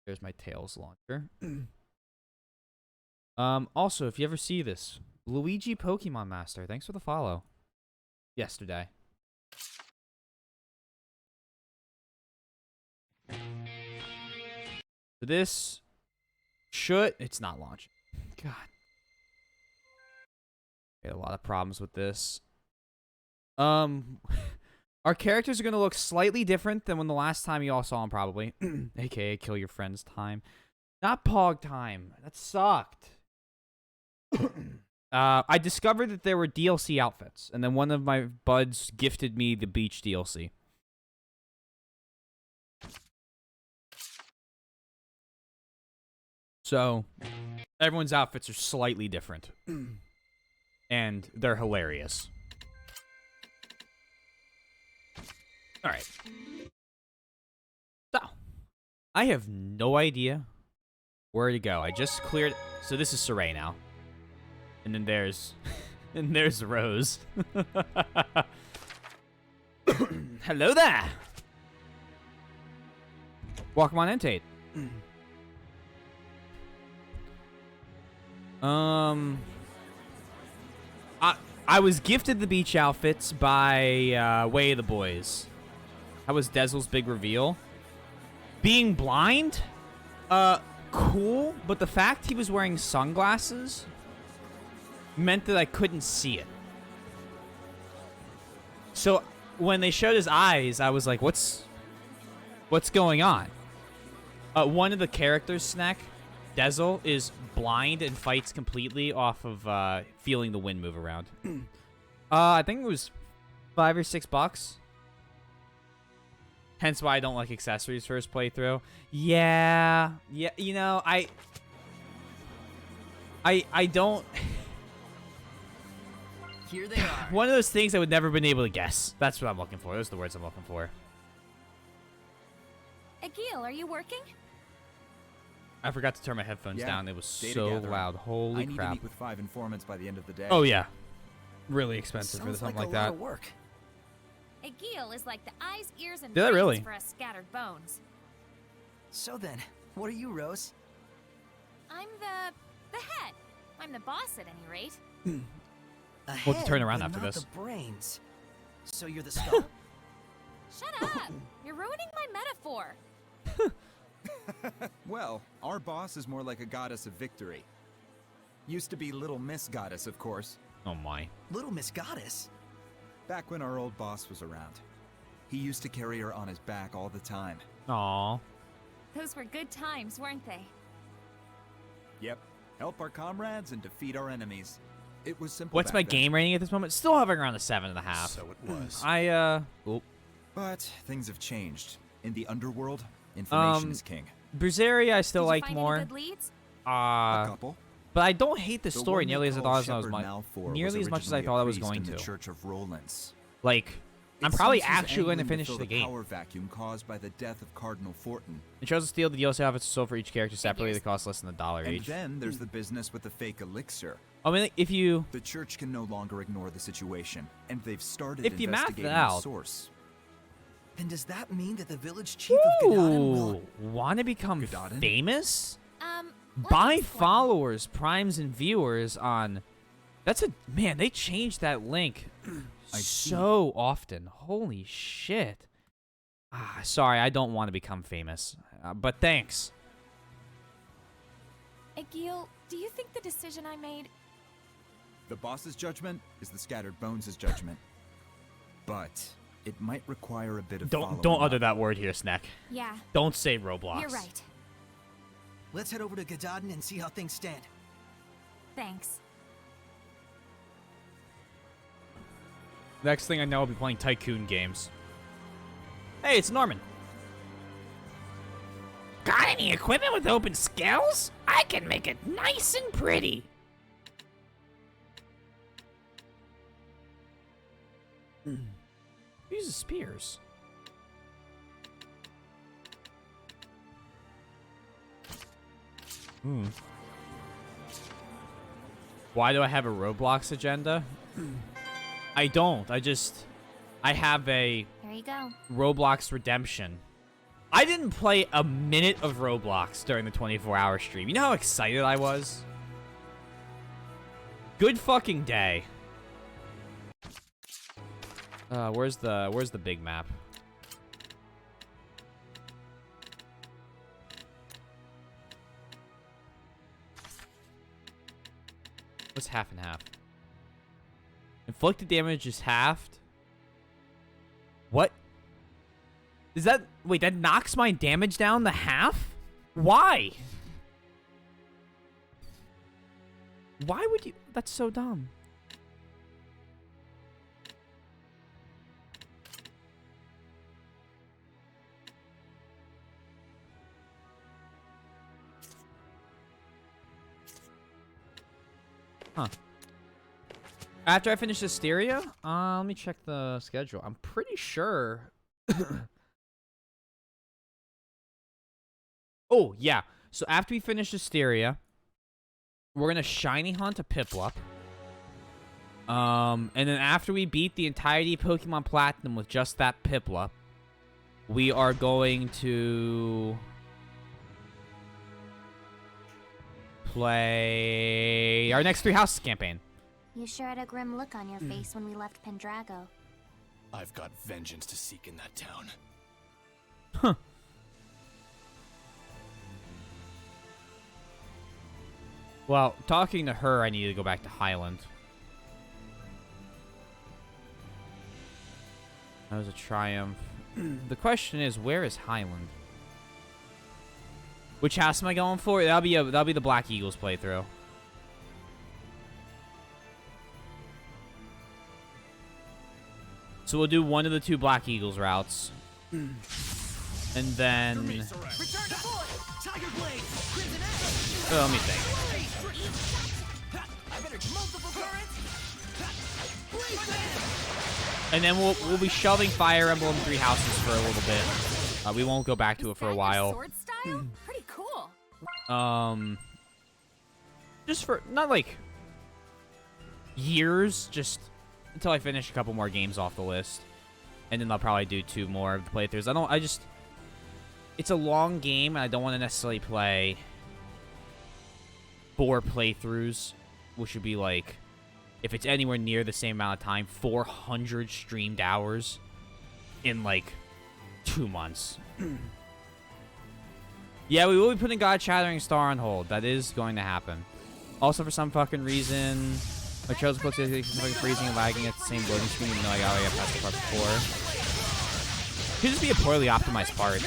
There's my Tails launcher. Also, if you ever see this, Luigi Pokemon Master, thanks for the follow. Yesterday. So this it's not launching. God. We had a lot of problems with this. Our characters are going to look slightly different than when the last time you all saw them, probably. AKA kill your friends time. Not Pog time. That sucked. I discovered that there were DLC outfits, and then one of my buds gifted me the beach DLC. So, everyone's outfits are slightly different. And they're hilarious. Alright. So, I have no idea where to go. I just cleared... So this is Saray now. And then there's... and there's Rose. Hello there! Welcome on in, Tate. I was gifted the beach outfits by Way of the Boys. That was Dezel's big reveal. Being blind? Cool, but the fact he was wearing sunglasses meant that I couldn't see it. So when they showed his eyes, I was like, what's going on? One of the characters, Snack, Dezel, is blind and fights completely off of feeling the wind move around. I think it was $5 or $6. Hence why I don't like accessories first playthrough. Yeah, you know, I don't... Here they are. One of those things I would never been able to guess. That's what I'm looking for. Those are the words I'm looking for. Agil, are you working? I forgot to turn my headphones down. It was so gathering. loud. Holy I need crap. to meet with 5 informants by the end of the day. Oh, yeah. Really expensive for Sounds something like like a lot that. of work. Agil is like the eyes, ears, and Did that brains really? for us scattered bones. So then, what are you, Rose? I'm the head. I'm the boss at any rate. A We'll head, turn around but after not this. the brains. So you're the skull? Shut up! You're ruining my metaphor. Well, our boss is more like a goddess of victory. Used to be Little Miss Goddess, of course. Oh, my. Little Miss Goddess? Back when our old boss was around. He used to carry her on his back all the time. Aw. Those were good times, weren't they? Yep. Help our comrades and defeat our enemies. It was simple. What's my back then. game rating at this moment? Still hovering around the 7.5. So it was. Oop. But things have changed. In the underworld, information is king. Berseria I still Did you liked find more. any good leads? A couple. But I don't hate the The story one they nearly as I call thought Shepherd as Malfour nearly was as much as I originally thought a I was priest going in the to. Church of Rollins. Like, I'm It probably seems he's actually going to angling finish fill the game. power vacuum caused by the death of Cardinal Fortin. It shows the steal the DLC outfits sold for each character separately. They Figures. cost less than $1 And each. then there's the business with the fake elixir. I mean, if you The church can no longer ignore the situation, and they've started If you math it investigating out- the source. Then does that mean that the village chief of Gadadin will... want to become Gadadin? famous? Let Buy me explain. followers, primes, and viewers on... That's a... Man, they changed that link I see. so often. Holy shit. Sorry, I don't want to become famous. But thanks. Agil, do you think the decision I made... The boss's judgment is the scattered bones' judgment. But it might require a bit of Don't following utter up. that word here, Snack. Yeah, Don't say Roblox. you're right. Let's head over to Gadadin and see how things stand. Thanks. Next thing I know, I'll be playing Tycoon games. Hey, it's Norman. Got any equipment with open scales? I can make it nice and pretty. Uses spears. Why do I have a Roblox agenda? I don't. I have a There you go. Roblox redemption. I didn't play a minute of Roblox during the 24-hour stream. You know how excited I was? Good fucking day. Where's the big map? What's half and half? Inflicted damage is halved. What? Is that... Wait, that knocks my damage down to half? Why? Why would you... That's so dumb. Huh. After I finish Zestiria, let me check the schedule. I'm pretty sure... Oh, yeah. So after we finish Zestiria, we're going to shiny hunt a Piplup. And then after we beat the entirety of Pokemon Platinum with just that Piplup, we are going to play our next 3 houses campaign. You sure had a grim look on your face when we left Pendrago. I've got vengeance to seek in that town. Huh. Well, talking to her, I need to go back to Highland. That was a triumph. The question is, where is Highland? Which house am I going for? That'll be the Black Eagles playthrough. So we'll do one of the 2 Black Eagles routes. And then... Oh, let me think. And then we'll be shoving Fire Emblem 3 houses for a little bit. We won't go back to it for a while. Sword style? Pretty cool. Just for not like years, just until I finish a couple more games off the list, and then I'll probably do 2 more of the playthroughs. It's a long game, and I don't want to necessarily play 4 playthroughs, which would be like, if it's anywhere near the same amount of time, 400 streamed hours in like 2 months. Yeah, we will be putting God Shattering Star on hold. That is going to happen. Also, for some fucking reason, my chose close to fucking freezing and lagging at the same loading screen, even though I got past the part before. Could just be a poorly optimized part.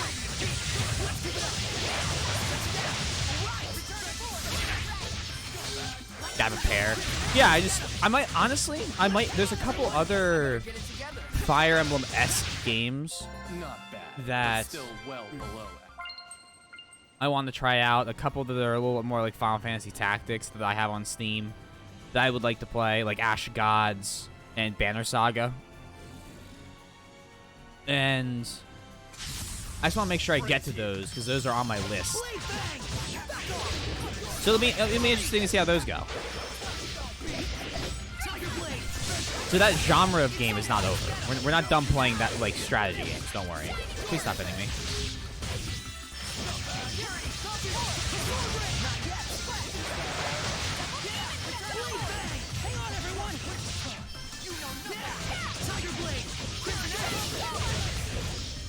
Dab a pair. Yeah, I might, there's a couple other Fire Emblem-esque games that still well below. I want to try out. A couple that are a little bit more like Final Fantasy Tactics that I have on Steam that I would like to play, like Ash of Gods and Banner Saga. And I just want to make sure I get to those, because those are on my list. So it'll be interesting to see how those go. So that genre of game is not over. We're not done playing that, like, strategy games. Don't worry. Please stop hitting me.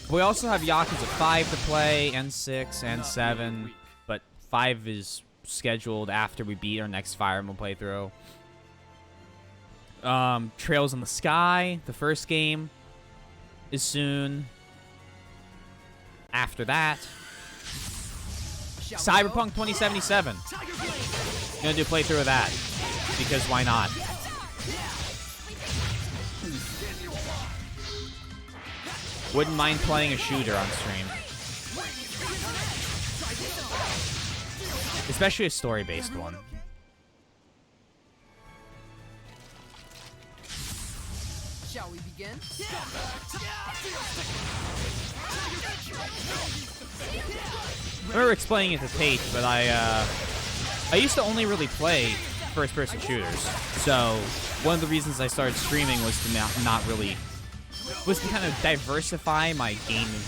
We also have Yakuza 5 to play, and 6, and 7, but 5 is scheduled after we beat our next Fire Emblem playthrough. Trails in the Sky, the first game, is soon. After that, Cyberpunk 2077. Gonna do a playthrough of that, because why not? Wouldn't mind playing a shooter on stream. Especially a story-based one. Shall we begin? I remember explaining it to Tate, but I used to only really play first-person shooters. So one of the reasons I started streaming was to not really... was to kind of diversify my gaming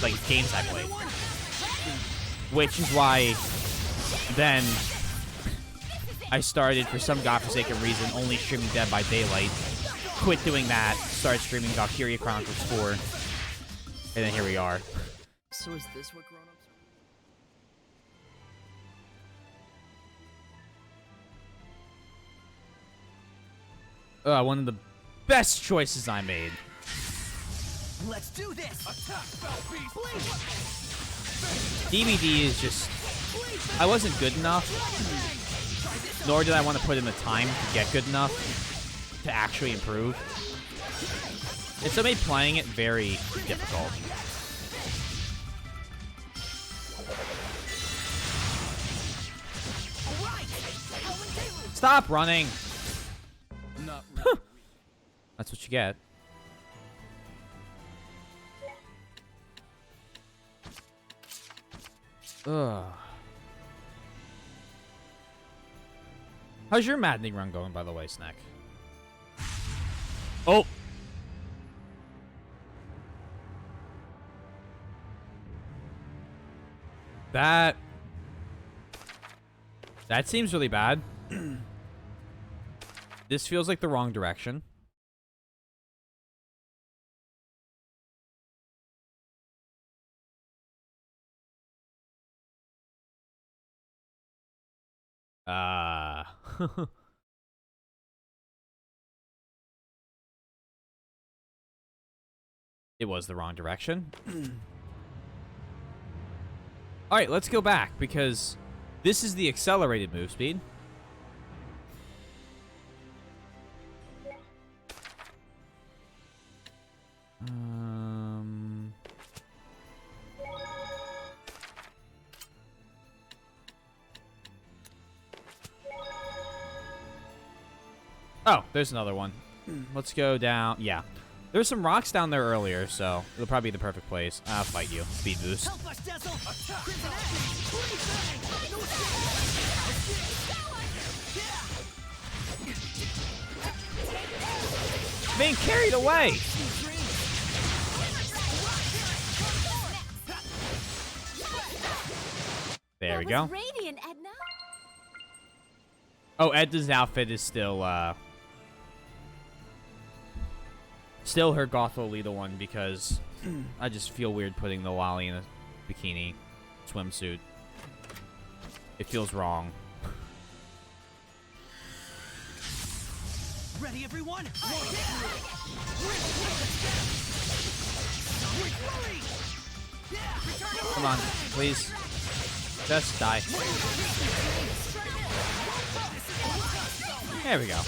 like games I played. Which is why then I started, for some godforsaken reason, only streaming Dead by Daylight. Quit doing that, started streaming Valkyria Chronicles 4, and then here we are. So is this what grown-ups One of the best choices I made. are? Let's do this! Attack, DVD is just... I wasn't good enough, nor did I want to put in the time to get good enough to actually improve. It still made playing it very difficult. Stop running! Not really. That's what you get. Ugh. How's your maddening run going, by the way, Snack? Oh! That seems really bad. This feels like the wrong direction. It was the wrong direction. All right, let's go back because this is the accelerated move speed. Oh, there's another one. Let's go down. Yeah. There's some rocks down there earlier, so it'll probably be the perfect place. I'll fight you. Speed boost. Being carried away. There we go. Radiant, Edna. Oh, Edna's outfit is still her Goth Lolita one because I just feel weird putting the Lolly in a bikini swimsuit. It feels wrong. Ready, everyone? Come on, please. Just die. There we go.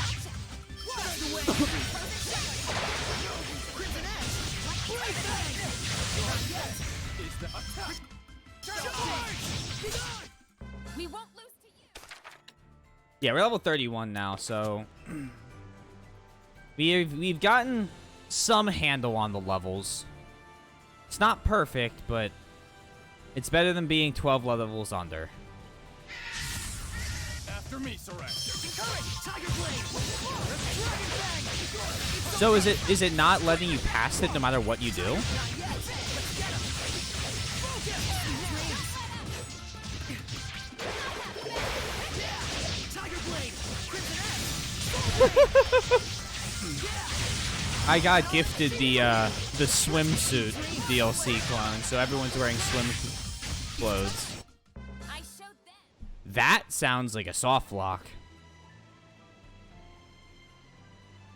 We won't lose to you. Yeah, we're level 31 now, so we've gotten some handle on the levels. It's not perfect, but it's better than being 12 levels under. After me, Sarek. So is it not letting you pass it no matter what you do? I got gifted the swimsuit DLC clone, so everyone's wearing swim clothes. I showed them. That sounds like a soft lock.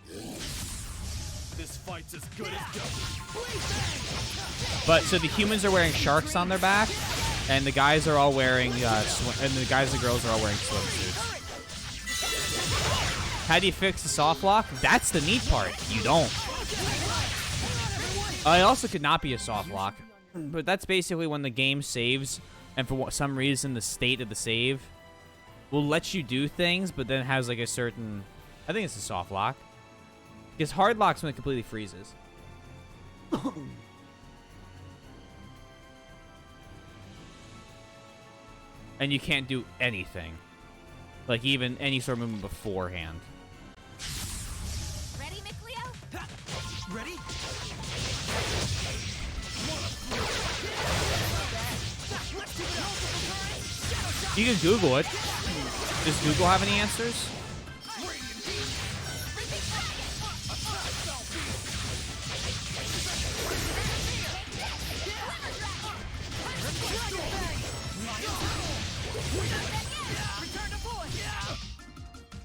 This fight's as good as done. But so the humans are wearing sharks on their back, and the guys are all wearing and the guys and girls are all wearing swimsuits. How do you fix the soft lock? That's the neat part. You don't. It also could not be a soft lock, but that's basically when the game saves, and for some reason the state of the save will let you do things, but then has like a certain... I think it's a soft lock. Because hard lock's when it completely freezes. And you can't do anything. Like even any sort of movement beforehand. Ready, McLeo? Ready? You can Google it. Does Google have any answers?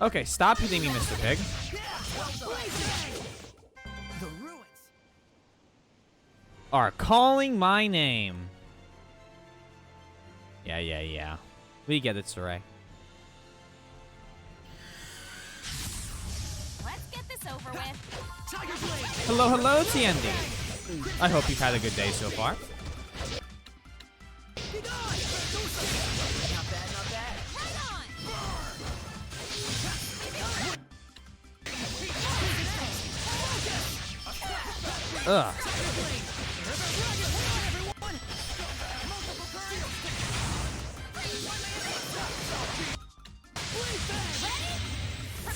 Okay, stop hitting me, Mr. Pig. The ruins. Are calling my name. Yeah. We get it, Sarai. Let's get this over with. Hello, TND. I hope you've had a good day so far. Ugh.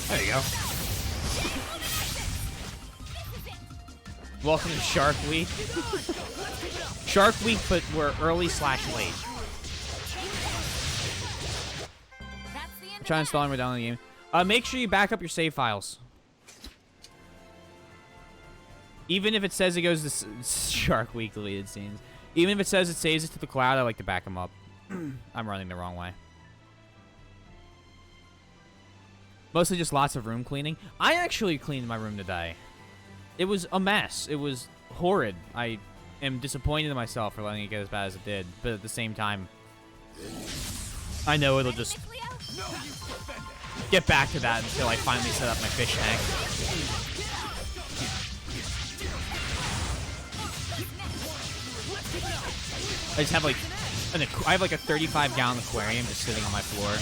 There you go. Welcome to Shark Week. Shark Week, but we're early/late. Try installing we're down in the game. Make sure you back up your save files. Even if it says it goes to Shark Week deleted scenes. Even if it says it saves it to the cloud, I like to back them up. I'm running the wrong way. Mostly just lots of room cleaning. I actually cleaned my room today. It was a mess. It was horrid. I am disappointed in myself for letting it get as bad as it did. But at the same time, I know it'll just get back to that until I finally set up my fish tank. I just have like a 35-gallon aquarium just sitting on my floor,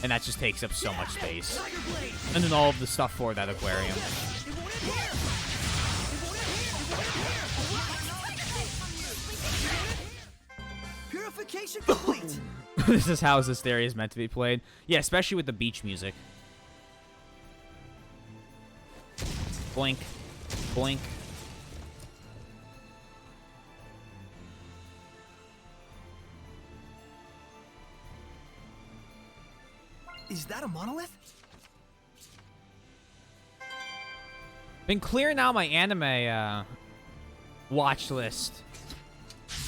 and that just takes up so much space. And then all of the stuff for that aquarium. Purification complete. This is how Zestiria is meant to be played. Yeah, especially with the beach music. Boink, boink. Is that a monolith? Been clearing out my anime watch list.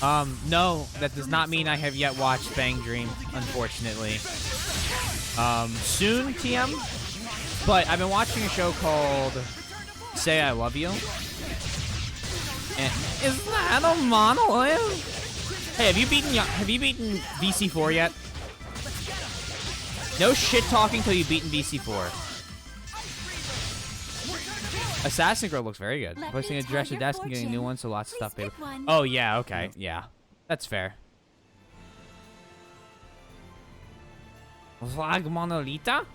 No, that does not mean I have yet watched Bang Dream, unfortunately. Soon, TM. But I've been watching a show called Say I Love You. And is that a monolith? Hey, have you beaten VC4 yet? No shit talking till you've beaten VC4. Assassin Girl looks very good. Placing a dresser desk and getting new ones, so lots of stuff, baby. Oh, yeah, okay. Yeah. That's fair. Vlag Monolita?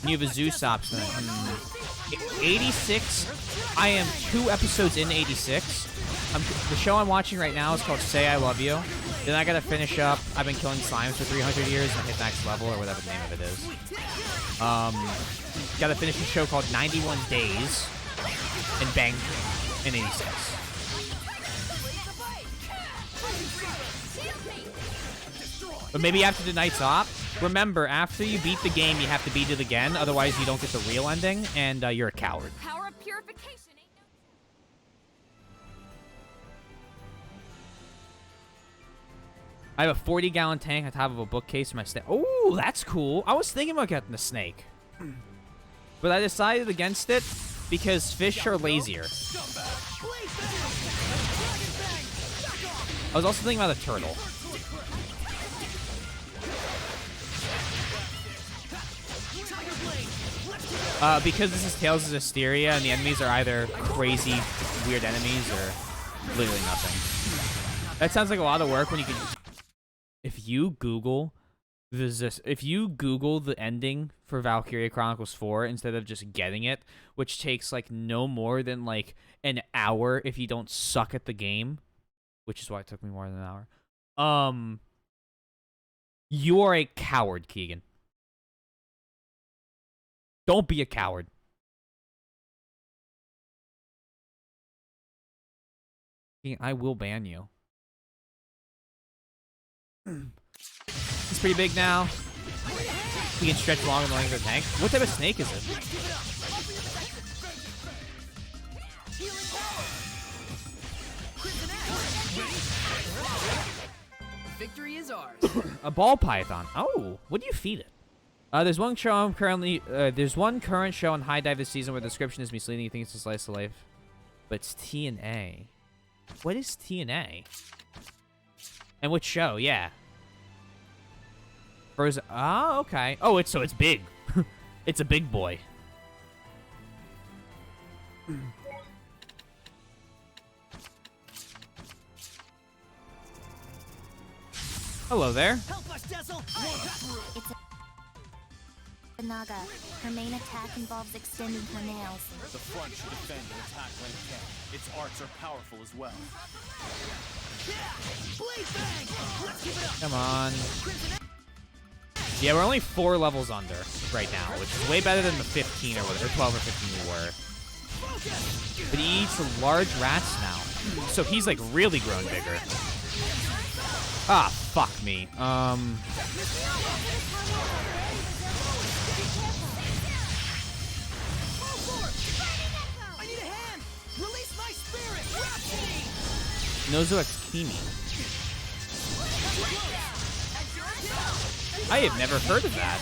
You have a Zoosops then. 86. I am 2 episodes in 86. The show I'm watching right now is called Say I Love You. Then I gotta finish up. I've been killing slimes for 300 years and I hit max level or whatever the name of it is. Gotta finish a show called 91 Days and Bang in 86. But maybe after tonight's off, remember, after you beat the game, you have to beat it again. Otherwise, you don't get the real ending, and you're a coward. Power of purification ain't no... I have a 40-gallon tank on top of a bookcase for my snake. Oh, that's cool. I was thinking about getting the snake. But I decided against it because fish are lazier. I was also thinking about a turtle. Because this is Tales of Zestiria, and the enemies are either crazy, weird enemies or literally nothing. That sounds like a lot of work when you can... If you Google the ending for Valkyria Chronicles 4 instead of just getting it, which takes like no more than like an hour if you don't suck at the game, which is why it took me more than an hour. You are a coward, Keegan. Don't be a coward. Keegan, I will ban you. pretty big now. He can stretch longer than the length of the tank. What type of snake is it? Victory is ours. A ball python. Oh, what do you feed it? There's one show I'm currently. There's one current show on High Dive this season where the description is misleading. You think it's a slice of life, but it's TNA. What is TNA? And which show? Yeah. Frozen. Oh, okay. Oh, it's big. It's a big boy. Hello there. Help us, Dazzle! It's a Naga. Her main attack involves extending her nails. The front should defend and attack when it can. Its arts are powerful as well. Blade bang! Let's keep it up! Come on. Yeah, we're only 4 levels under right now, which is way better than the 15 or whatever, 12 or 15 we were. But he eats large rats now. So he's like really grown bigger. Ah, fuck me. I need a hand! Release my spirit! Rhapsody! Nozox Kimi. I have never heard of that.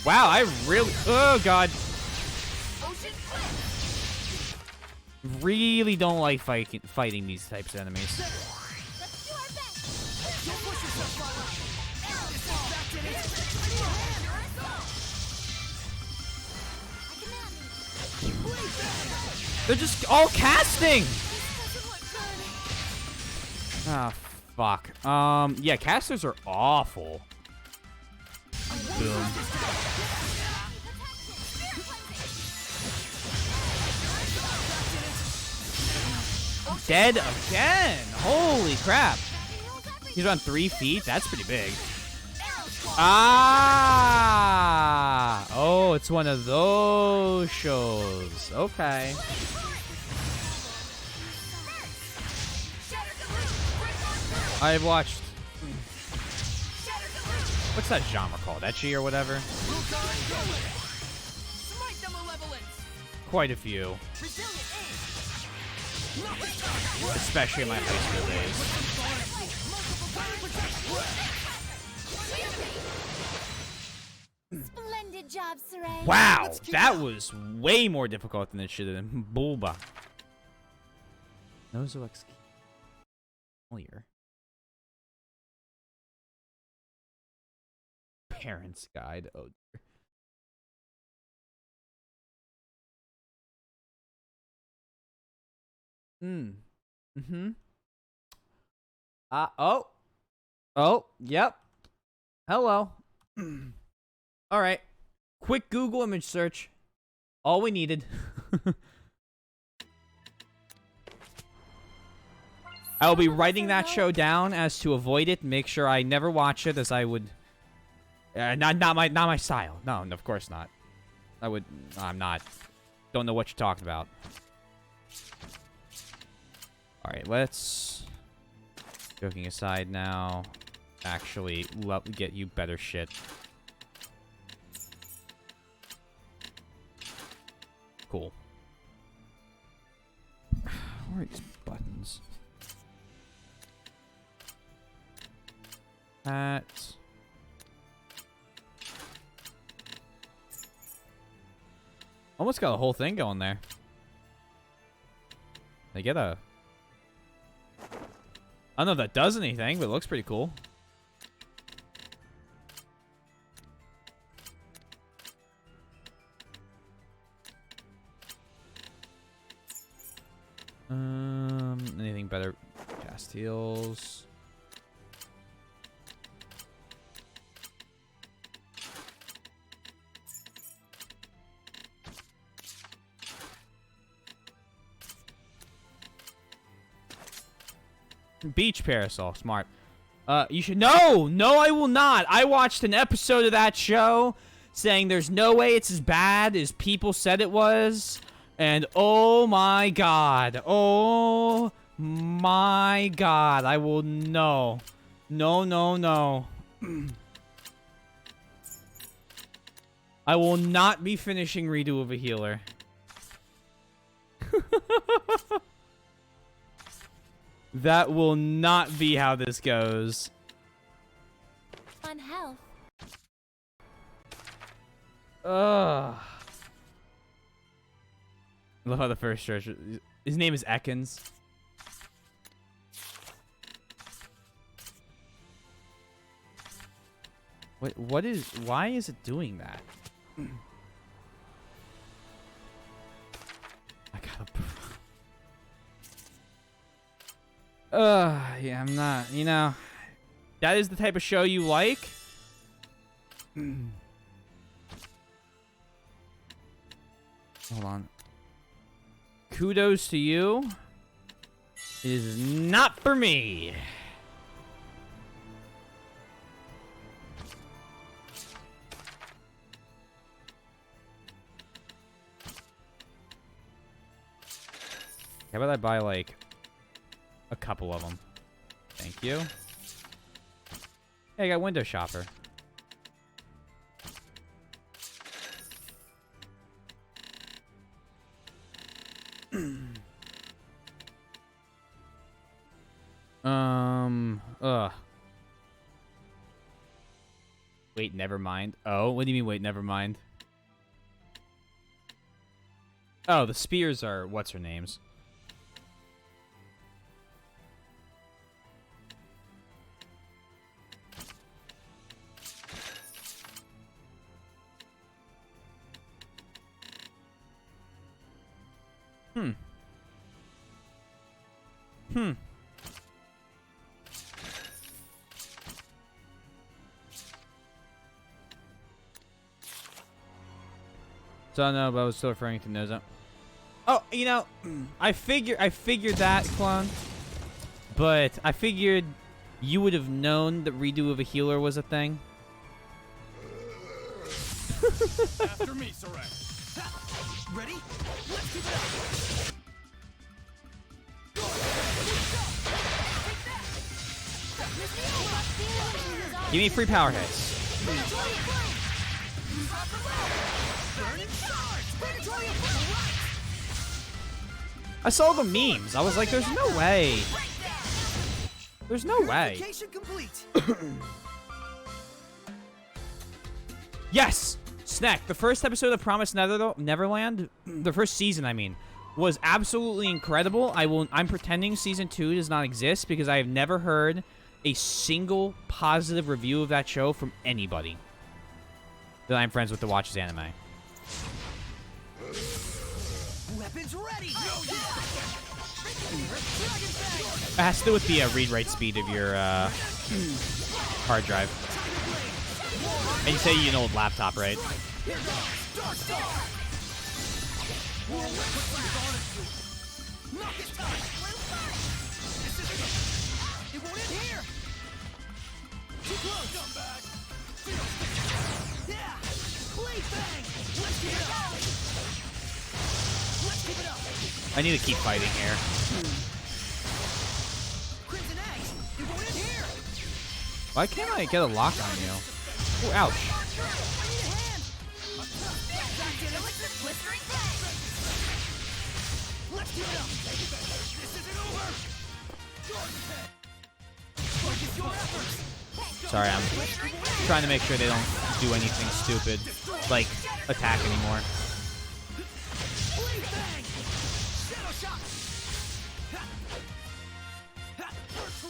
Wow, I really... Oh, God. Really don't like fighting these types of enemies. They're just all casting! Ah, fuck. Yeah, casters are awful. Boom. Dead again! Holy crap! He's on 3 feet? That's pretty big. Ah! Oh, it's one of those shows. Okay. I've watched... What's that genre called? Ecchi or whatever? Quite a few. Especially in my high school days. Splendid job, Saray. Wow, that was way more difficult than it should have been. Bulba. Nozox familiar. Parents Guide. Oh dear. Oh. Oh, yep. Hello. All right. Quick Google image search. All we needed. I'll be writing that show down as to avoid it. Make sure I never watch it, as I would. Not my style. No, of course not. I would. I'm not. Don't know what you're talking about. All right, let's. Joking aside now. Actually, get you better shit. Cool. Where are these buttons? That. Almost got a whole thing going there. They get a... I don't know if that does anything, but it looks pretty cool. Anything better? Castiles. Beach parasol, smart. You should... No, I will not. I watched an episode of that show saying there's no way it's as bad as people said it was. And oh my god. Oh my god. I will no. No, no, no. I will not be finishing Redo of a Healer. That will not be how this goes. On health. Ugh. I love how the first treasure... His name is Ekans. What is... Why is it doing that? I gotta... yeah, I'm not... You know... That is the type of show you like? Hold on. Kudos to you. It is not for me. How about I buy, like, a couple of them? Thank you. Hey, I got Window Shopper. Wait, never mind. Oh, what do you mean, wait, never mind? Oh, the spears are what's her names. So no, but I was still referring to Nozo. Oh, you know, I figured that, clone. But I figured you would have known that Redo of a Healer was a thing. After me, Sarek. Ready? Let's keep it up. Give me free power hits. I saw the memes. I was like, there's no way. There's no way. Purification complete. Yes! Snack, the first episode of Promised Neverland, the first season, I mean, was absolutely incredible. I'm pretending season 2 does not exist because I have never heard a single positive review of that show from anybody that I'm friends with that watches anime. Weapons ready. It has to do with the read-write speed of your hard drive. And you say you know old laptop, right? It won't end here. Too close. Come back. Yeah. Blade bang. Let's keep it up. Let's keep it up. I need to keep fighting here. Crimson Axe. It won't end here. Why can't I get a lock on you? Oh, ouch. I need a hand. Let's keep it up. This isn't over. Focus your efforts. Sorry, I'm trying to make sure they don't do anything stupid, like attack anymore. Blade bang. Shadow shot.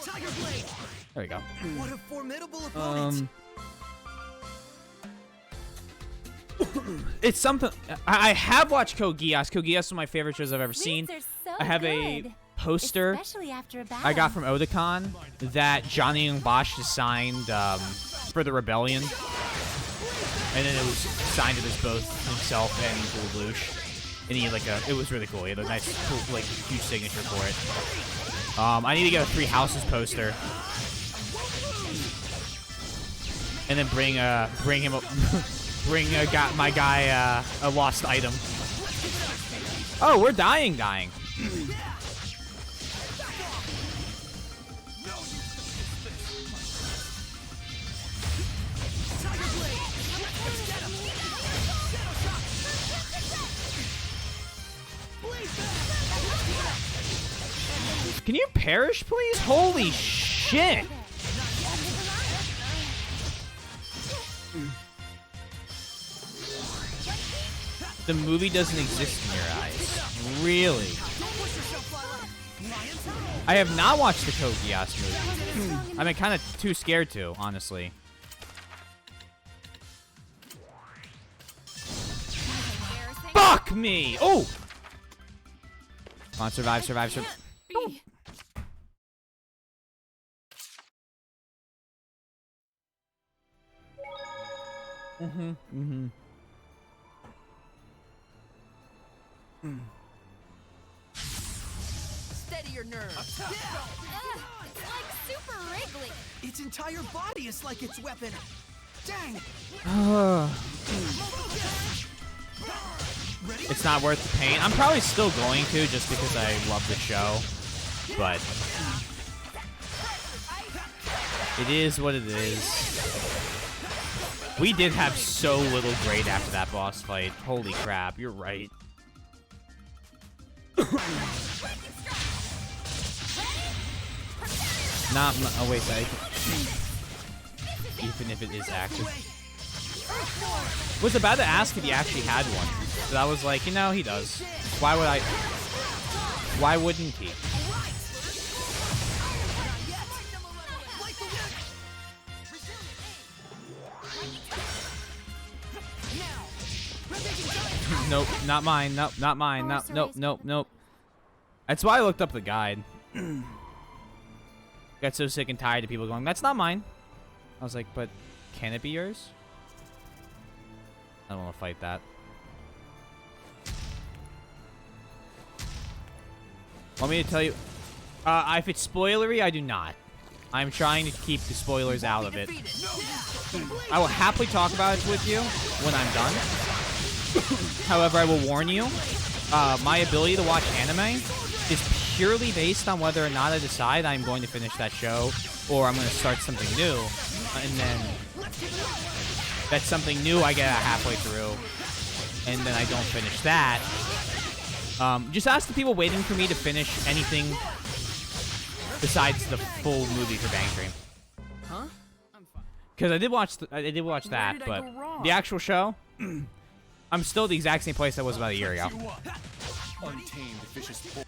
Tiger blade. There we go. What a formidable opponent. It's something. I have watched Code Geass. Code Geass is one of my favorite shows I've ever seen. These are so I have a good, poster especially after a battle. I got from Otakon that Johnny Young Bosch designed for the Rebellion. And then it was signed to this both himself and Lelouch. And he had like it was really cool. He had a nice, cool, like, huge signature for it. I need to get a Three Houses poster. And then bring him up, my guy a lost item. Oh, we're dying. Can you perish, please? Holy shit! The movie doesn't exist in your eyes. Really? I have not watched the Code Geass movie. I'm kind of too scared to, honestly. Fuck me! Oh! Come on, survive. Steady your nerves. It's like super wriggly. Its entire body is like its weapon. Dang. It's not worth the pain. I'm probably still going to just because I love the show. But it is what it is. We did have so little grade after that boss fight. Holy crap, you're right. Oh wait, even if it is active. Was about to ask if he actually had one. But I was like, you know, he does. Why wouldn't he? Nope, not mine. Nope, not mine. Nope. That's why I looked up the guide. Got so sick and tired of people going, that's not mine. I was like, but can it be yours? I don't want to fight that. Want me to tell you? If it's spoilery, I do not. I'm trying to keep the spoilers out of it. I will happily talk about it with you when I'm done. However, I will warn you, my ability to watch anime is purely based on whether or not I decide I'm going to finish that show or I'm going to start something new. And then that's something new I get halfway through, and then I don't finish that. Just ask the people waiting for me to finish anything besides the full movie for Bang Stream. Huh? Because I did watch that, but the actual show, I'm still the exact same place I was about a year ago. Untamed vicious force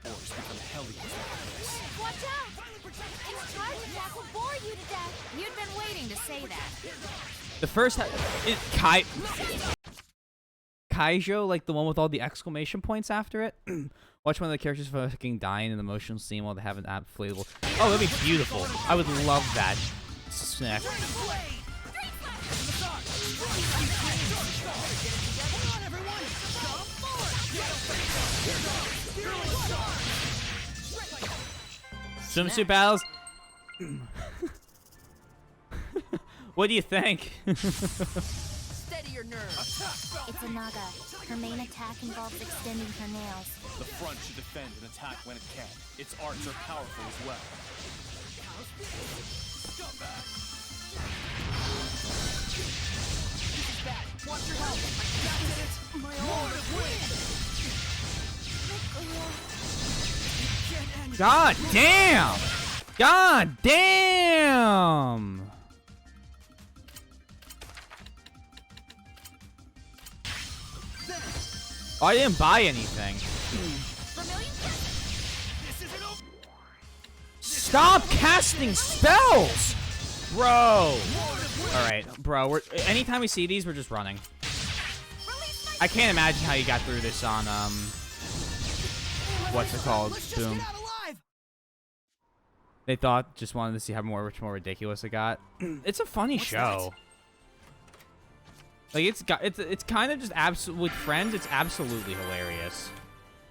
become hellions like this. Watch out! Its charge attack will bore you to death. You'd been waiting to say that. The first Kaijo, like the one with all the exclamation points after it. Watch one of the characters fucking dying in the emotional scene while they have an inflatable. Oh, that'd be beautiful. I would love that. Snack. Swimsuit battles. What do you think? Steady your nerves. It's a Naga. Her main attack involves extending her nails. The front should defend and attack when it can. Its arts are powerful as well. Watch your health. My lord of wind. God damn! God damn! Oh, I didn't buy anything. Stop casting spells! Bro! Alright, bro, anytime we see these, we're just running. I can't imagine how you got through this on, what's it called? Boom. They just wanted to see how much more ridiculous it got. It's a funny show. Like it's kind of just with friends. It's absolutely hilarious.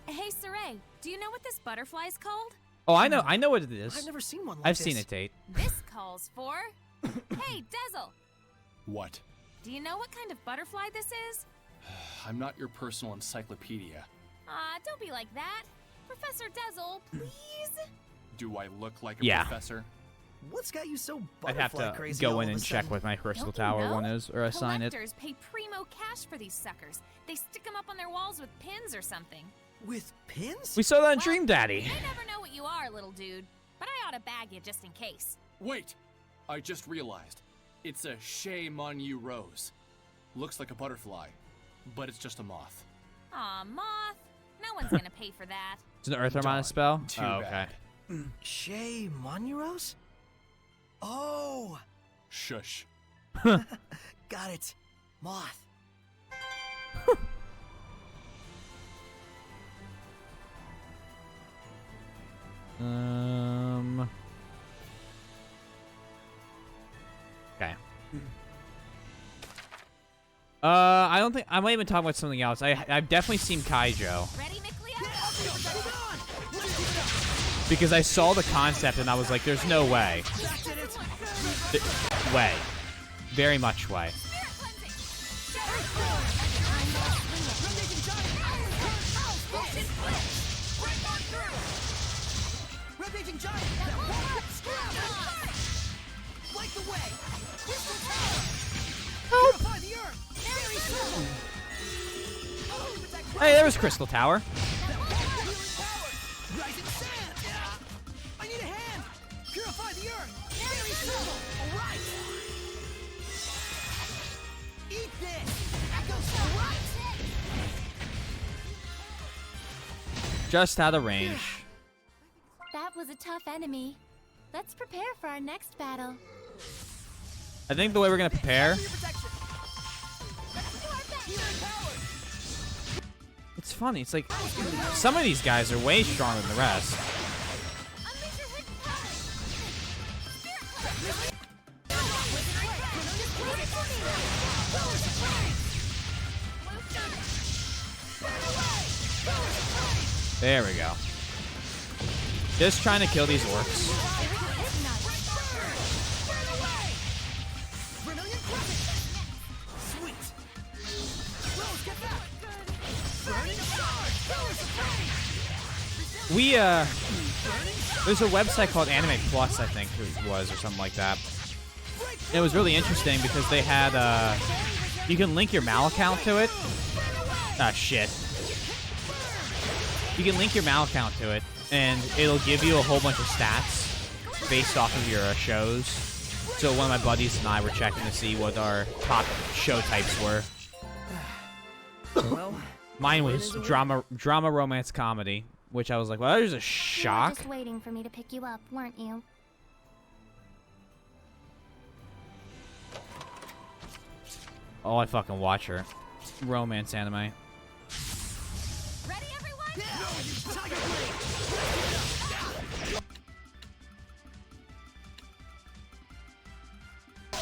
Hey, Saray, do you know what this butterfly's called? Oh, I know what it is. I've never seen one like I've this. seen it, Tate. This calls for... Hey, Dazzle, What? do you know what kind of butterfly this is? I'm not your personal encyclopedia. Don't be like that. Professor Dezel, please? Do I look like a Yeah. professor? What's got you so I'd have butterfly to crazy go all in of a and check sudden? what my Crystal Don't you Tower know? one is, or assign it. Collectors pay primo cash for these suckers. They stick them up on their walls with pins or something. With pins? We saw that in Well, Dream Daddy. I never know what you are, little dude. But I ought to bag you just in case. Wait! I just realized. It's a Chez Monu rose. Looks like a butterfly, but it's just a moth. Aw, moth. No one's gonna pay for that. It's an Earth Harmonic Darn, spell? too Oh, okay. bad. Chez Monuros? Oh, Shush. got it. Moth. Okay. I don't think I might even talk about something else. I've definitely seen Kaijo Ready, Nickleo? because I saw the concept and I was like, "There's no way, way, very much way." Spirit cleansing. Rampaging giant! That wall! Light the way! Crystal Tower! Purify the earth! Fairy circle! Hey, there was Crystal Tower. Healing power! Rising sand! I need a hand! Purify the earth! Fairy circle! Alright! Eat this! Echo alright! Just out of range. That was a tough enemy. Let's prepare for our next battle. I think the way we're gonna prepare. Your protection! Healing power! It's funny. It's like some of these guys are way stronger than the rest. Unleash your hidden power. Spirit There we go. Just trying to kill these orcs. Vermilion crescent! Sweet! Rose, get back! Burning star! Pillars of flame! We there's a website called Anime Plus, I think it was, or something like that. It was really interesting because they had you can link your Mal account to it. Ah, shit. You can link your Mal account to it, and it'll give you a whole bunch of stats based off of your shows. So one of my buddies and I were checking to see what our top show types were. Well, Mine was drama, romance, comedy, which I was like, well, there's a You were shock. just waiting for me to pick you up, weren't you? Oh, I fucking watch her. Romance anime. Ready, everyone? Tiger Blade!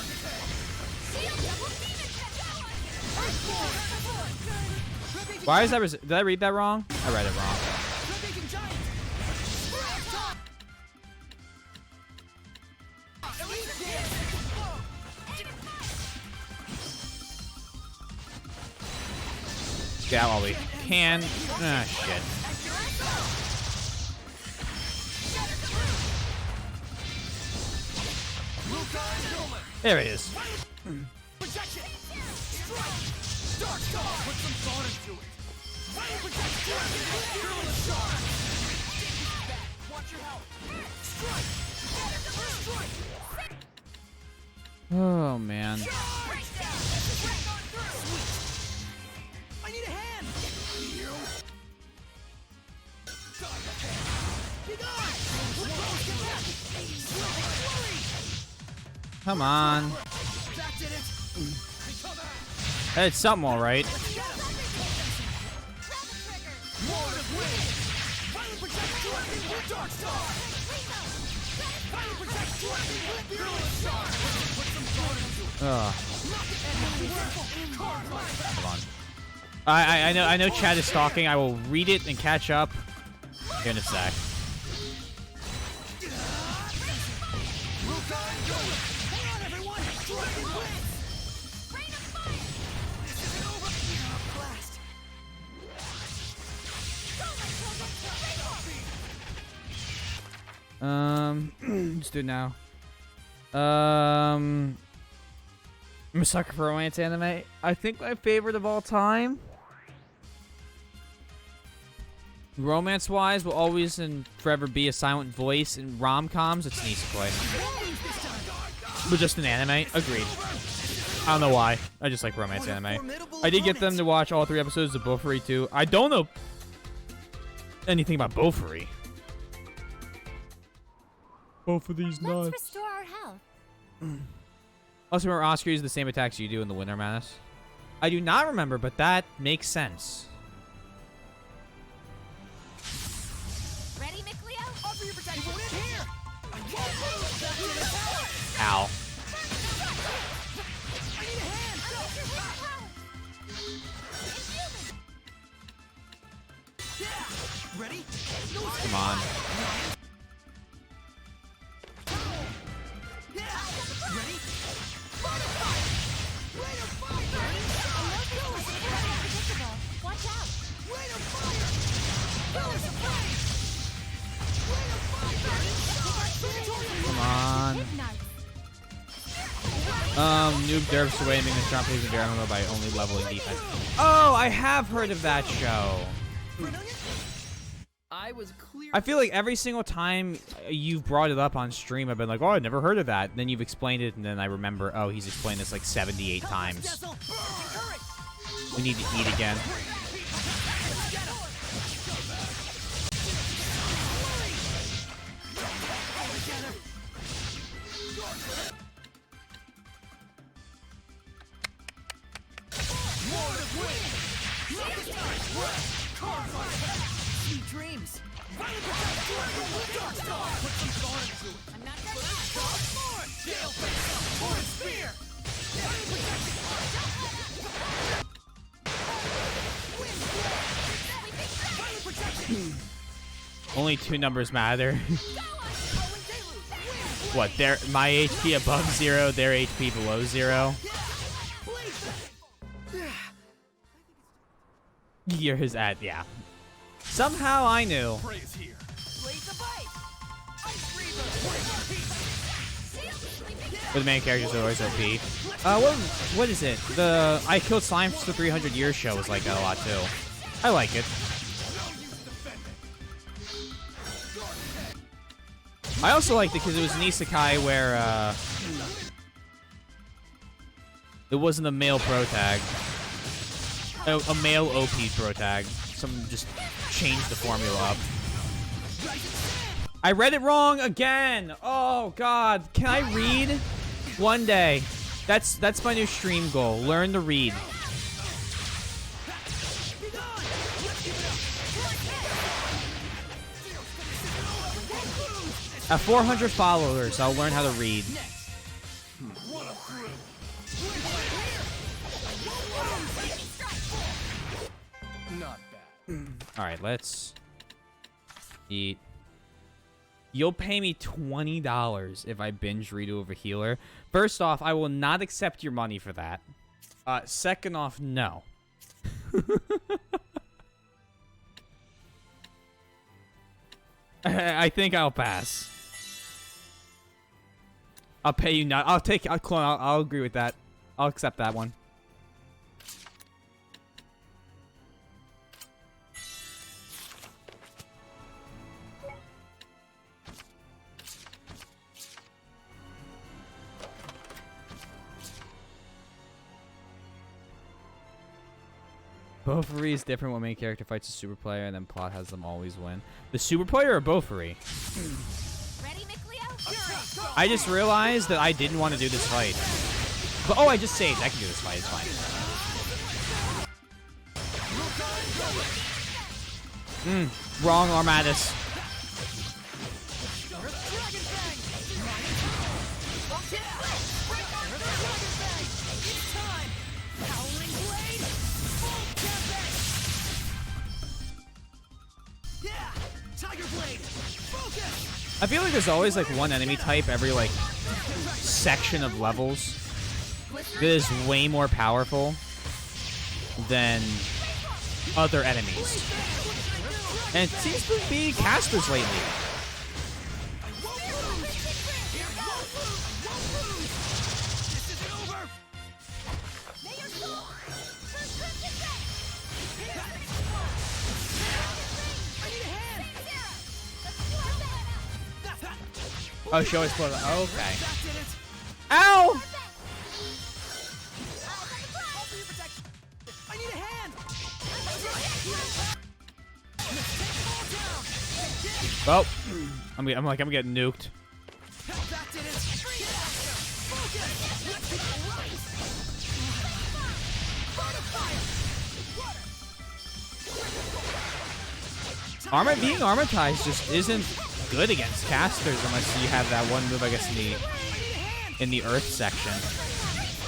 Shield double demon power. Why is that? Did I read that wrong? I read it wrong. Rampaging giant! Eat this! Get out while we can. Ah, shit. There it is. Protection! Strike! Dark Star! Put some thought into it! Fire protection! Fearless Star! Watch your health! Strike! Strike! Oh, man. I need a hand! Be gone! Come on. That did it! Hey, it's something all right. Lord of Wind! Fire protection! Dark Star! Fire protection! Fearless Star! Put some thought into it! Hold on. I know Chad is stalking. I will read it and catch up here in a sec. Hang on, everyone! Dragon Blitz! Blast! Let's do it now. I'm a sucker for romance anime. I think my favorite of all time, romance-wise, will always and forever be a silent voice. In rom-coms, it's Nisekoi. But just an anime. Agreed. I don't know why. I just like romance anime. I did get them to watch all 3 episodes of Bofuri too. I don't know anything about Bofuri. Both of these nuts. Let's restore our health. Also, remember Oscar uses the same attacks you do in the Winter Madness? I do not remember, but that makes sense. Ready, McLeo? Offer your protection. In here. Ow. I need a hand. Ready? Come on. Ready? Watch out. Come on. Noob derps away and making the strong plays in their MMO by only leveling defense. Oh, I have heard of that show. I was clear. I feel like every single time you've brought it up on stream, I've been like, oh, I never heard of that. And then you've explained it, and then I remember, oh, he's explained this like 78 times. We need to eat again. Sweet dreams. I'm not done Only 2 numbers matter. What? My HP above 0, their HP below 0. Yours at, yeah. Somehow I knew. Praise here. But the main characters are always OP. What is it? The I Killed Slimes for 300 Years show was like that a lot too. I like it. I also liked it because it was an isekai where it wasn't a male protag. A male OP protag. Someone just changed the formula up. I read it wrong again. Oh God, can I read one day? That's my new stream goal. Learn to read. At 400 followers, I'll learn how to read. Not bad. All right, let's eat. You'll pay me $20 if I binge Redo over Healer. First off, I will not accept your money for that. Second off, no. I think I'll pass. I'll pay you not. I'll agree with that. I'll accept that one. Bofuri is different when main character fights a super player and then plot has them always win. The super player or Bofuri? Ready, McLeo? I just realized that I didn't want to do this fight. But oh, I just saved. I can do this fight. It's fine. Wrong Armatus. I feel like there's always like one enemy type every like section of levels that is way more powerful than other enemies. And it seems to be casters lately. Oh, she always pulls. Okay. That did it. Ow! All for your protection. I need a hand. Well, I'm getting nuked. That did it. Focus. Let's go. Being armatized just isn't good against casters unless you have that one move, I guess, in the Earth section.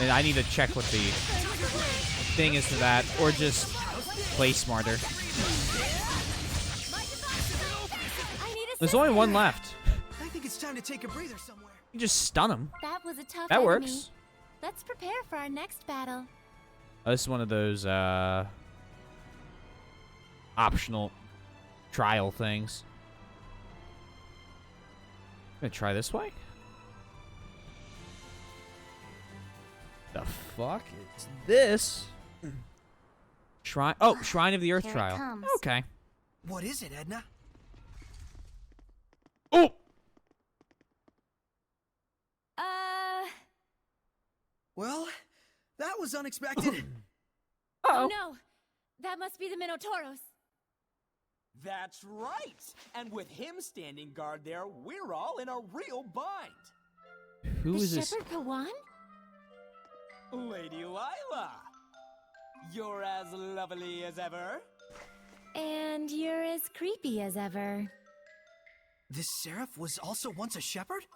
And I need to check what the thing is for that, or just play smarter. There's only one left. I think it's time to take a breather somewhere. You just stun him. That was a tough That enemy. works. Let's prepare for our next battle. Oh, this is one of those optional trial things. I'm gonna try this way. The fuck is this? Shrine. Oh, Shrine of the Earth Here it trial. comes. Okay. What is it, Edna? Oh. Well, that was unexpected. Uh-oh. No, that must be the Minotauros. That's right! And with him standing guard there, we're all in a real bind! Who the is this? Shepherd Pawan? Lady Lila! You're as lovely as ever. And you're as creepy as ever. This seraph was also once a shepherd?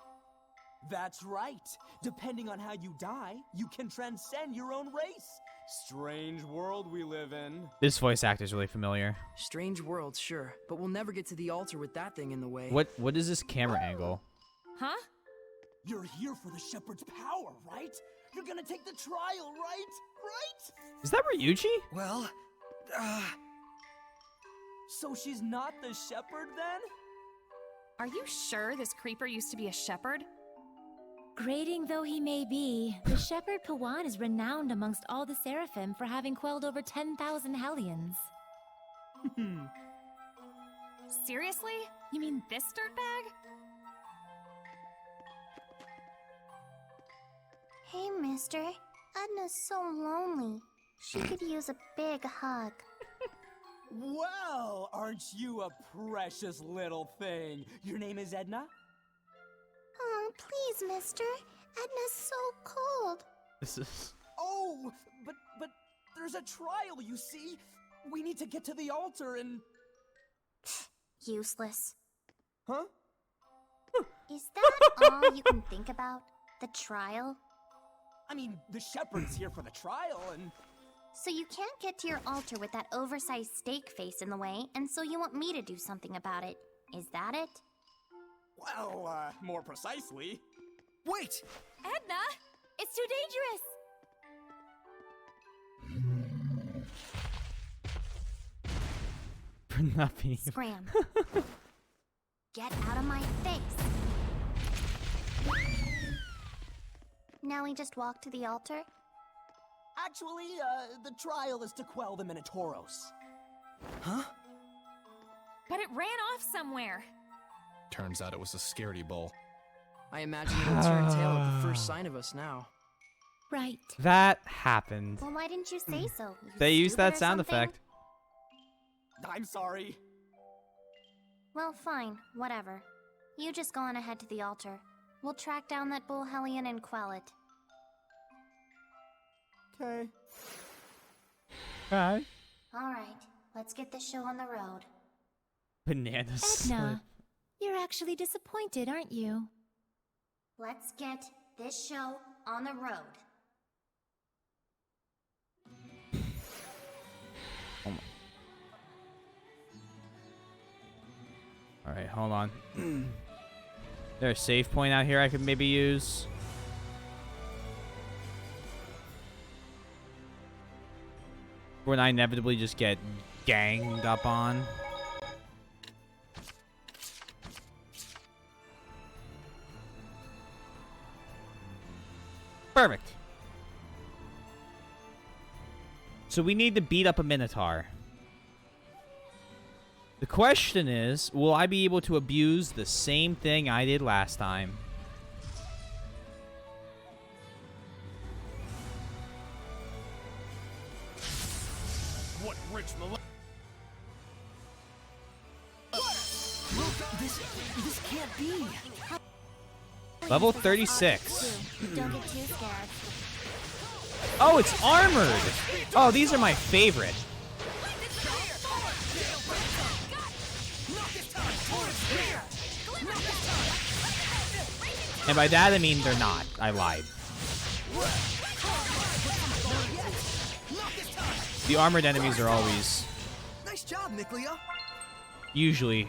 That's right! Depending on how you die, you can transcend your own race! Strange world we live in. This voice actor's really familiar. Strange world, sure, but we'll never get to the altar with that thing in the way. What is this camera angle? Huh? You're here for the shepherd's power, right? You're gonna take the trial, right? Right? Is that Ryuji? Well, So she's not the shepherd then? Are you sure this creeper used to be a shepherd? Grading though he may be, the Shepherd Pawan is renowned amongst all the Seraphim for having quelled over 10,000 Hellions. Seriously? You mean this dirtbag? Hey, mister. Edna's so lonely. She could use a big hug. Well, aren't you a precious little thing? Your name is Edna? Oh, please, mister. Edna's so cold. This is. Oh, but there's a trial, you see. We need to get to the altar and... Useless. Huh? Is that all you can think about? The trial? I mean, the shepherd's here for the trial, and... So you can't get to your altar with that oversized steak face in the way, and so you want me to do something about it. Is that it? Well, more precisely... wait! Edna! It's too dangerous! For nothing. Scram. Get out of my face! Now we just walk to the altar? Actually, the trial is to quell the Minotauros. Huh? But it ran off somewhere. Turns out it was a scaredy bull. I imagine it'll turn tail at the first sign of us now. Right. That happened. Well, why didn't you say so? You They used stupid that or sound something? effect. I'm sorry. Well, fine. Whatever. You just go on ahead to the altar. We'll track down that bull hellion and quell it. Okay. Alright. Alright, let's get this show on the road. Bananas. Edna, you're actually disappointed, aren't you? Let's get this show on the road. Alright, hold on. There's a save point out here I could maybe use. When I inevitably just get ganged up on. Perfect. So we need to beat up a Minotaur. The question is, will I be able to abuse the same thing I did last time? What rich This can't be. Level 36. Don't get too scared. Oh, it's armored. Oh, these are my favorite. And by that I mean they're not. I lied. The armored enemies are always, Nice job, Nickleo. usually,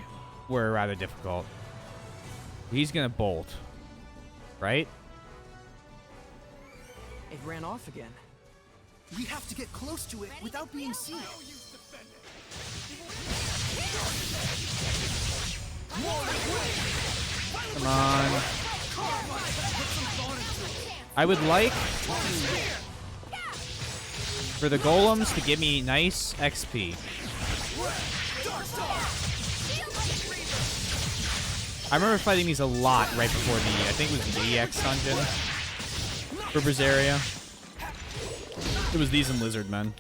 were rather difficult. He's gonna bolt, right? It ran off again. We have to get close to it without being seen. Come on. I would like for the golems to give me nice XP. I remember fighting these a lot right before the, I think it was the EX dungeon for Zestiria. It was these and lizard men.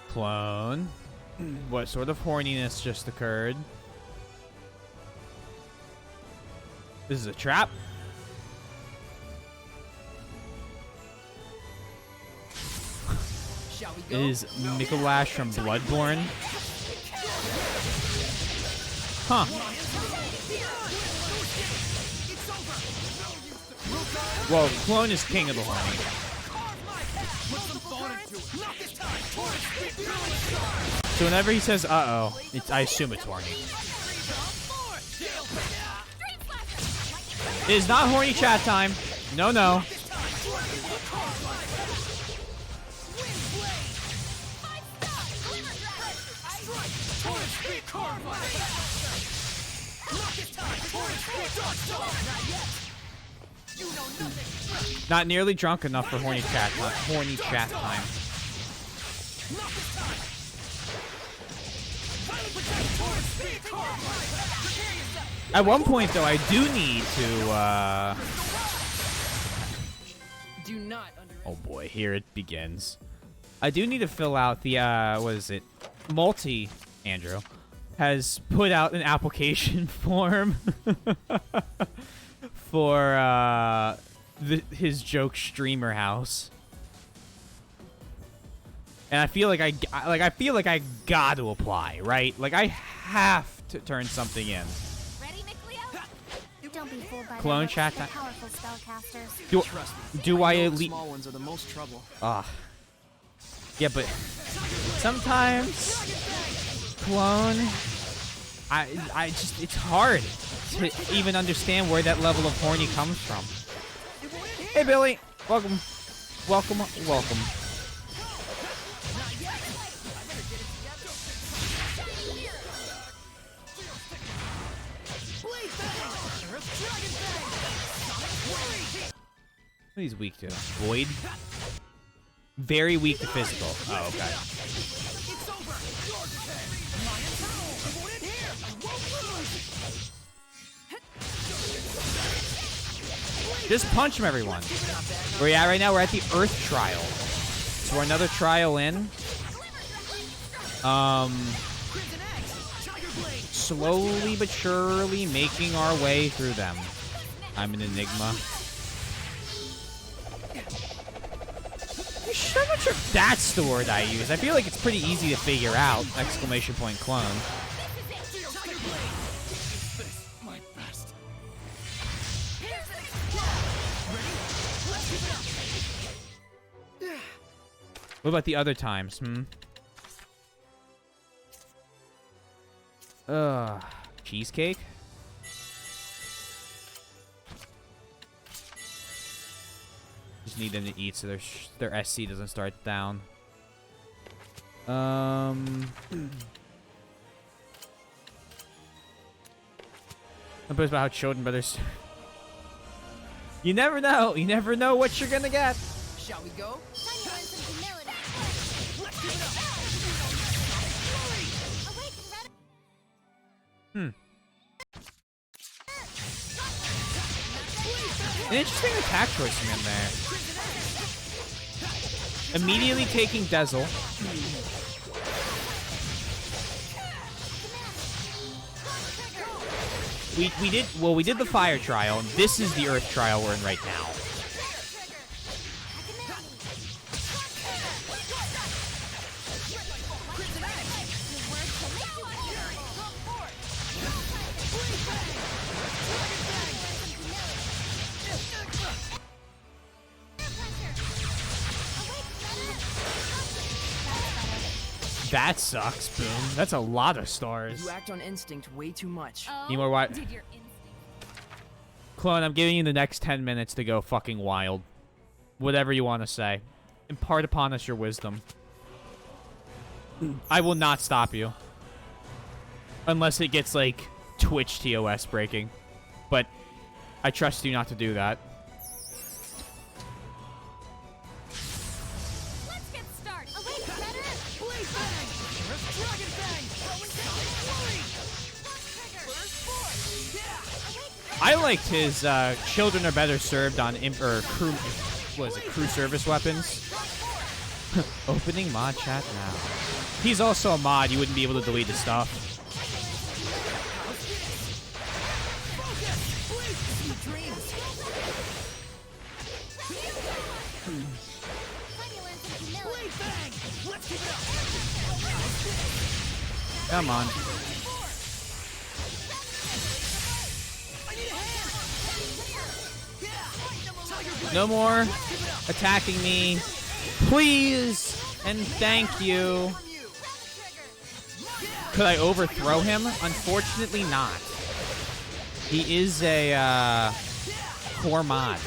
Clone. What sort of horniness just occurred? This is a trap. Shall we It go? is Mikolash from Bloodborne. Huh. Well, Clone is king of the horny. So whenever he says "uh-oh," I assume it's horny. It is not horny chat time. No, no. Not nearly drunk enough for horny chat time. Horny chat time. At one point, though, I do need to, Do not under. oh boy, here it begins. I do need to fill out the, what is it? Andrew, has put out an application form for, his joke streamer house. And I feel like I feel like I got to apply, right? Like I have to turn something in. Ready, Nickleo? Don't be fooled by Clone their chat looks. time. They're powerful spellcasters. Do I know at the least? small ones are the most trouble. Yeah, but sometimes clone. I just it's hard to even understand where that level of horny comes from. Hey Billy, welcome, welcome, welcome. What he's weak to? Void? Very weak to physical. Oh, okay. Just punch him, everyone. Where we at right now? We're at the Earth Trial. So we're another trial in. Slowly but surely making our way through them. I'm an enigma. I'm not sure if that's the word I use. I feel like it's pretty easy to figure out. Exclamation point clone. my best. What about the other times, Cheesecake? Just need them to eat so their SC doesn't start down. Something about how children brothers. You never know. You never know what you're gonna get. Shall we go? Time to learn some humility. Let's give it up. Awaken, Red. An interesting attack choice from him there. Immediately taking Dezel. We did the fire trial, and this is the earth trial we're in right now. That sucks, Boom. That's a lot of stars. You act on instinct way too much. Need more wi- Did your instinct. Clone, I'm giving you the next 10 minutes to go fucking wild. Whatever you want to say. Impart upon us your wisdom. I will not stop you. Unless it gets, like, Twitch TOS breaking. But I trust you not to do that. Let's get started. Awaken, Red. Blade bang. Dragon bang. I liked his children are better served on crew. What is it? Crew service weapons. Opening mod chat now. He's also a mod. You wouldn't be able to delete his stuff. Come on. No more attacking me. Please and thank you. Could I overthrow him? Unfortunately not. He is a core mod.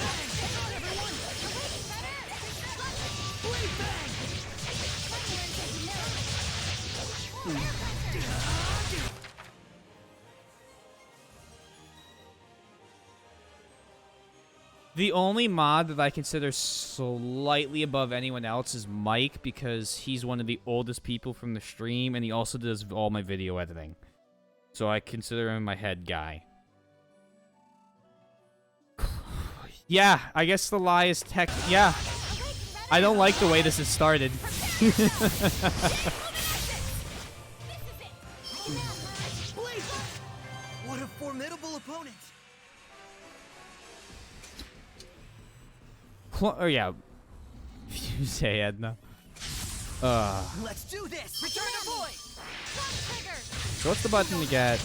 The only mod that I consider slightly above anyone else is Mike, because he's one of the oldest people from the stream, and he also does all my video editing. So I consider him my head guy. Yeah, I guess the lie is tech. Yeah. I don't like the way this has started. What a formidable opponent. Oh, yeah. You say, Edna. Let's do this. Return to void. So what's the button to get?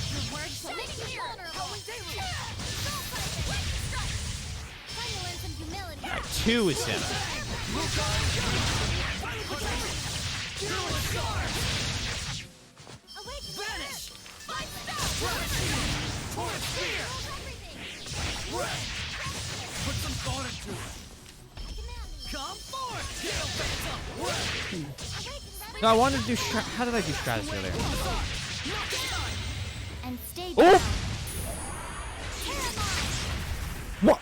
Alright, 2 is him. Vanish. Put some thought into it. Come forth. No, I wanted to do how did I do Stratus earlier? And stay Oh! down. What?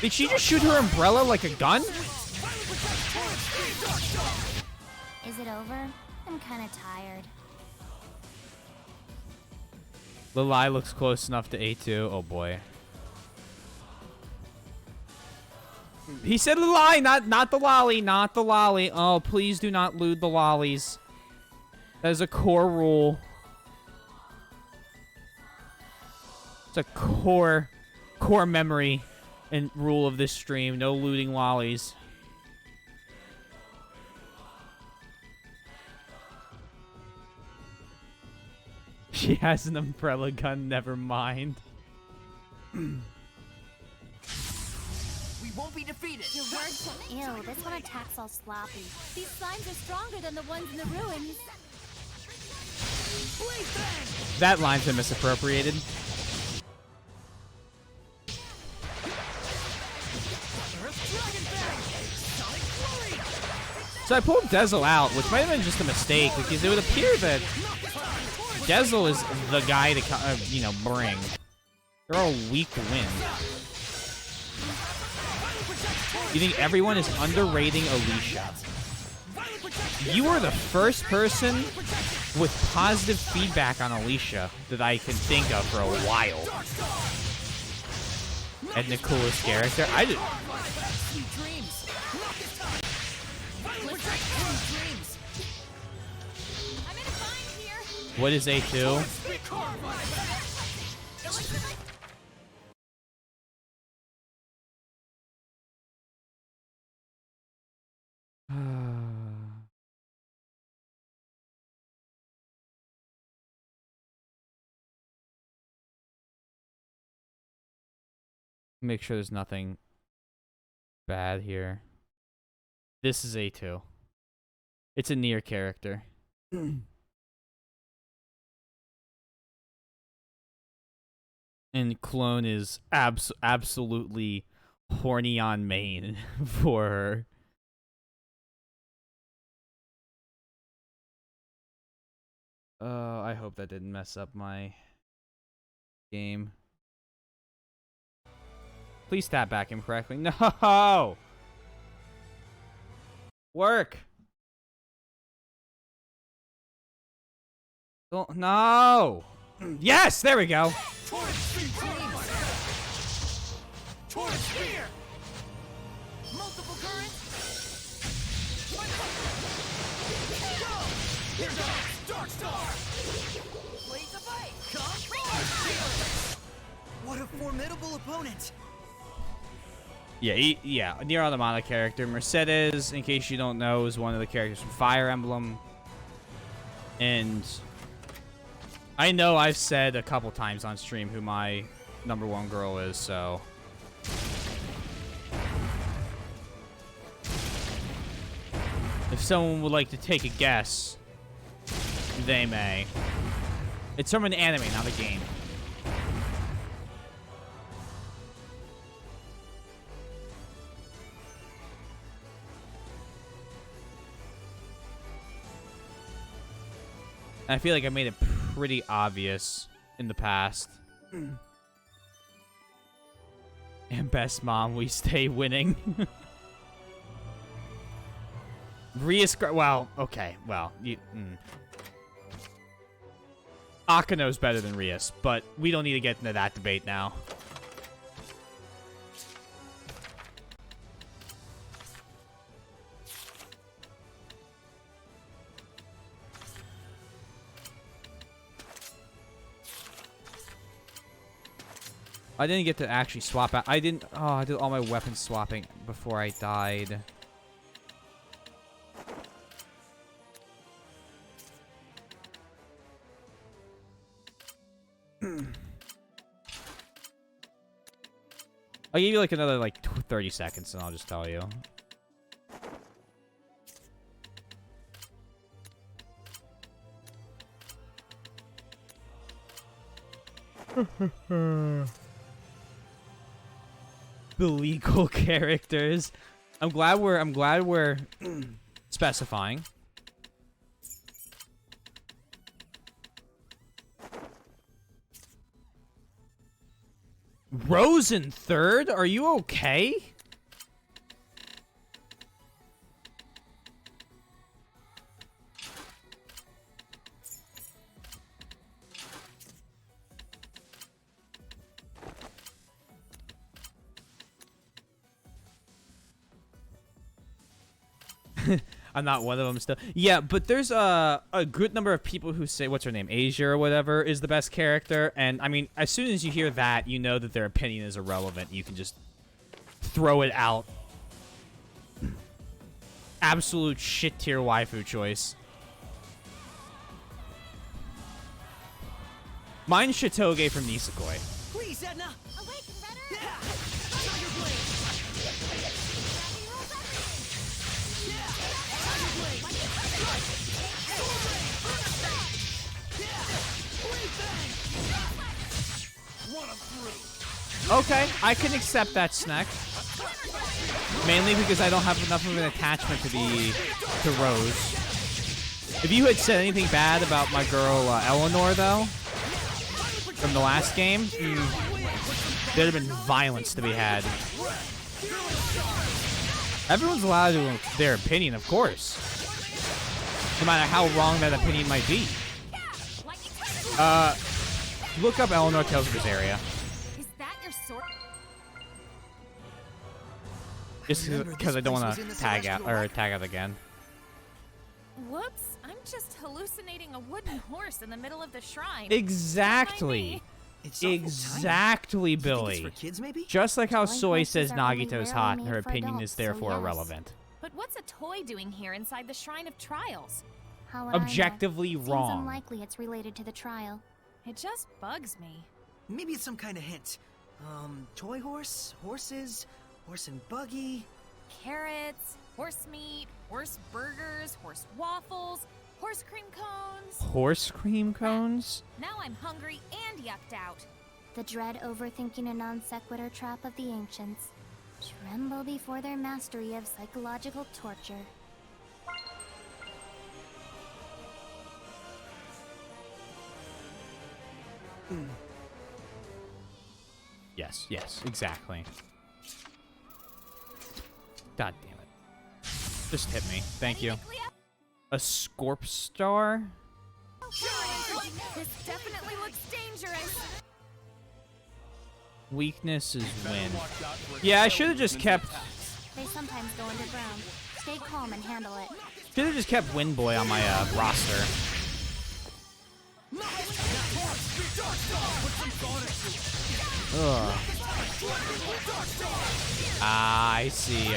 Did she just shoot her umbrella like a gun? Is it over? I'm kind of tired. Lilai looks close enough to A2. Oh boy. He said Lilai, not the lolly, not the lolly. Oh, please do not loot the lollies. That is a core rule. It's a core memory and rule of this stream. No looting lollies. She has an umbrella gun, never mind. We won't be defeated. Your words so ew. This one attacks all sloppy. These slimes are stronger than the ones in the ruins. That line's been misappropriated. So I pulled Dezel out, which might have been just a mistake, because it would appear that Dezel is the guy to, you know, bring. They're all weak to win. You think everyone is underrating Alicia? You are the first person with positive feedback on Alicia that I can think of for a while. And the coolest character. I did. What is A2? Make sure there's nothing bad here. This is A2. It's a near character. And Clone is absolutely horny on main for her. I hope that didn't mess up my game. Please tap back him correctly. No! Work! Don't, no! Yes! There we go! Multiple currents. Here goes Dark Star. Blaze of Ice. What a formidable opponent. Yeah, yeah, Nier Automata character. Mercedes, in case you don't know, is one of the characters from Fire Emblem. And I know I've said a couple times on stream who my #1 girl is, so... If someone would like to take a guess, they may. It's from an anime, not a game. I feel like I made it pretty obvious in the past. And best mom, we stay winning. Rias, well, okay, well, you, Akano's better than Rias, but we don't need to get into that debate now. I didn't get to actually swap out. I didn't. Oh, I did all my weapon swapping before I died. I'll give you like another like 30 seconds and I'll just tell you. The legal characters. I'm glad we're specifying. Rose in third? Are you okay? I'm not one of them still. Yeah, but there's a good number of people who say, what's her name, Asia or whatever, is the best character. And, I mean, as soon as you hear that, you know that their opinion is irrelevant. You can just throw it out. Absolute shit-tier waifu choice. Mine's Shitoge from Nisekoi. Please, Edna. Awaken, Redder! Yeah. Tiger Blade. Yeah. Tiger Blade. Run 'em through. Okay, I can accept that snack. Mainly because I don't have enough of an attachment to Rose. If you had said anything bad about my girl Eleanor, though, from the last game, there'd have been violence to be had. Everyone's allowed to their opinion, of course. No matter how wrong that opinion might be. Look up Eleanor Tales of Zestiria. Is that your sword? Just because I don't want to tag out again. Whoops, I'm just hallucinating a wooden horse in the middle of the shrine. Exactly. It's awful Exactly, tiny. Billy. It's for kids, maybe? Just like how Toy Soy horses says are only Nagito's rarely hot and her made for opinion adults, is therefore so yes. irrelevant. But what's a toy doing here inside the Shrine of Trials? How would I know? Objectively Seems wrong. unlikely it's related to the trial. It just bugs me. Maybe it's some kind of hint. Toy horse, horses, horse and buggy. Carrots, horse meat, horse burgers, horse waffles, horse cream cones. Horse cream cones? Now I'm hungry and yucked out. The dread overthinking a non sequitur trap of the ancients. Tremble before their mastery of psychological torture. Yes, exactly. God damn it. Just hit me. Thank you. A Scorp Star? This definitely looks dangerous. Weakness is wind. Yeah, I should have just kept... They sometimes go underground. Stay calm and handle it. Should have just kept Wind Boy on my roster. Ugh. Ah, I see.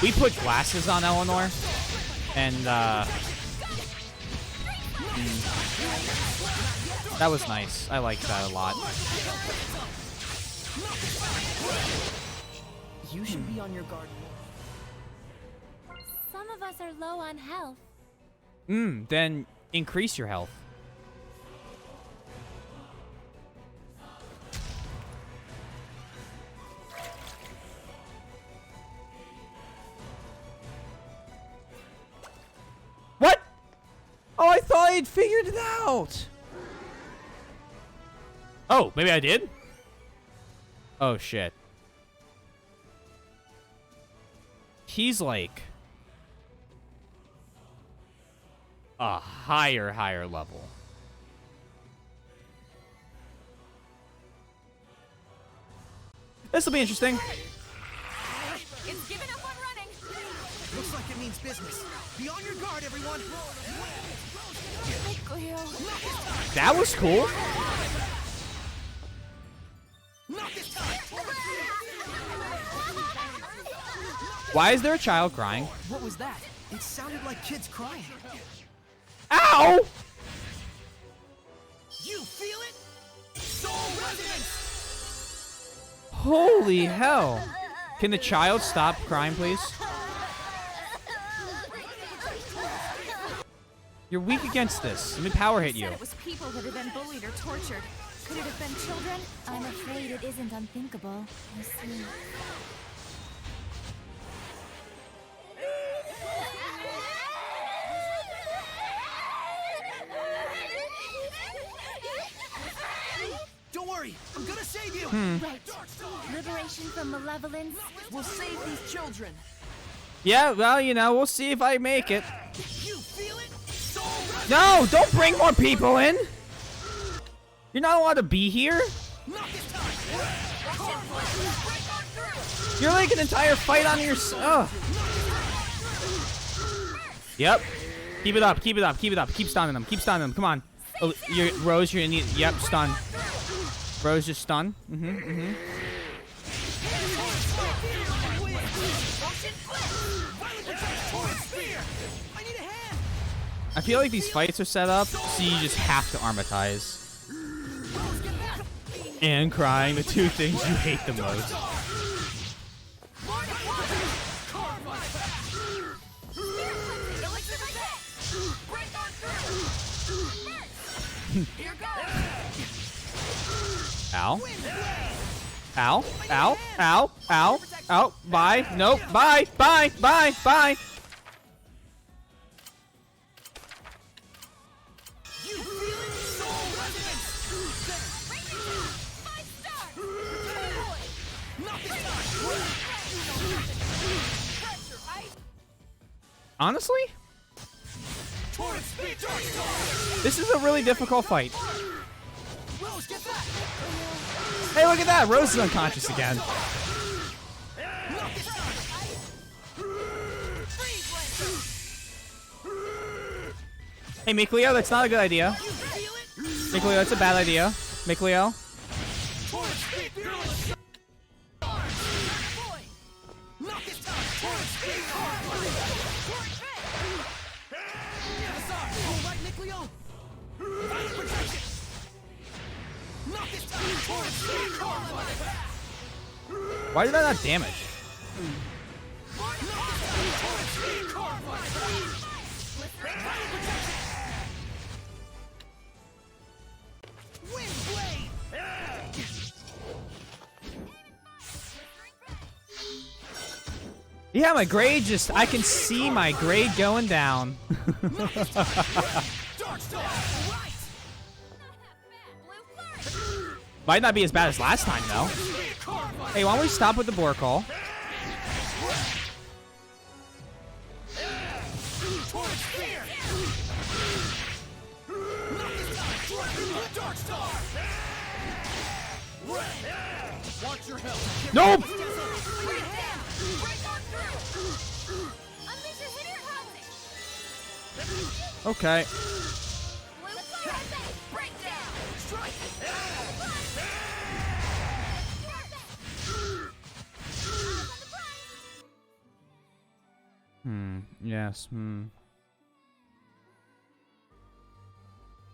We put glasses on Eleanor, and that was nice. I liked that a lot. You should be on your guard more. Some of us are low on health. Then increase your health. What? Oh, I thought I had figured it out. Oh, maybe I did? Oh, shit. He's like a higher level. This will be interesting. It's given up on running. Looks like it means business. Be on your guard, everyone. That was cool. Not this time. Why is there a child crying? What was that? It sounded like kids crying. Ow! You feel it? Soul resonance. Holy hell. Can the child stop crying, please? You're weak against this. Let me power hit you. Said it was people that had been bullied or tortured. Could it have been children? I'm afraid it isn't unthinkable. I see. Don't worry, I'm gonna save you. Right. Liberation from malevolence. We'll save these children. Yeah, well, you know, we'll see if I make it. You feel it? Soul resonance. No, don't bring more people in. You're not allowed to be here. Not this time. You're like an entire fight on your... Yep. Keep it up, keep it up, keep it up. Keep stunning them, keep stunning them. Come on. Oh, Rose, you're gonna need... Yep, stun. Rose, just stun. I need a hand. I feel like these fights are set up so you just have to armatize. And crying, the two things you hate the most. Ow. Ow. Ow. Ow. Ow. Oh, bye. Nope. Bye. Bye. Bye. Bye. You feel it? Soul resonance! Five stars! Knock it down! Pressure, ice! Honestly, Torrent speed! Dark Star! this is a really difficult fight. Rose, get back! Hey, look at that. Rose is unconscious again. Knock it down! Freeze, Lancer! Hey, Mikleo, that's not a good idea. You feel it? Mikleo, that's a bad idea. Mikleo. Torrent speed! Fearless Star! Boy! Knock it down! Torrent speed! Torrent Ray! Azar! All right, Nickleo? Fire protection! Knock it down! Torrent speed! Carbide! Why did that not damage? Knock it down! Torrent speed! Carbide! Fire protection! Wind blade! Yeah, my grade just... I can see my grade going down. Dark Star! Right! Might not be as bad as last time, though. Hey, why don't we stop with the boar call? Torrent Spear! Knock it down! Dark Star! Red! Watch your health! Nope! Break on through! Unleash your hitter housing! Okay. Blue fire! Breakdown! Strike! Yes.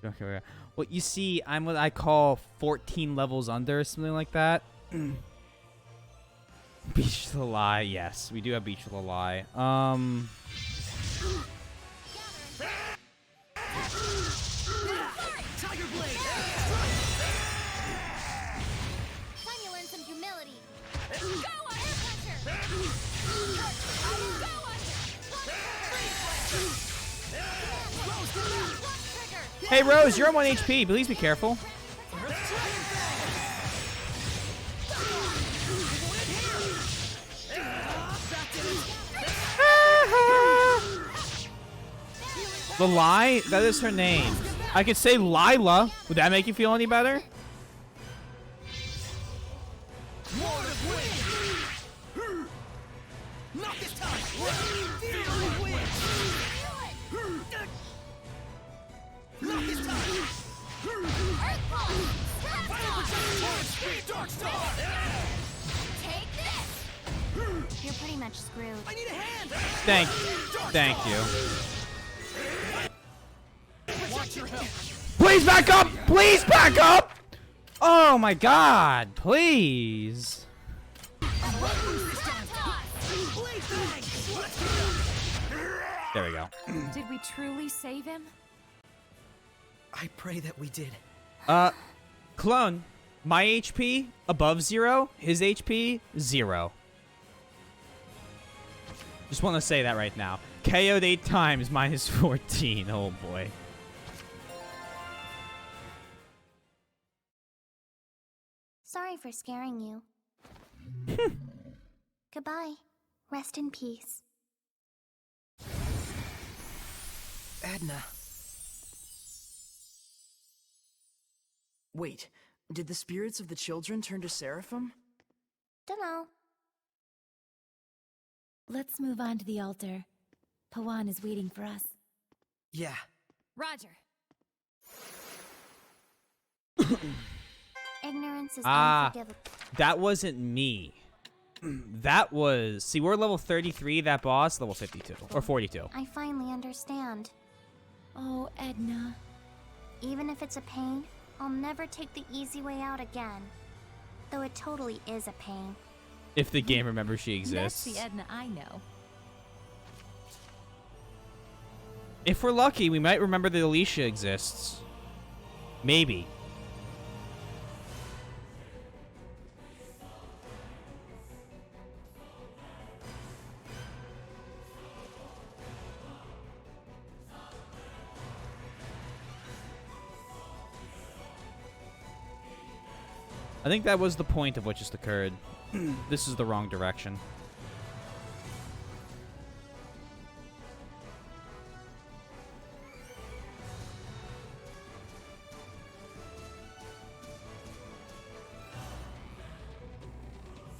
Okay. Well, you see, I'm what I call 14 levels under, something like that. Beach to the Lie. Yes, we do have Beach to the Lie. Tiger Blade! Time you learn some humility. Go on, air pressure! Go on! Rose, get back! One trigger! Hey, Rose, you're on 1 HP. Please be careful. The Lie? That is her name. I could say Lila. Would that make you feel any better? Ward of Wind! Knock it down! Feeling wind! Knock it down! Fire protection! Torrent Speed! Dark Star! Take this! You're pretty much screwed. I need a hand! Thank you. Watch your health! Please back up! Please back up! Oh my god, please. There we go. Did we truly save him? I pray that we did. Clone, my HP above 0, his HP 0. Just want to say that right now. KO'd 8 times, minus 14. Oh boy. Sorry for scaring you. Goodbye. Rest in peace. Edna. Wait, did the spirits of the children turn to Seraphim? Dunno. Let's move on to the altar. Pawan is waiting for us. Yeah. Roger. Ignorance is Ah, unforgivable. that wasn't me. That was... See, we're level 33, that boss, level 52. Or 42. I finally understand. Oh, Edna. Even if it's a pain, I'll never take the easy way out again. Though it totally is a pain. If the game remembers she That's exists. the Edna I know. If we're lucky, we might remember that Alicia exists. Maybe. I think that was the point of what just occurred. This is the wrong direction.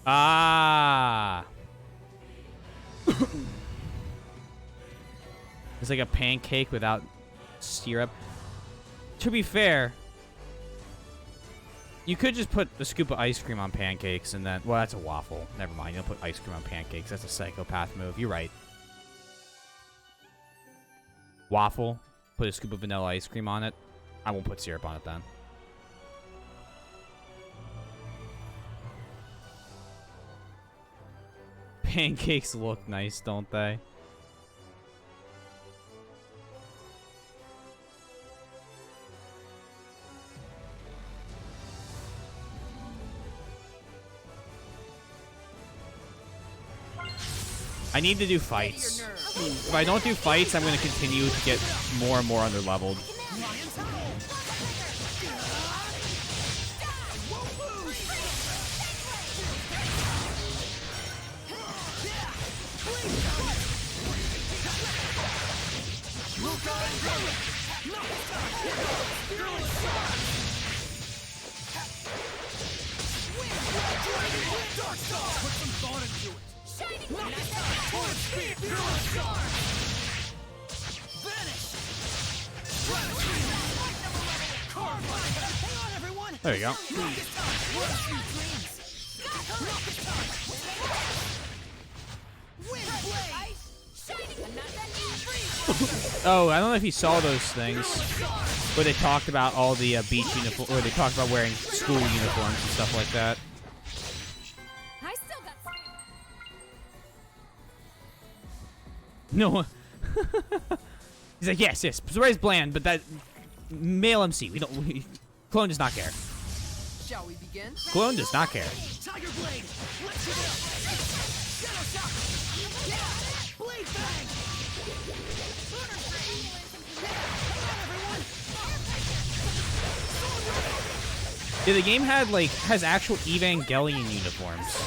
Ah. It's like a pancake without syrup. To be fair, you could just put a scoop of ice cream on pancakes and then... Well, that's a waffle. Never mind. You don't put ice cream on pancakes. That's a psychopath move. You're right. Waffle. Put a scoop of vanilla ice cream on it. I won't put syrup on it then. Pancakes look nice, don't they? I need to do fights. If I don't do fights, I'm going to continue to get more and more underleveled. Put some thought into it. There you go. Oh, I don't know if you saw those things, where they talked about all the beach uniform, or they talked about wearing school uniforms and stuff like that. I still got No. He's like, yes, yes. Zora's bland, but that male MC. Clone does not care. Shall we begin? Clone does not care. Tiger Blade! Let's give it up! Shadow Shock! Yeah! Blade Bang! Yeah, the game has actual Evangelion uniforms.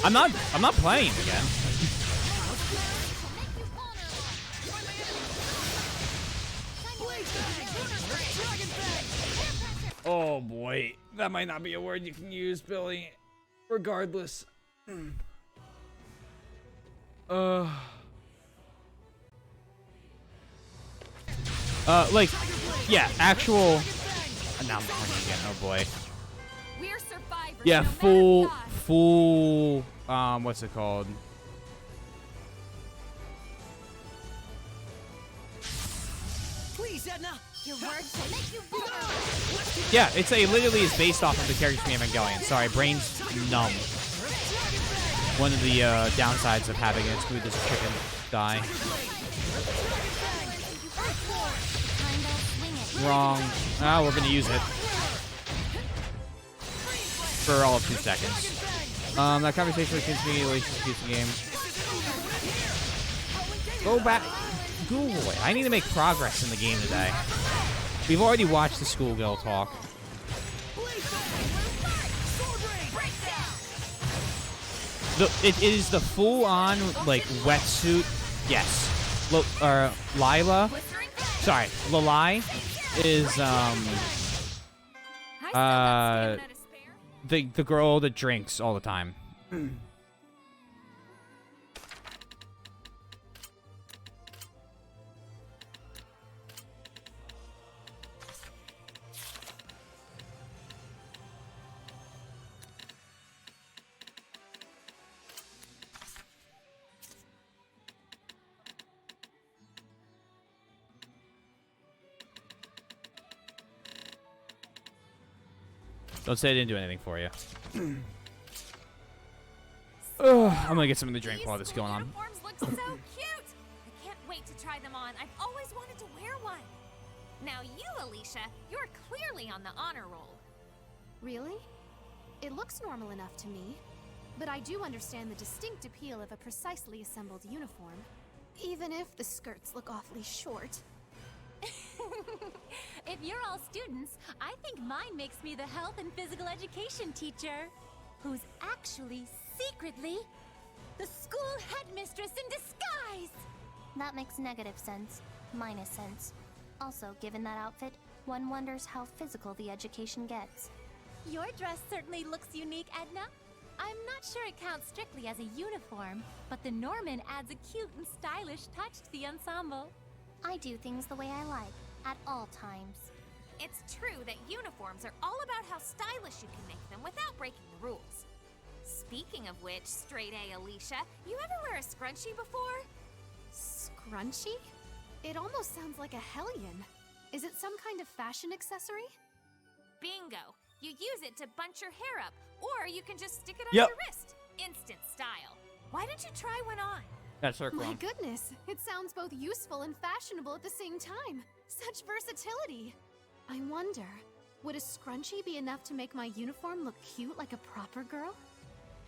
I'm not playing again. Oh boy, that might not be a word you can use, Billy. Regardless. Like, yeah, actual. Now I'm playing again. Oh boy. We're survivors. Yeah, no full, matter what. full. What's it called? Please, Edna! Your words will make you vulnerable. Yeah, it literally is based off of the characters from Evangelion. Sorry, brain's numb. One of the downsides of having it food as a chicken die. Wrong. Ah, we're gonna use it for all of 2 seconds. That conversation between me relations the game. Go back. Google it. I need to make progress in the game today. We've already watched the schoolgirl talk. It is the full-on, like, wetsuit. Yes. Lila. Sorry. Lalai is, the girl that drinks all the time. Don't say I didn't do anything for you. Ugh, I'm gonna get something to drink while this is going on. Uniforms look so cute. I can't wait to try them on. I've always wanted to wear one. Now you, Alicia, you're clearly on the honor roll. Really? It looks normal enough to me. But I do understand the distinct appeal of a precisely assembled uniform. Even if the skirts look awfully short. If you're all students, I think mine makes me the health and physical education teacher, who's actually secretly the school headmistress in disguise. That makes negative sense, minus sense. Also, given that outfit, one wonders how physical the education gets. Your dress certainly looks unique, Edna. I'm not sure it counts strictly as a uniform, but the Norman adds a cute and stylish touch to the ensemble. I do things the way I like, at all times. It's true that uniforms are all about how stylish you can make them without breaking the rules. Speaking of which, straight A Alicia, you ever wear a scrunchie before? Scrunchy? It almost sounds like a hellion. Is it some kind of fashion accessory? Bingo! You use it to bunch your hair up, or you can just stick it on Yep. your wrist. Instant style. Why don't you try one on? That's circle. My goodness, it sounds both useful and fashionable at the same time. Such versatility. I wonder, would a scrunchie be enough to make my uniform look cute like a proper girl?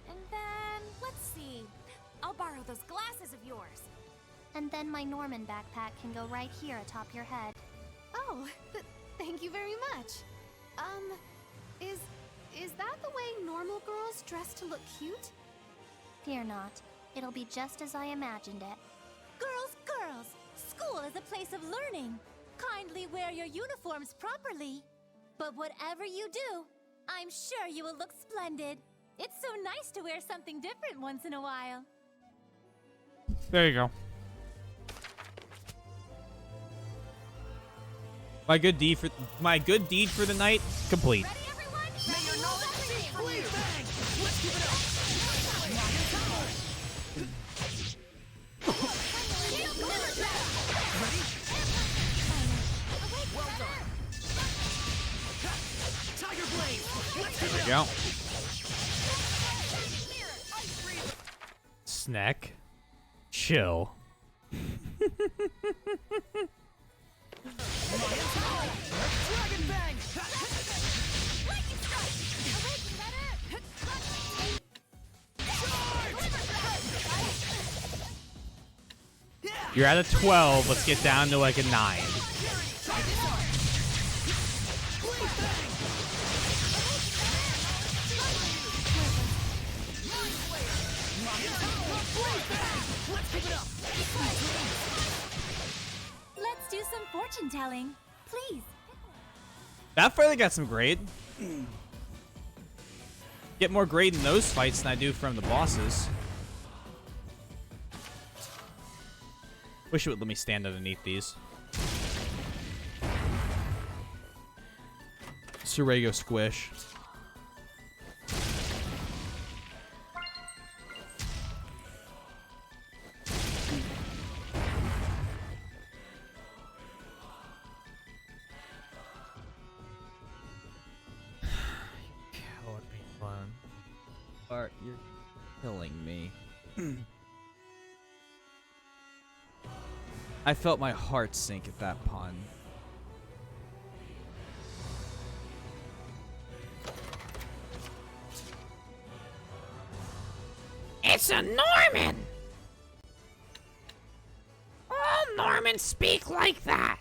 And then, let's see. I'll borrow those glasses of yours. And then my Norman backpack can go right here atop your head. Oh, thank you very much. Is that the way normal girls dress to look cute? Fear not. It'll be just as I imagined it. Girls, school is a place of learning. Kindly wear your uniforms properly. But whatever you do, I'm sure you will look splendid. It's so nice to wear something different once in a while. There you go. My good deed for the night complete. Ready, everyone? May your knowledge be clear! Bang! Let's keep it up! Ready? Well done! Tiger Blade! Let's keep There it we up! go. Snack. Chill. Dragon Bang! Lightning strike! Awaken better! You're at a 12. Let's get down to like a 9. Let's keep it up! Let's do some fortune telling, please. That finally got some grade. Get more grade in those fights than I do from the bosses. Wish it would let me stand underneath these. Surrego squish. Killing me, fun. Art, you're killing me. I felt my heart sink at that pun. It's a Norman! All Normans speak like that!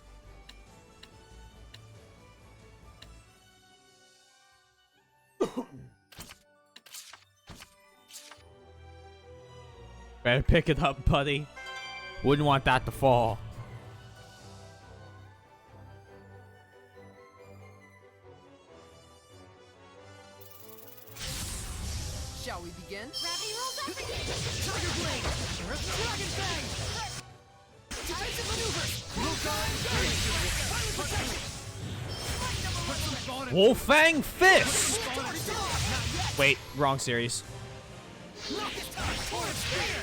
Better pick it up, buddy. Wouldn't want that to fall. Shall we begin? Gravity rolls up again! Tiger Blade! Dragon Bang! Defensive maneuvers! Vulcan! Wolfang Fist! Wait, wrong series. Not this time! Torrent Spear!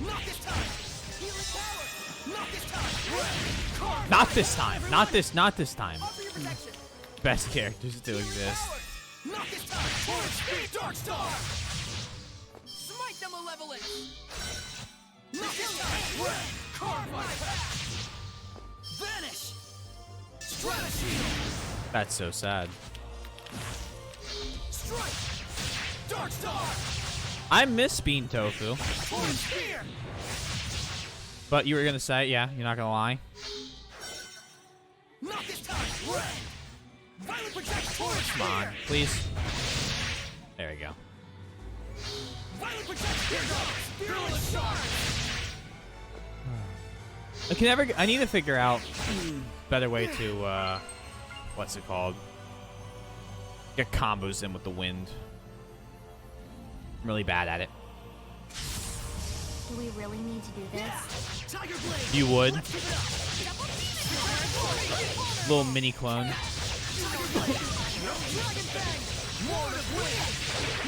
Not this time! Healing power! Not this time! Not this time. Not this time. Offer your protection! Best characters to exist. Not this time! Torrent Speed Dark Star! Smite the Malevolent! Not this time! Red! Carve my path! Vanish! Stratashield! That's so sad. Strike! Dark Star! I miss Bean Tofu. Torrent Spear! But you were gonna say, yeah, you're not gonna lie. Not this time! Red! Violent Project Torrent Spear! Come on, please. There we go. Violent Project Spear Double! Fearless Shard! I can never. I need to figure out better way to what's it called? Get combos in with the wind. I'm really bad at it. Do we really need to do this? Tiger Blade! You would. Let's give it up! Little mini clone. Tiger Blade! Dragon Bang! Lord of Wind!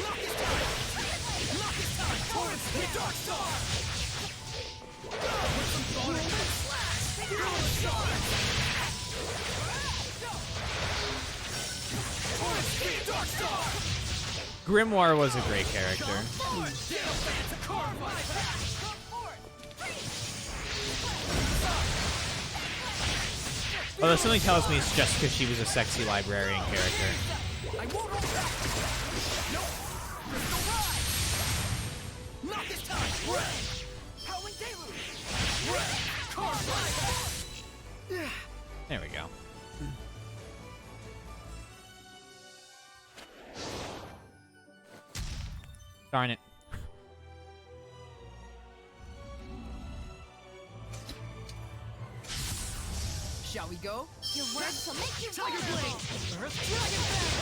Not this time! Not this time! Torrent Speed Dark Star! With some thought into it. Fearless Shard! Torrent Speed Dark Star! Grimoire was a great character. Although something tells me it's just because she was a sexy librarian character. I won't hold back. Nope. Crystal Rise. Not this time. Red. Howling Deluge. Red. Carbide. There we go. Darn it. Shall we go? Your words will make you Tiger vulnerable. Blade. Earth Dragon Bang.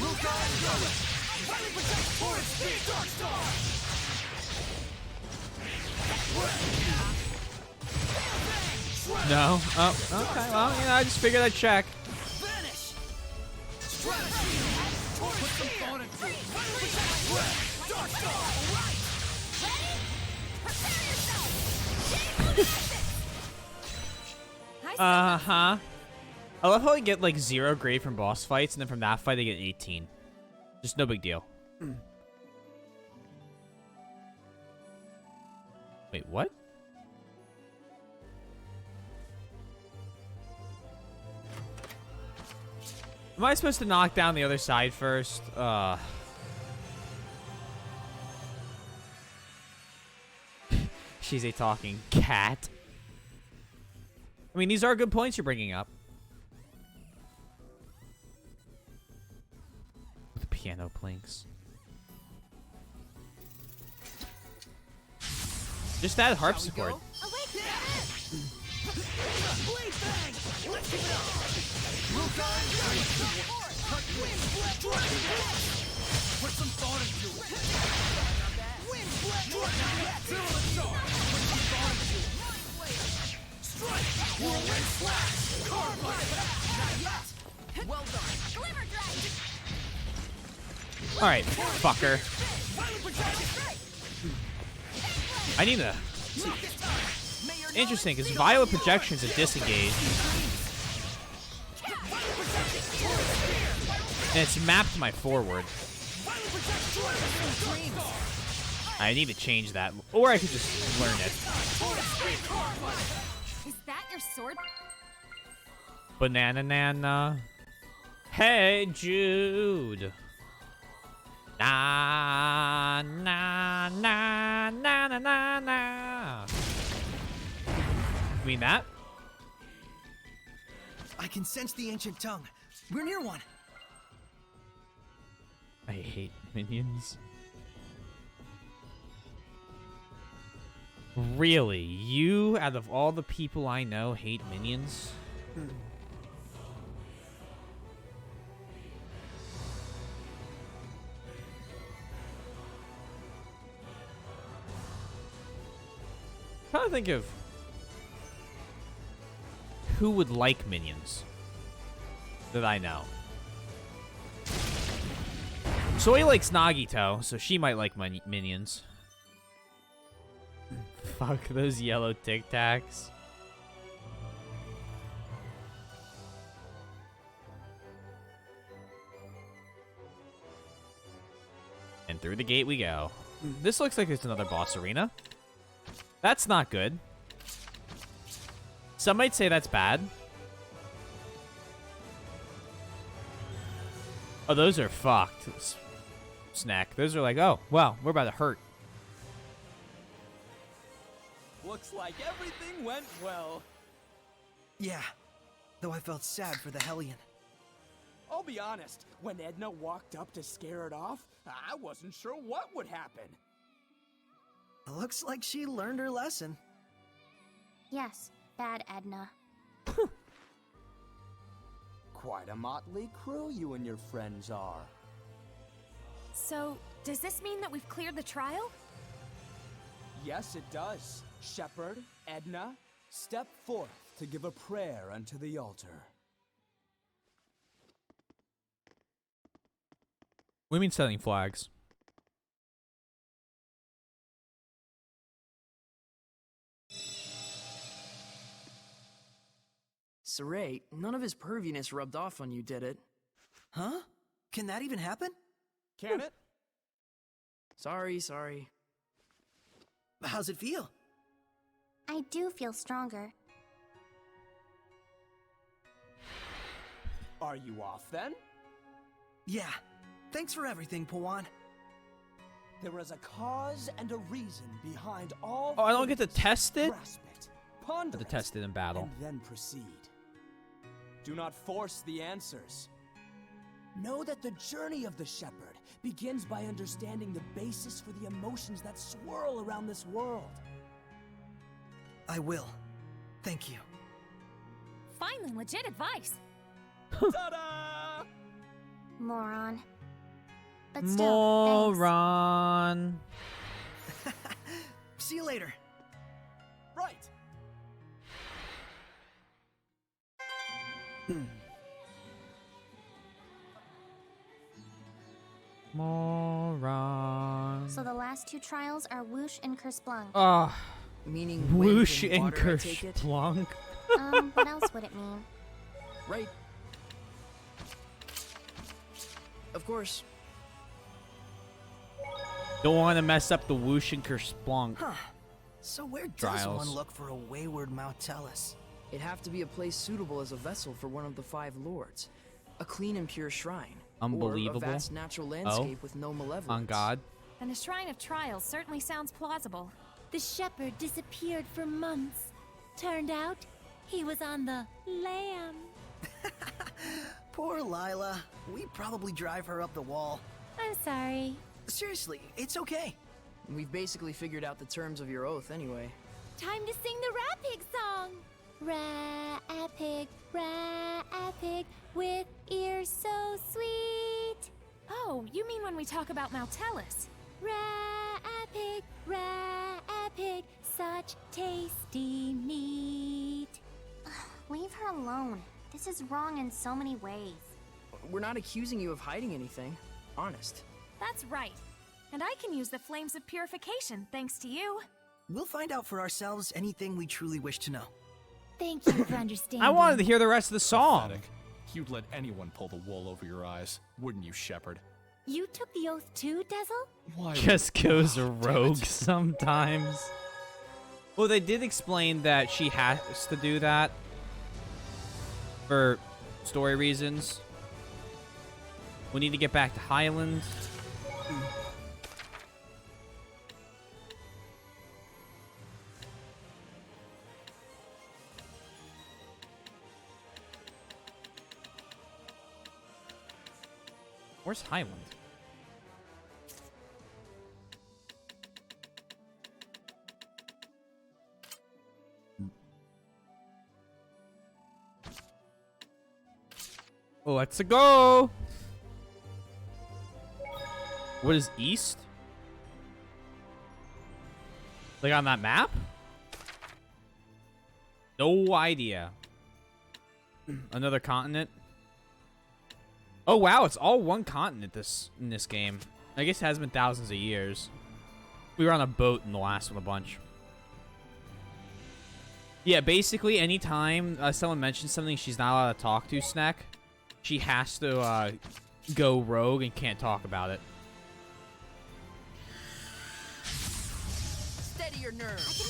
Luca and Gullet. Highly protect Torrent Speed Dark Star. No. Oh, okay. Well, you know, I just figured I'd check. Vanish. Stratashield. Torrent Put some thought into it. Highly protect Red. Dark Star. Right. Ready? Prepare yourself. Uh-huh. I love how I get like 0 grade from boss fights, and then from that fight I get 18. Just no big deal. Wait, what? Am I supposed to knock down the other side first? She's a talking cat. I mean, these are good points you're bringing up. The piano plinks. Just that harpsichord. Blade Bang. Let's give it up. Luca and Gullet. Wind Blade Dragon Blade. Put some thought into it. Wind Blade Dragon Blade. Fearless Shard. Put some thought into it. Strike! Whirlwind Slash! Carbide! Not yet! Well done! Glimmer Dragon. Alright, fucker. I need to... Interesting, because Violet Projection's a disengage. And it's mapped to my forward. I need to change that. Or I could just learn it. Is that your sword? Banana Nana. Hey, Jude. Na, na, na, na, na, na, na. You mean that? I can sense the ancient tongue. We're near one. I hate minions. Really? You, out of all the people I know, hate minions? I'm trying to think of who would like minions that I know. Soy likes Nagito, so she might like my minions. Fuck those yellow Tic Tacs. through the gate we go. This looks like it's another boss arena. That's not good. Some might say that's bad. Oh, those are fucked. Snack. Those are like, oh, well, we're about to hurt. Looks like everything went well. Yeah, though I felt sad for the Hellion. I'll be honest, when Edna walked up to scare it off, I wasn't sure what would happen. Looks like she learned her lesson. Yes, bad Edna. Quite a motley crew you and your friends are. So, does this mean that we've cleared the trial? Yes, it does. Shepherd, Edna, step forth to give a prayer unto the altar. What do you mean setting flags? Saray, none of his perviness rubbed off on you, did it? Huh? Can that even happen? Can it? Sorry. How's it feel? I do feel stronger. Are you off then? Yeah. Thanks for everything, Pawan. There is a cause and a reason behind all. Oh, I don't get to test it? Grasp it, ponder To test it in battle. and then proceed. Do not force the answers. Know that the journey of the shepherd begins by understanding the basis for the emotions that swirl around this world. I will. Thank you. Finally, legit advice. Ta-da! Moron. But still, thanks. Moron. See you later. Right. Moron. So the last two trials are Whoosh and Kersplunkh. Ah, Meaning whoosh wind and water, I take it? kerplunk. What else would it mean? Right. Of course. Don't want to mess up the whoosh and kerplunk. Huh. So where does Trials. one look for a wayward Mautellus? It'd have to be a place suitable as a vessel for one of the 5 lords. A clean and pure shrine. Unbelievable. Or a vast natural landscape with no malevolence. On God. And a shrine of trials certainly sounds plausible. The shepherd disappeared for months. Turned out, he was on the lam. Poor Lila. We probably drive her up the wall. I'm sorry. Seriously, it's okay. We've basically figured out the terms of your oath anyway. Time to sing the Rat Pig song. Rat pig, with ears so sweet. Oh, you mean when we talk about Mautellus? Rat pig, such tasty meat. Leave her alone. This is wrong in so many ways. We're not accusing you of hiding anything. Honest. That's right. And I can use the flames of purification thanks to you. We'll find out for ourselves anything we truly wish to know. Thank you for understanding. I wanted to hear the rest of the song. Pathetic. You'd let anyone pull the wool over your eyes, wouldn't you, Shepherd? You took the oath too, Dazzle? Why? Just goes rogue sometimes. Well, they did explain that she has to do that for story reasons. We need to get back to Highland. Where's Highland? Let's go. What is east? Like on that map? No idea. Another continent? Oh wow, it's all one continent in this game. I guess it has been thousands of years. We were on a boat in the last one a bunch. Yeah, basically anytime someone mentions something she's not allowed to talk to, Snack, she has to go rogue and can't talk about it. your nerves.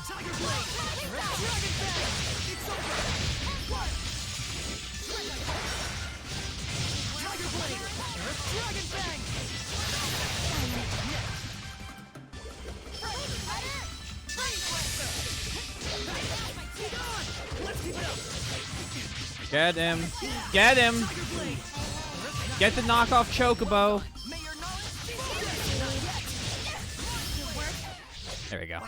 Tiger Blade! Dragon Bang! It's over! What? Tiger Blade! Dragon Bang! Let's keep it up! Get him. Get him. Get the knockoff Chocobo. There we go.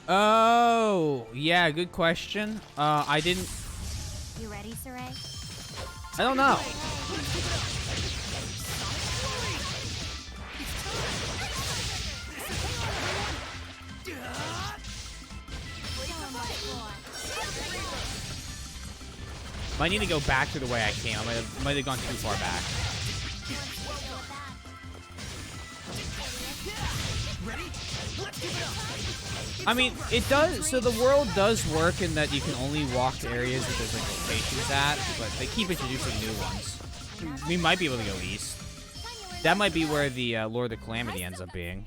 Oh, yeah, good question. I didn't... You ready, Saray? I don't know. Might need to go back to the way I came. I might have gone too far back. I mean, it does. So the world does work in that you can only walk to areas that there's like locations at, but they keep introducing new ones. We might be able to go east. That might be where the Lord of the Calamity ends up being.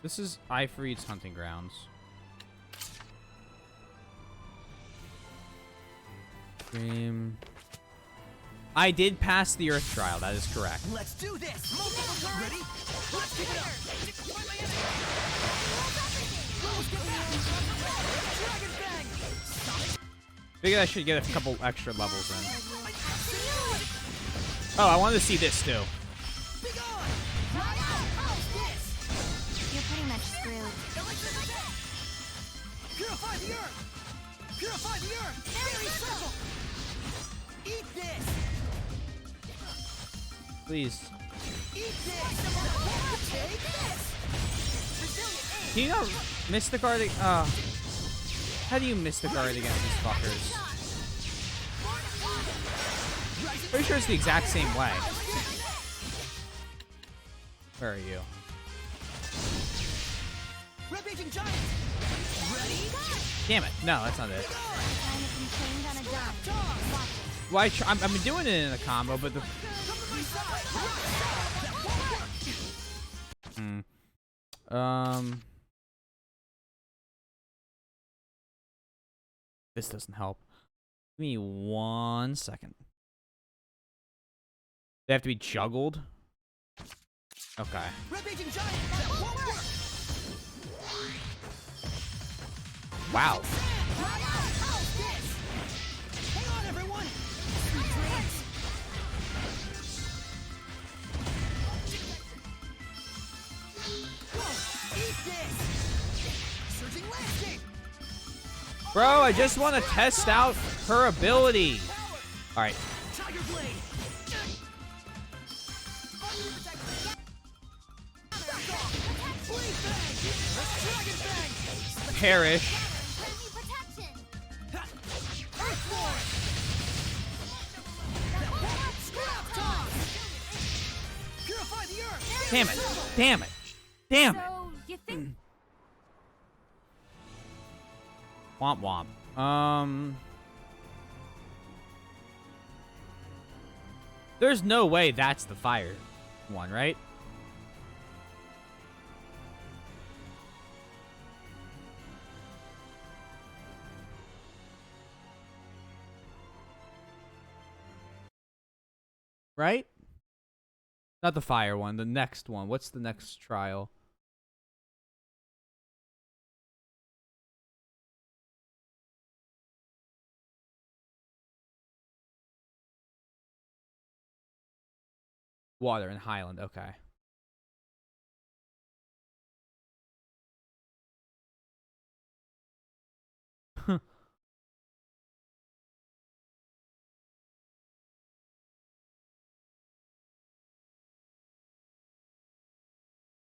This is Ifrit's hunting grounds. Dream. I did pass the Earth trial. That is correct. Let's do this. Ready? Let's keep it up. Dragon Bang! Figured I should get a couple extra levels in. Oh, I wanted to see this too. Purify the earth! Purify the earth! Very simple! Eat this! Please. Eat this! Take this! Can you not miss the guard? How do you miss the guard against these fuckers? Pretty sure it's the exact same way. Where are you? Rampaging giant! Damn it. No, that's not it. Well, I've been doing it in a combo, but the... This doesn't help. Give me 1 second. They have to be juggled? Okay. Rampaging giant! That won't work! Wow. Hang on, everyone! Eat this! Surging landscape! Bro, I just want to test out her ability. All right. Tiger Blade! Dragon Bang! Perish. Damn it. Damn it. Damn it. So, you think... Womp womp. There's no way that's the fire one, right? Right? Not the fire one, the next one. What's the next trial? Water in Highland, okay.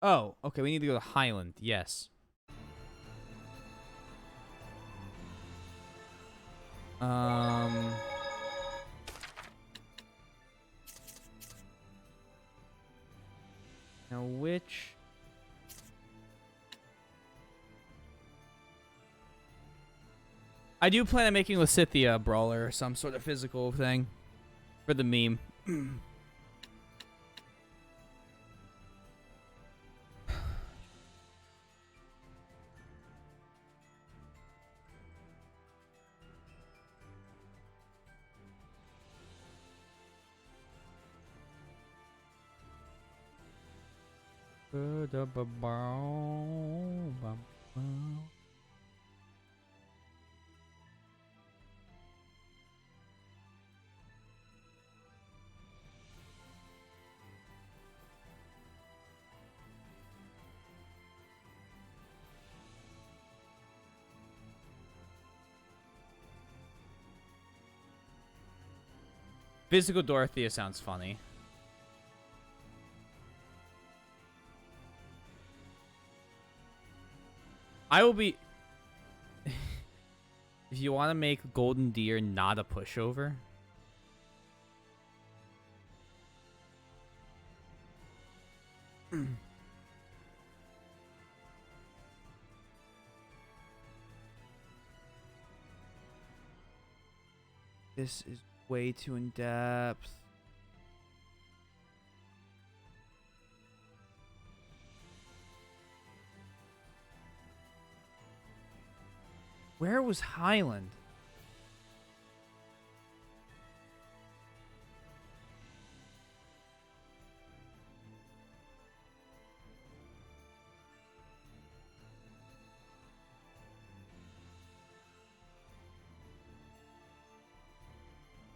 Oh, okay, we need to go to Highland, yes. Now which... I do plan on making Zestiria a brawler or some sort of physical thing. For the meme. Physical Dorothea sounds funny. I will be... If you want to make Golden Deer not a pushover... This is way too in-depth. Where was Highland?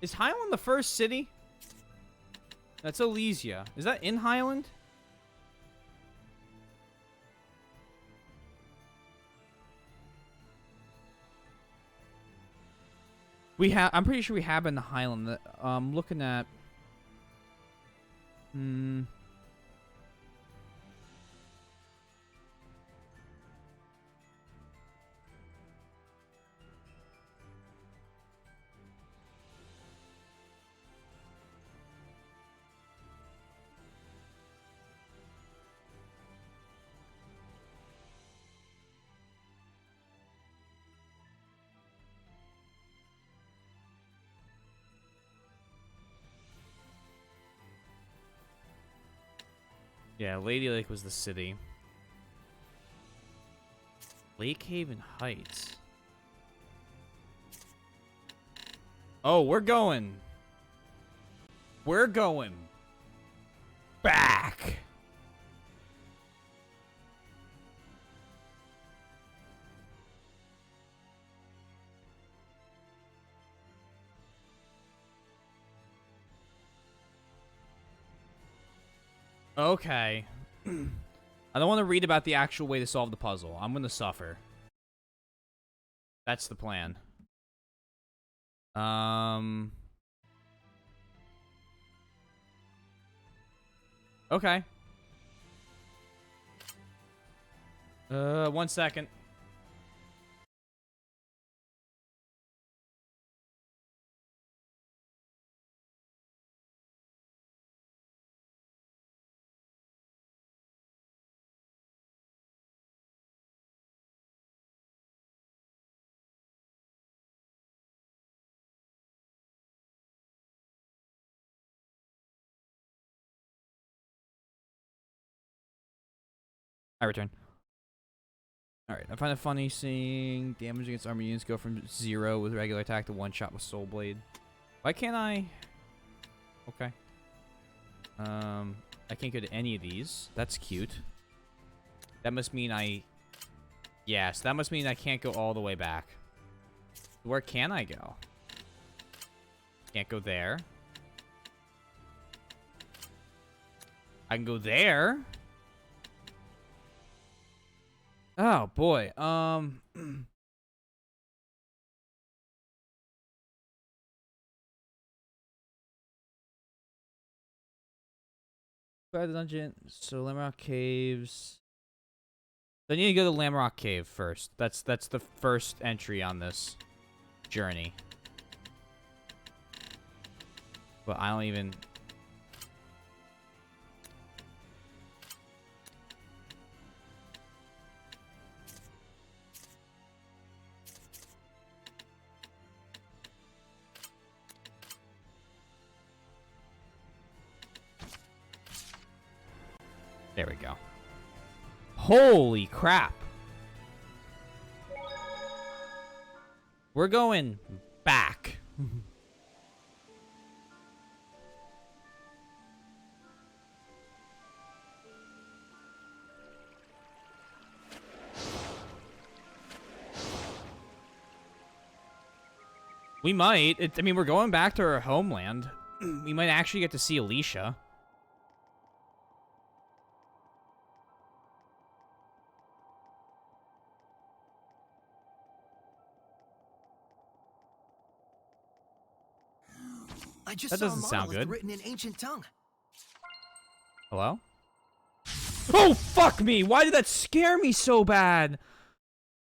Is Highland the first city? That's Elysia. Is that in Highland? We have. I'm pretty sure we have in the Highland. Looking at. Yeah, Lady Lake was the city. Lake Haven Heights. Oh, we're going. We're going back. Okay. I don't want to read about the actual way to solve the puzzle. I'm going to suffer. That's the plan. Okay. 1 second. I return. Alright, I find it funny seeing damage against armor units go from 0 with regular attack to 1 shot with Soul Blade. Why can't I? Okay. I can't go to any of these. That's cute. That must mean I... Yes, that must mean I can't go all the way back. Where can I go? Can't go there. I can go there. Oh, boy. By the dungeon. So, Lamrock Caves. So I need to go to Lamrock Cave first. That's the first entry on this journey. But I don't even... There we go. Holy crap. We're going back. We might. I mean, we're going back to our homeland. We might actually get to see Alicia. I just That saw a doesn't sound monolith good. written in ancient tongue. Hello? Oh, fuck me! Why did that scare me so bad?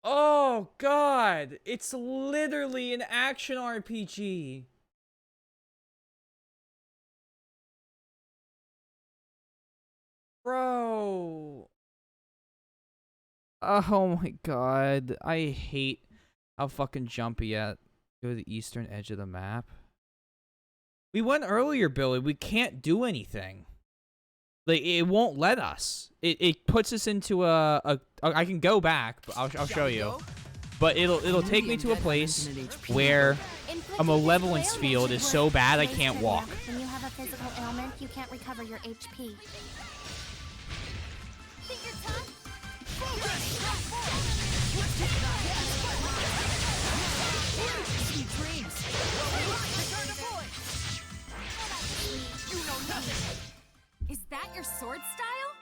Oh, God. It's literally an action RPG. Bro. Oh, my God. I hate how fucking jumpy at go to the eastern edge of the map. We went earlier, Billy. We can't do anything. Like, it won't let us. It puts us into I can go back, but I'll show you. But it'll take me to a place where a malevolence field is so bad I can't walk. When you have a physical ailment, you can't recover your HP. Is that your sword style?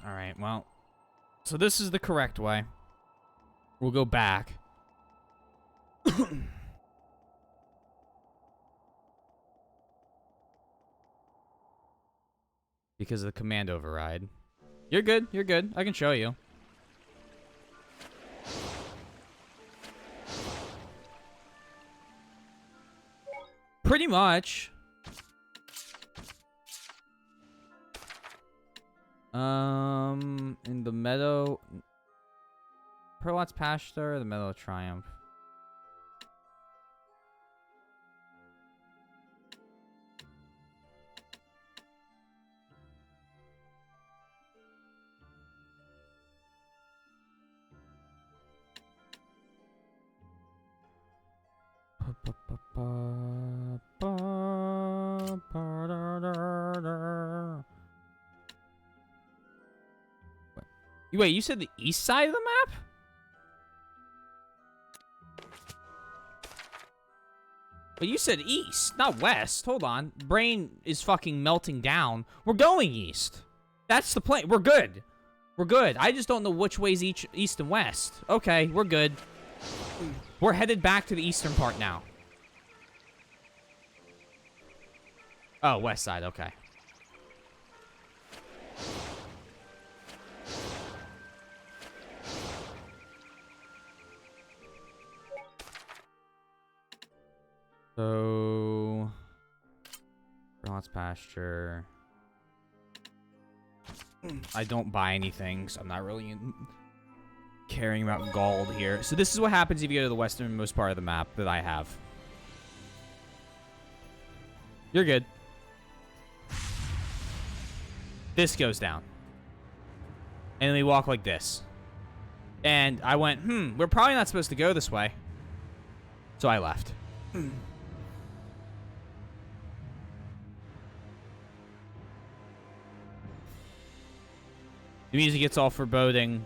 Alright, well. So this is the correct way. We'll go back. Because of the command override. You're good, you're good. I can show you. Pretty much. In the Meadow... Perlot's Pasture or the Meadow of Triumph? Wait, you said the east side of the map? But you said east, not west. Hold on. Brain is fucking melting down. We're going east. That's the plan. We're good. We're good. I just don't know which way's east and west. Okay, we're good. We're headed back to the eastern part now. Oh, west side. Okay. So, Perlot's Pasture. I don't buy anything, so I'm not really caring about gold here. So this is what happens if you go to the westernmost part of the map that I have. You're good. This goes down. And then we walk like this. And I went, we're probably not supposed to go this way. So I left. The music gets all foreboding.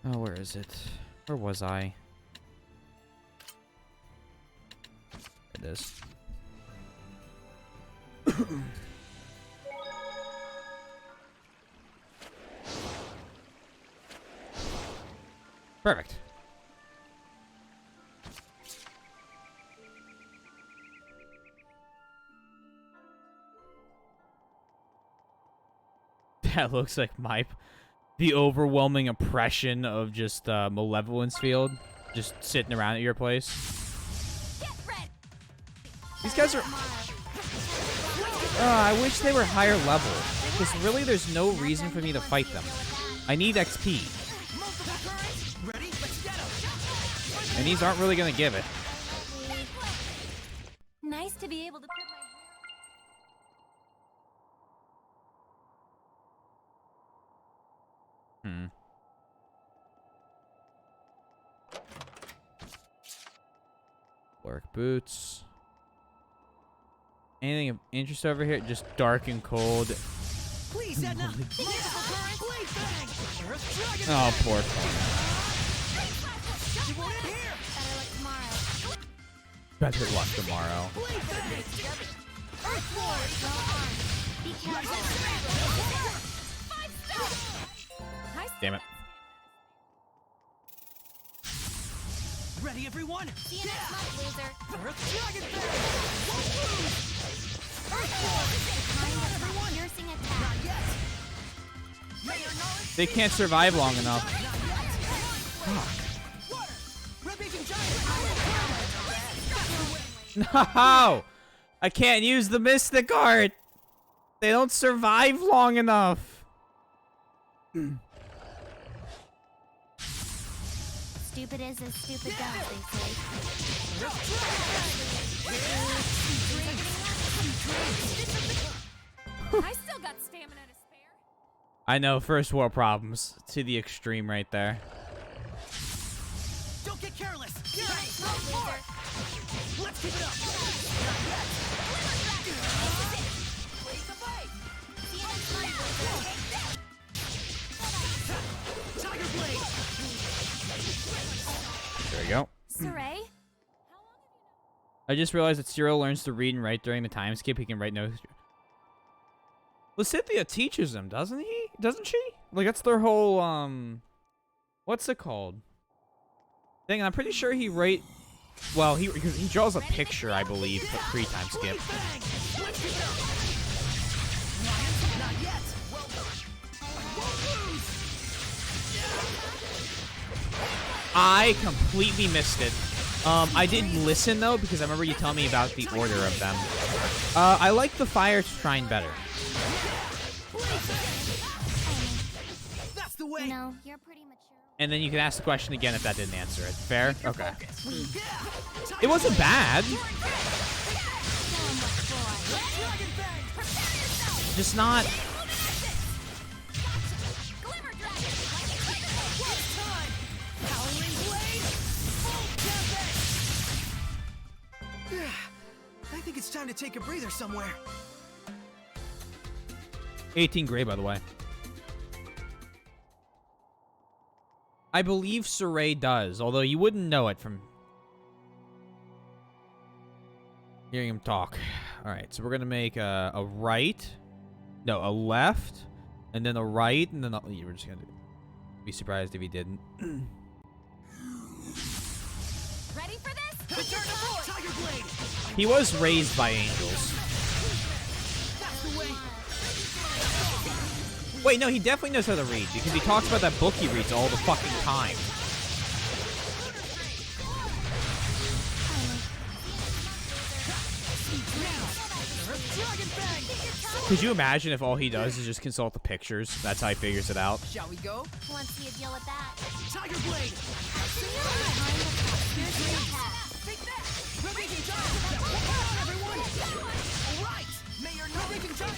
Oh, where is it? Where was I? There it is. Perfect. That looks like the overwhelming oppression of just Malevolence Field. Just sitting around at your place. These guys are... I wish they were higher level. Because really there's no reason for me to fight them. I need XP. And these aren't really gonna give it. Nice to be able to put my Hmm. Work boots. Anything of interest over here? Just dark and cold. Please, Edna. Oh, poor Connor. Better luck tomorrow. Damn it. Ready, everyone? See you next month, loser. Earth Dragon Bang! Everyone, piercing attack. Not yet! May your knowledge They can't survive long enough. water! Red-beaking giant! No! I can't use the Mystic Art! They don't survive long enough. Stupid is as stupid does, they say. I still got stamina to spare. I know, first world problems to the extreme right there. Don't get careless! Let's keep it up! Raise the fight! See you next month, loser. Tiger Blade! There we go. Saray? I just realized that Cyril learns to read and write during the time skip. He can write notes. Lysithea teaches him, doesn't he? Doesn't she? Like, that's their whole, what's it called? Thing, I'm pretty sure he well, he draws a picture, I believe, pre-time skip. Not yet! I completely missed it. I did listen, though, because I remember you telling me about the order of them. I like the Fire Shrine better. That's the way! No, you're pretty mature. And then you can ask the question again if that didn't answer it. Fair? Okay. It wasn't bad. Just not... I think it's time to take a breather somewhere. 18 gray, by the way. I believe Saray does, although you wouldn't know it from hearing him talk. Alright, so we're going to make a right, no, a left, and then a right, and then we're just going to be surprised if he didn't. Ready for this? Return to voice! Tiger Blade! He was raised by angels. That's the way! Wait, no, he definitely knows how to read, because he talks about that book he reads all the fucking time. Could you imagine if all he does is just consult the pictures? That's how he figures it out. Shall we go? Want to see a deal with that? Tiger Blade! Take that! Red-beaking giant! Come on, everyone! All right! May your red-beaking giant...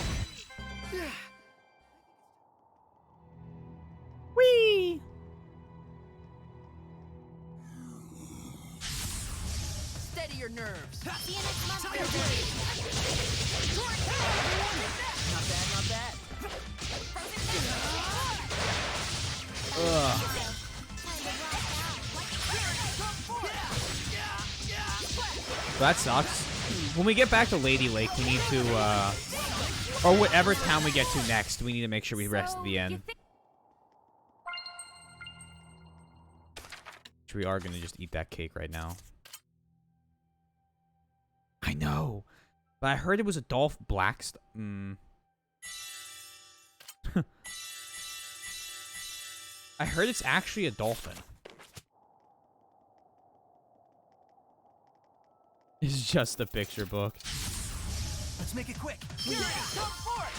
Whee! Steady your nerves! See you next month, Tiger loser. Blade! Not bad, not bad. Ugh. That sucks. When we get back to Lady Lake, we need to, or whatever town we get to next, we need to make sure we rest at the end. Which we are going to just eat that cake right now. I know. But I heard it was a Dolph Blackst... I heard it's actually a dolphin. It's just a picture book. Let's make it quick. Come for it!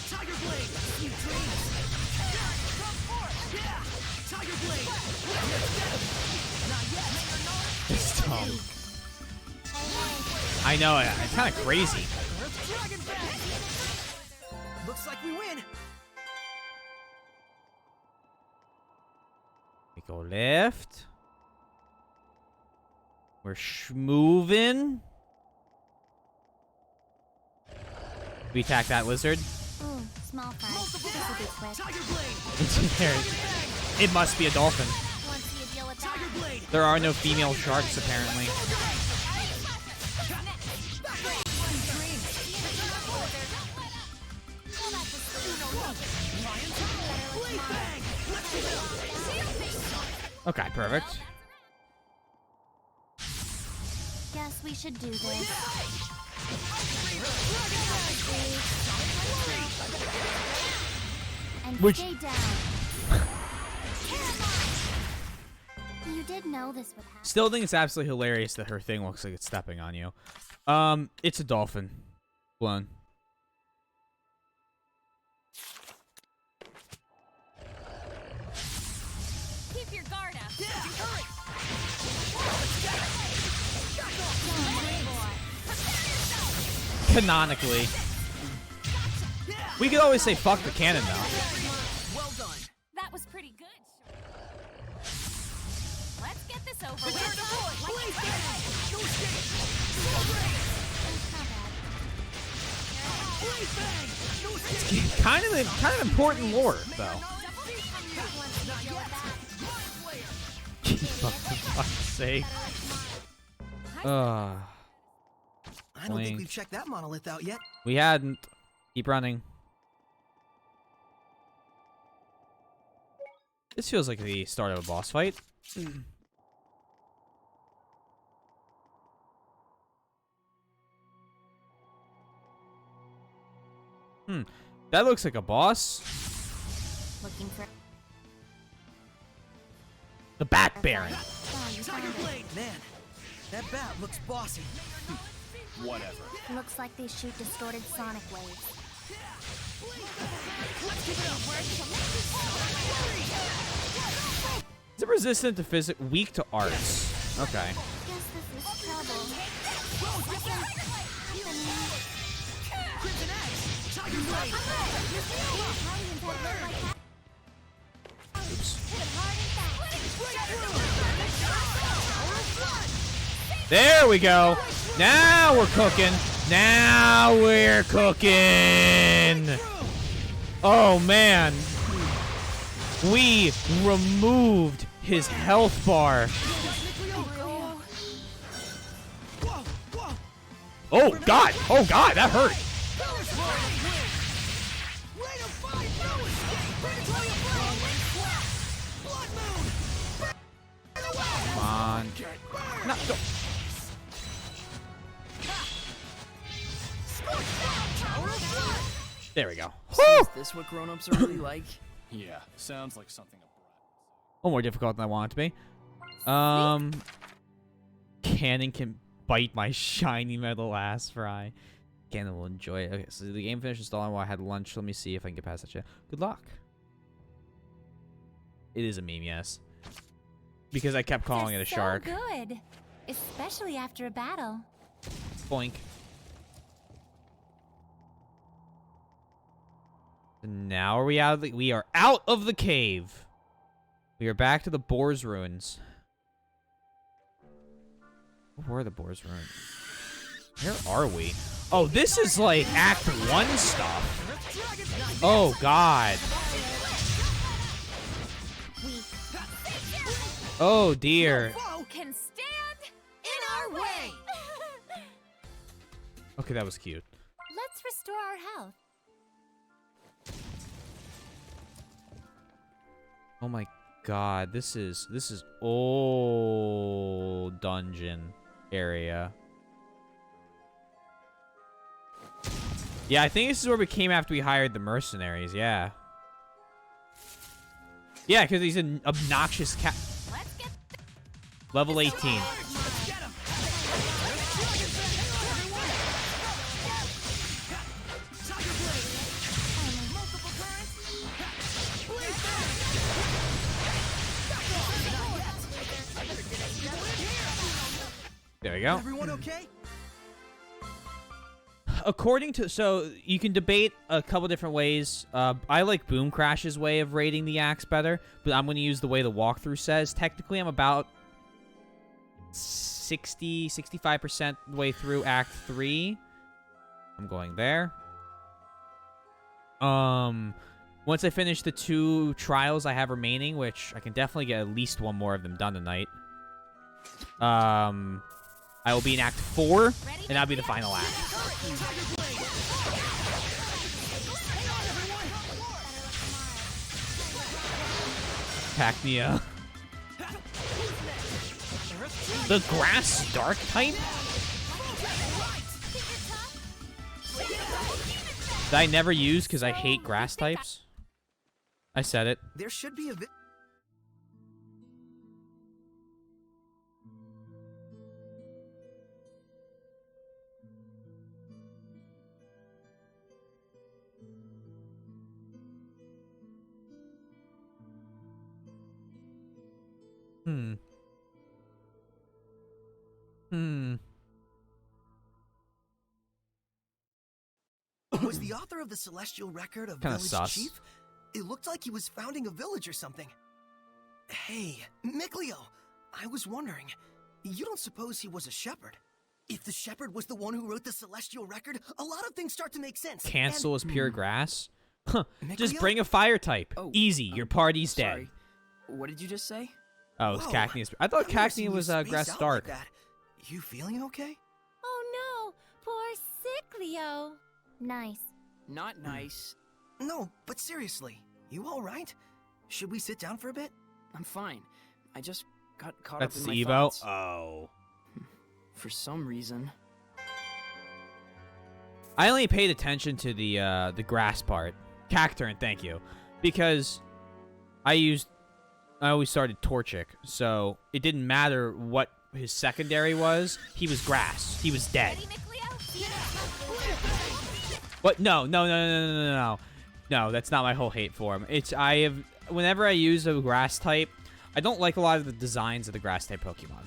Tiger Blade! You dreams! It's dumb. I know, it's kind of crazy. Looks like we win. We go left. We're moving. We attack that lizard. Ooh, small fry. This'll be quick. It must be a dolphin. Want to see a deal with that? There are no female sharks, apparently. Okay, perfect. Guess we should do this. And stay down. You did know this would happen. Still think it's absolutely hilarious that her thing looks like it's stepping on you. It's a dolphin. Blown. Keep your guard up. Canonically. We could always say fuck the cannon, though. Well done. That was pretty good. Let's get this over with. It's kind of important lore, though. For fuck's sake. I don't think we've checked that monolith out yet. We hadn't. Keep running. This feels like the start of a boss fight. That looks like a boss. Looking for The Bat Baron. Man, that bat looks bossy. Whatever. Looks like they shoot distorted sonic waves. Is it resistant to physics? Weak to arts. Okay. Guess this is trouble. There we go. Now we're cooking. Now we're cooking. Oh, man. We removed his health bar. Oh, God. Oh, God. That hurt. Come on. No, go. There we go. So is this what grown-ups are really like? Yeah, sounds like something a brat. Oh, more difficult than I want it to be. Cannon can bite my shiny metal ass fry. Cannon will enjoy it. Okay, so the game finished installing while I had lunch. Let me see if I can get past that shit. Good luck. It is a meme, yes. Because I kept calling it a shark. So good, especially after a battle. Boink. Now are we out of the... We are out of the cave. We are back to the Boar's Ruins. Where are the Boar's Ruins? Where are we? Oh, this is like Act 1 stuff. Oh, God. Oh, dear. Can stand in our way. Okay, that was cute. Let's restore our health. Oh my God, this is old dungeon area. Yeah, I think this is where we came after we hired the mercenaries. Yeah. Yeah, because he's an obnoxious cat. Level 18. There we go. Everyone okay? According to, so you can debate a couple different ways. I like Boom Crash's way of rating the axe better, but I'm going to use the way the walkthrough says. Technically, I'm about 65% the way through Act 3. I'm going there. Once I finish the 2 trials I have remaining, which I can definitely get at least one more of them done tonight. I will be in Act 4, and that'll be the final act. Cacnea. The grass dark type? That I never use because I hate grass types. I said it. There should be a bit. Was the author of the Celestial Record a Kinda village sus. chief? It looked like he was founding a village or something. Hey, Mikleo, I was wondering, you don't suppose he was a shepherd? If the shepherd was the one who wrote the Celestial Record, a lot of things start to make sense. Cancel is pure grass? Huh. Just Mikleo? bring a fire type. Oh, Easy. Your party's Sorry. dead. What did you just say? Oh, it's Whoa, Cacnea's. I thought I've never Cacnea seen was you space grass out dark. like that. You feeling okay? Oh no, poor Sickleo. Nice. Not nice. No, but seriously, you all right? Should we sit down for a bit? I'm fine. I just got caught That's up in my Evo? thoughts. Oh. For some reason. I only paid attention to the grass part. Cacturn, thank you. Because I always started Torchic, so it didn't matter what his secondary was. He was grass. He was dead. What? No. No, that's not my whole hate for him. Whenever I use a grass type, I don't like a lot of the designs of the grass type Pokemon.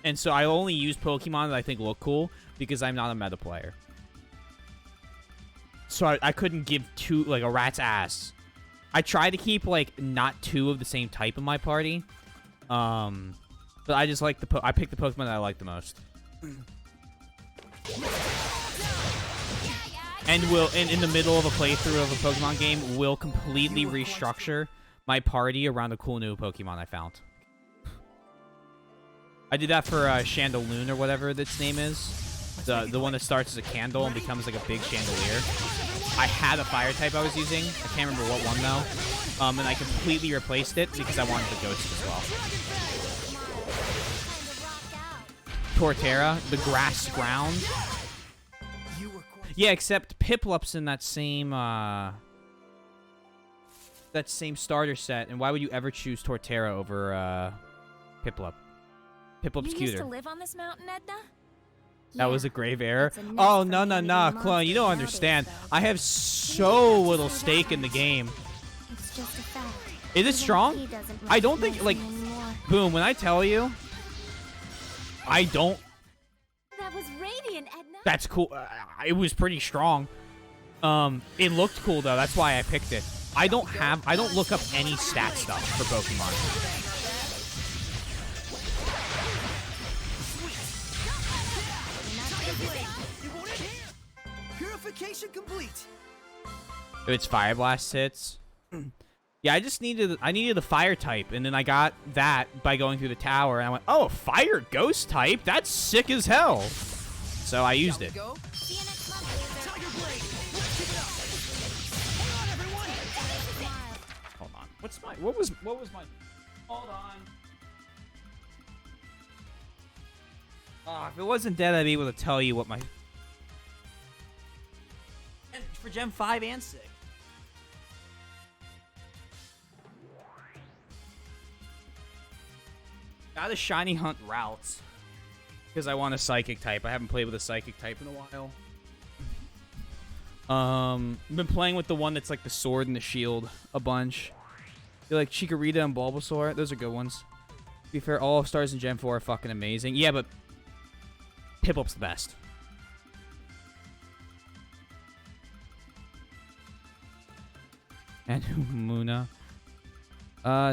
And so I only use Pokemon that I think look cool because I'm not a meta player. So I couldn't give a rat's ass. I try to keep, not 2 of the same type in my party. But I just like I pick the Pokemon that I like the most. And in the middle of a playthrough of a Pokemon game, will completely restructure my party around a cool new Pokemon I found. I did that for Chandelune or whatever its name is. The one that starts as a candle and becomes like a big chandelier. I had a fire type I was using. I can't remember what one though. And I completely replaced it because I wanted the ghost as well. Torterra, the grass ground. Yeah, except Piplup's in that same starter set. And why would you ever choose Torterra over Piplup? Piplup's You cuter. used to live on this mountain, Edna? That was a grave error. It's a nest Oh, for no, humanity Clone. You don't monsters understand. nowadays, I have so little stake in the game. It's just a fact. Is it Even strong? he doesn't I don't think, recognize me anymore. Boom, when I tell you, I don't... That was radiant, Edna. That's cool. It was pretty strong. It looked cool, though. That's why I picked it. I don't look up any stat stuff for Pokemon. Purification complete. If it's Fire Blast hits. Yeah, I needed the fire type, and then I got that by going through the tower, and I went, oh, fire ghost type? That's sick as hell. So I used it. Tiger Blade! Keep it up! Hang on, everyone! Hold on. What was my... Hold on. Oh, if it wasn't dead, I'd be able to tell you what my... And for Gen 5 and 6. Gotta shiny hunt routes. Because I want a psychic type. I haven't played with a psychic type in a while. I've been playing with the one that's like the sword and the shield a bunch. You like Chikorita and Bulbasaur. Those are good ones. To be fair, all stars in Gen 4 are fucking amazing. Yeah, but Piplup's the best. And Muna.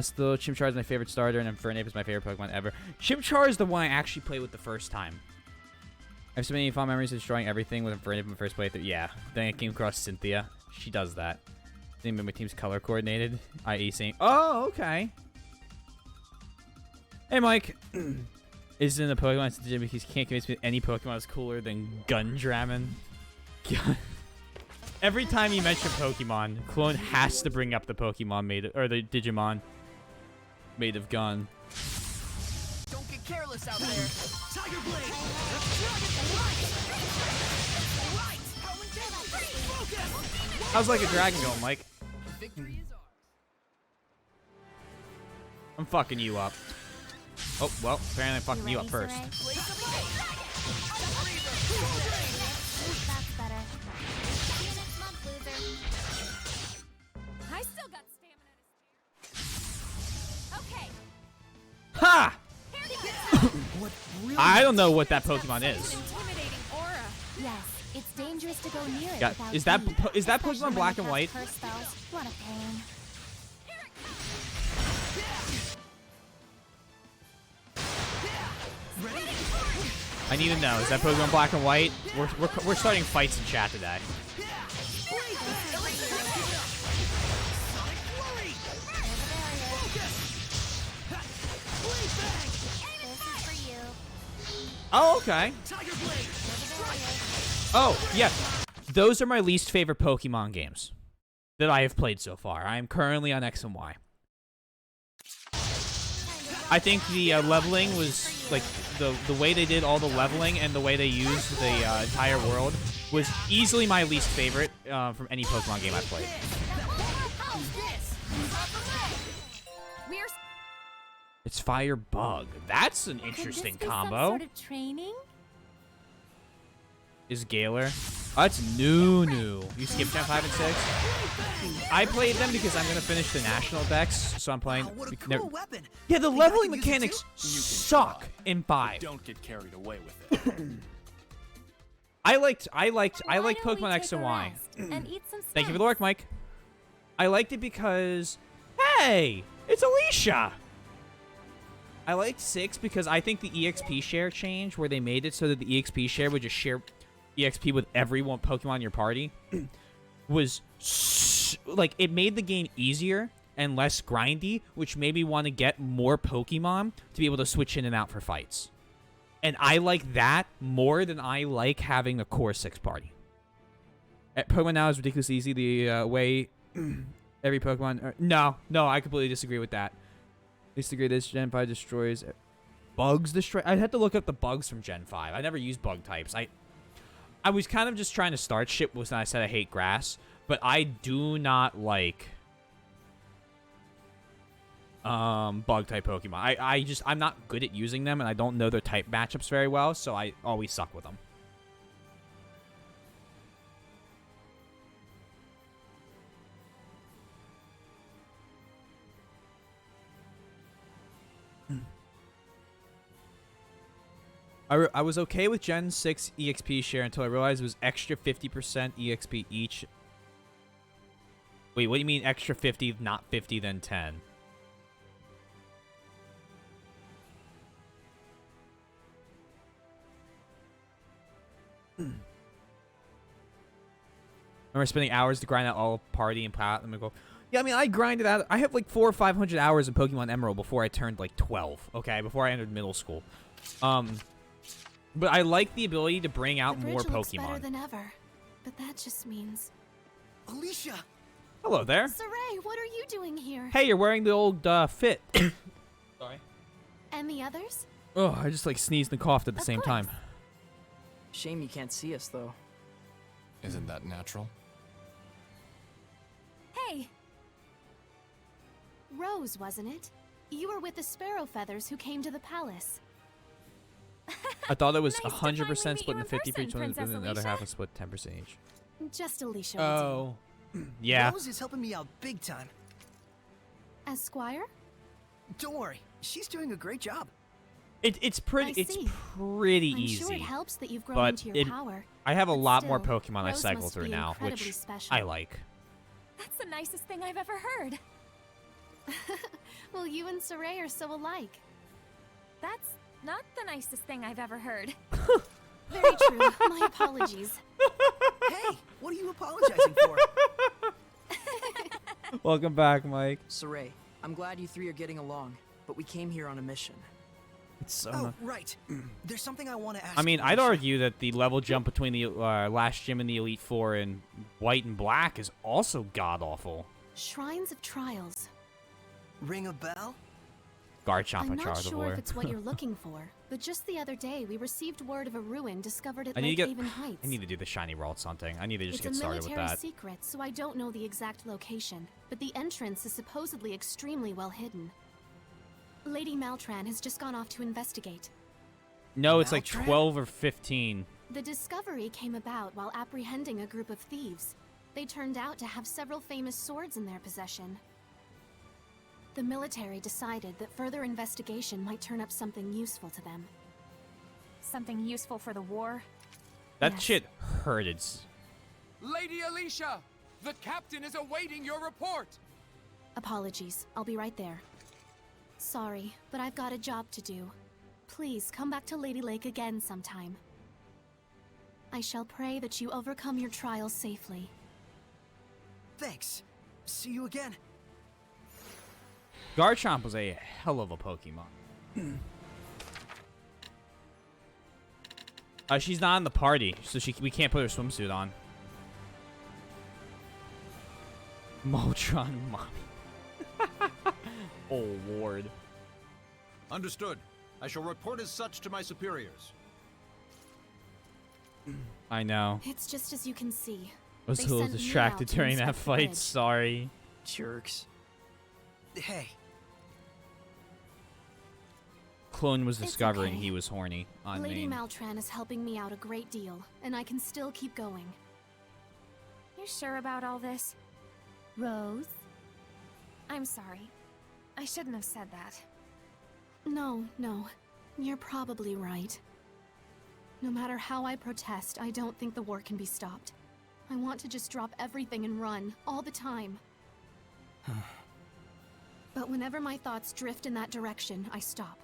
Still, Chimchar is my favorite starter, and Infernape is my favorite Pokemon ever. Chimchar is the one I actually played with the first time. I have so many fond memories of destroying everything with Infernape in my first playthrough. Yeah, then I came across Cynthia. She does that. Same with my team's color coordinated, i.e. saying, oh, okay. Hey, Mike. Is in a Pokemon gym because he can't convince me that any Pokemon is cooler than Gundramon. Every time you mention Pokemon, Clone has to bring up the Pokemon made or the Digimon made of gun. Don't get careless out there. Tiger Blade. How's like a dragon going, Mike? I'm fucking you up. Oh, well, apparently I'm fucking you up first. That's better. See you next month, loser. I still got stamina to spare. Okay. Ha! What really I don't know what that Pokemon is. Intimidating aura. Yes, it's dangerous to go near it Yeah, without is that heat, is that especially Pokemon when black you and cast white? curse spells. What a pain. I need to know. Is that Pokemon black and white? We're starting fights in chat today. This is for you. Oh, okay. Oh, yeah. Those are my least favorite Pokemon games that I have played so far. I am currently on X and Y. I think the leveling was, like, the way they did all the leveling and the way they used the entire world was easily my least favorite from any Pokemon game I've played. It's Fire Bug. That's an interesting Could this be combo. some sort of training? Is Galar. Oh, that's new. You skipped Gen 5 and 6? I played them because I'm going to finish the National Dex, so I'm playing... Wow, what a cool weapon. Yeah, the Hey, leveling I can use it mechanics too? suck try. in 5. Don't get carried away with it. I liked Why Pokemon don't we X take and a Y. rest and eat some Thank you for the snacks? work, Mike. I liked it because, hey, it's Alicia. I liked 6 because I think the EXP share change where they made it so that the EXP share would just share EXP with everyone Pokemon in your party was like it made the game easier and less grindy, which made me want to get more Pokemon to be able to switch in and out for fights. And I like that more than I like having a core 6 party. Pokemon now is ridiculously easy. The way every Pokemon... no, I completely disagree with that. I disagree this Gen 5 destroys... Bugs destroy... I'd have to look up the bugs from Gen 5. I never used bug types. I was kind of just trying to start shit when I said I hate grass. But I do not like... bug type Pokemon. I'm not good at using them, and I don't know their type matchups very well, so I always suck with them. I was okay with Gen 6 EXP share until I realized it was extra 50% EXP each. Wait, what do you mean extra 50, not 50, then 10? I remember spending hours to grind out all party and platinum and go. Yeah, I mean, I grinded out. I have like 400 or 500 hours in Pokemon Emerald before I turned like 12. Okay, before I entered middle school. But I like the ability to bring out The more bridge looks better Pokemon. than ever, but that just means. Alicia! Hello there. Saray, what are you doing here? Hey, you're wearing the old fit. Sorry. And the others? Oh, I just like sneezed and coughed at the Of same course. time. Shame you can't see us, though. Isn't that natural? Hey, Rose, wasn't it? You were with the Sparrow Feathers who came to the palace. I thought it was Nice to finally 100% meet split you into in 50 for each person, one, and Princess the other half Alicia. was split 10% each. Just Alicia will Oh. Yeah. Rose is helping me out big time. do. As Squire? Don't worry, she's doing a great job. It's pretty. I It's see. pretty I'm easy. sure it helps that you've grown but into your power. I have a but lot more still, Pokemon I Rose cycle must through be now, incredibly which special. I like. That's the nicest thing I've ever heard. Well, you and Saray are so alike. That's not the nicest thing I've ever heard. Very true. My apologies. Hey, what are you apologizing for? Welcome back, Mike. Saray, I'm glad you three are getting along, but we came here on a mission. It's so. Oh, right. There's something I want to ask. I mean, you, I'd Alicia. argue that the level jump between the last gym and the Elite Four in White and Black is also god awful. Shrines of Trials. Ring a bell? Garchomp I'm and not sure if Charizard. it's what you're looking for, but just the other day we received word of a ruin discovered at I need Lake to get. Haven Heights. I need to do the shiny world something. I need to just It's get a started with military that. secret, so I don't know the exact location, but the entrance is supposedly extremely well hidden. Lady Maltran has just gone off to investigate. No, it's like Maltran? 12 or 15. The discovery came about while apprehending a group of thieves. They turned out to have several famous swords in their possession. The military decided that further investigation might turn up something useful to them. Something useful for the war? That Yes. shit hurted. Lady Alicia, the captain is awaiting your report. Apologies, I'll be right there. Sorry, but I've got a job to do. Please come back to Lady Lake again sometime. I shall pray that you overcome your trials safely. Thanks. See you again. Garchomp was a hell of a Pokemon. She's not in the party, so we can't put her swimsuit on. Moltron mommy. Oh, Lord. Understood. I shall report as such to my superiors. I know. It's just as you can see. I was They a little sent me distracted out to during that inspect the fight. bridge. Sorry. Jerks. Hey, Clone was It's discovering okay. he was horny on Lady main. Maltran is helping me out a great deal, and I can still keep going. You sure about all this? Rose? I'm sorry. I shouldn't have said that. No, you're probably right. No matter how I protest, I don't think the war can be stopped. I want to just drop everything and run, all the time. But whenever my thoughts drift in that direction, I stop.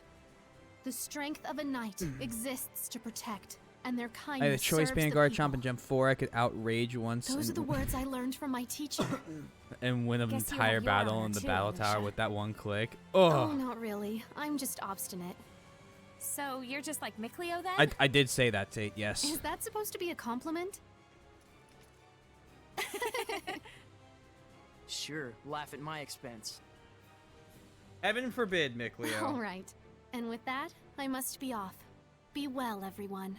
The strength of a knight exists to protect, and their I kindness had a choice serves between the Garchomp people. and Gem 4. I could outrage once Those are the words I learned from my teacher. and win an Guess you entire have your battle honor in the too, battle tower Alicia. with that one click. Oh, Ugh. not really. I'm just obstinate. So you're just like Micleo then? I did say that, Tate, yes. Is that supposed to be a compliment? Sure, laugh at my expense. Heaven forbid, Micleo. All right. And with that, I must be off. Be well, everyone.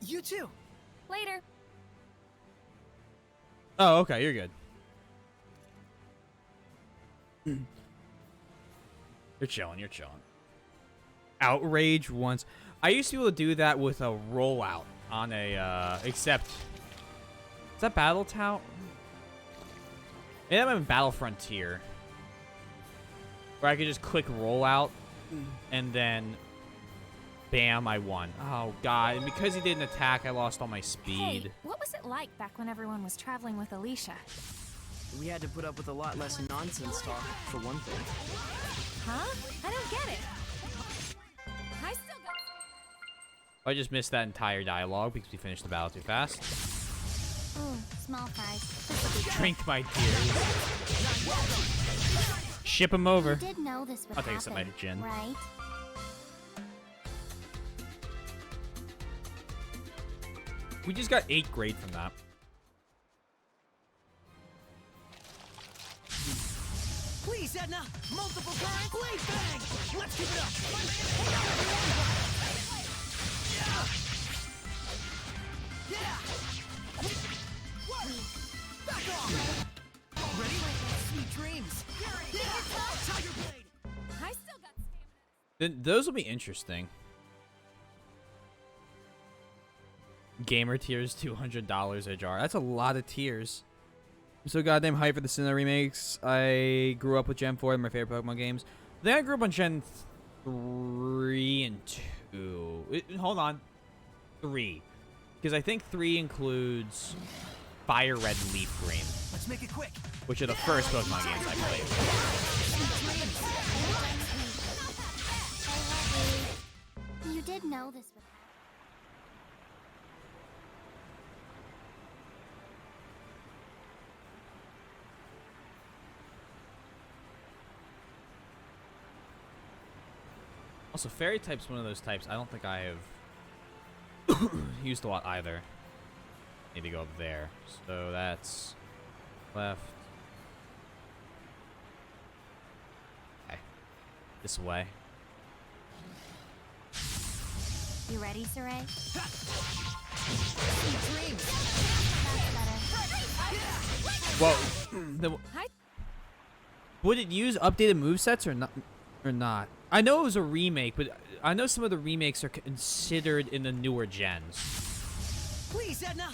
you too. Later. Oh, okay, you're good. You're chilling, you're chilling. Outrage once. I used to be able to do that with a rollout on a, except... Is that Battle Tower? Maybe that might be Battle Frontier. Where I could just click rollout, and then... Bam, I won. Oh, God. And because he didn't attack, I lost all my speed. Hey, what was it like back when everyone was traveling with Alicia? We had to put up with a lot less nonsense talk, for one thing. Huh? I don't get it. I still got... I just missed that entire dialogue because we finished the battle too fast. Ooh, small fries. Drink my tears. Ship him over. You did know this would I'll take happen, some of that gin. right? We just got 8 grade from that. Please, Edna. Multiple current. Blade bang. Let's keep it up. Yeah. Yeah. Back off. Ready? Sweet dreams. Yeah. Tiger blade. I still got stamina. Those will be interesting. Gamer tiers, $200 a jar. That's a lot of tiers. I'm so goddamn hyped for the Sinnoh remakes. I grew up with Gen 4, my favorite Pokemon games. Then I grew up on Gen 3 and 2. Hold on. 3. Because I think 3 includes Fire Red and Leaf Green. Let's make it quick. Which are the first Pokemon games I played. You did know this would happen. Also, Fairy type's one of those types I don't think I have used a lot either. Need to go up there. So that's left. Okay. This way. You ready, Saray? Whoa. Would it use updated movesets or not? Or not? I know it was a remake, but I know some of the remakes are considered in the newer gens. Please, Edna.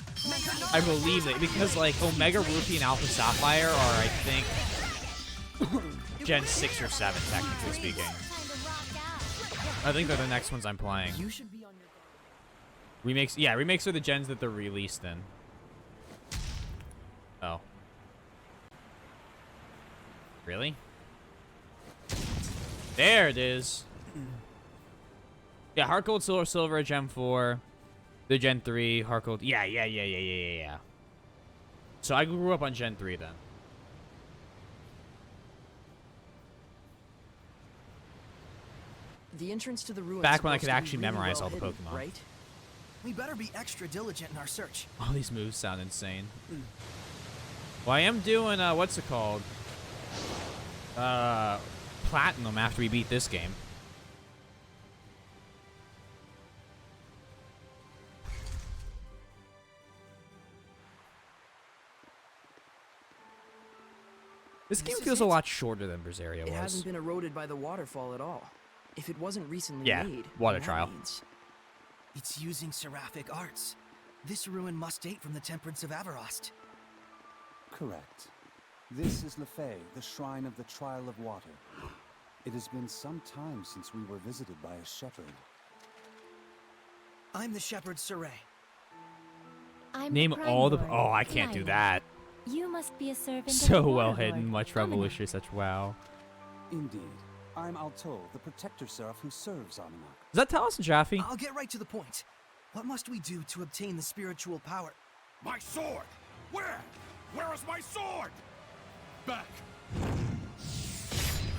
I believe that because like Omega Ruby and Alpha Sapphire are, I think, Gen 6 or 7, technically speaking. I think they're the next ones I'm playing. You should be on your Remakes, yeah, remakes are the gens that they're released in. Oh. Really? There it is. Yeah, Heart Gold, Silver, Silver, Gen 4. The Gen 3, Heart Gold. Yeah. So I grew up on Gen 3 then. The entrance to the ruins. Back when I could supposed to be actually really memorize well all the hidden, Pokemon. right? We better be extra diligent in our search. All these moves sound insane. Well, I am doing, what's it called? Platinum after we beat this game. This game feels a lot shorter than Berseria It was. hasn't been eroded by the waterfall at all. If it wasn't recently Yeah, made, water that trial. means- It's using seraphic arts. This ruin must date from the Temperance of Avarost. Correct. This is Lefay, the Shrine of the Trial of Water. It has been some time since we were visited by a shepherd. I'm the shepherd Saray. I'm Name the Prime all the. Lord, Oh, I can't do Lila. that. You must be a servant of So the well Water hidden, Lord, much Amina. revolutionary, such wow. Indeed. I'm Alto, the protector seraph who serves Armanak. Does that tell us in Jaffe? I'll get right to the point. What must we do to obtain the spiritual power? My sword! Where? Where is my sword? Back!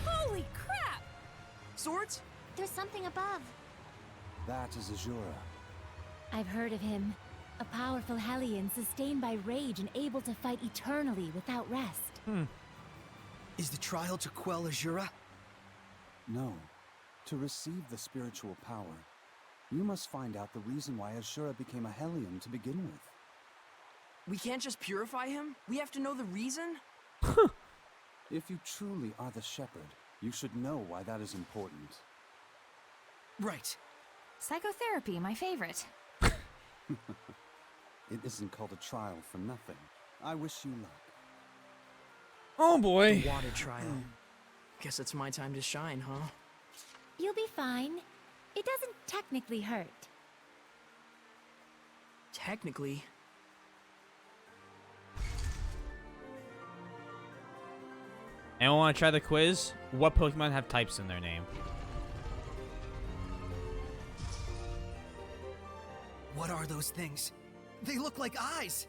Holy crap! Swords? There's something above. That is Azura. I've heard of him. A powerful Hellion sustained by rage and able to fight eternally without rest. Is the trial to quell Azura? No. To receive the spiritual power, you must find out the reason why Azura became a Hellion to begin with. We can't just purify him? We have to know the reason? If you truly are the shepherd, you should know why that is important. Right. Psychotherapy, my favorite. It isn't called a trial for nothing. I wish you luck. Oh boy. The water trial. Guess it's my time to shine, huh? You'll be fine. It doesn't technically hurt. Technically. Anyone want to try the quiz? What Pokemon have types in their name? What are those things? They look like eyes.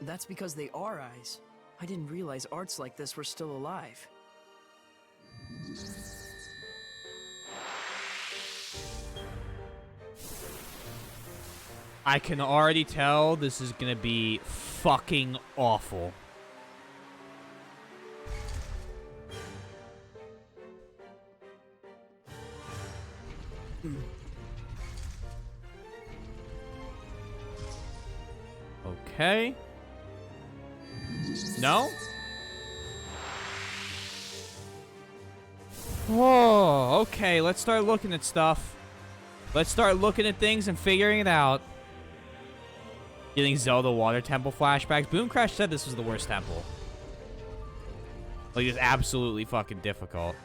That's because they are eyes. I didn't realize arts like this were still alive. I can already tell this is gonna be fucking awful. Okay. No? Whoa, okay, let's start looking at stuff. Let's start looking at things and figuring it out. Getting Zelda Water Temple flashbacks. Boom Crash said this was the worst temple. Like, it's absolutely fucking difficult.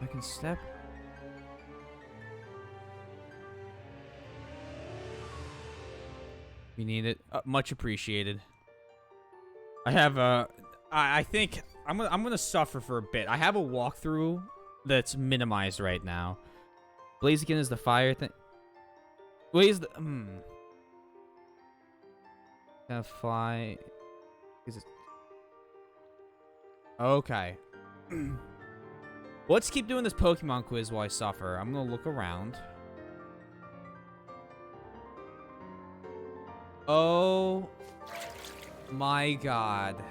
I can step. We need it. Much appreciated. I have I think I'm gonna suffer for a bit. I have a walkthrough that's minimized right now. Blaziken is the fire thing. Blaze the Gonna fly. Is it? Okay. Let's keep doing this Pokemon quiz while I suffer. I'm gonna look around. Oh my god.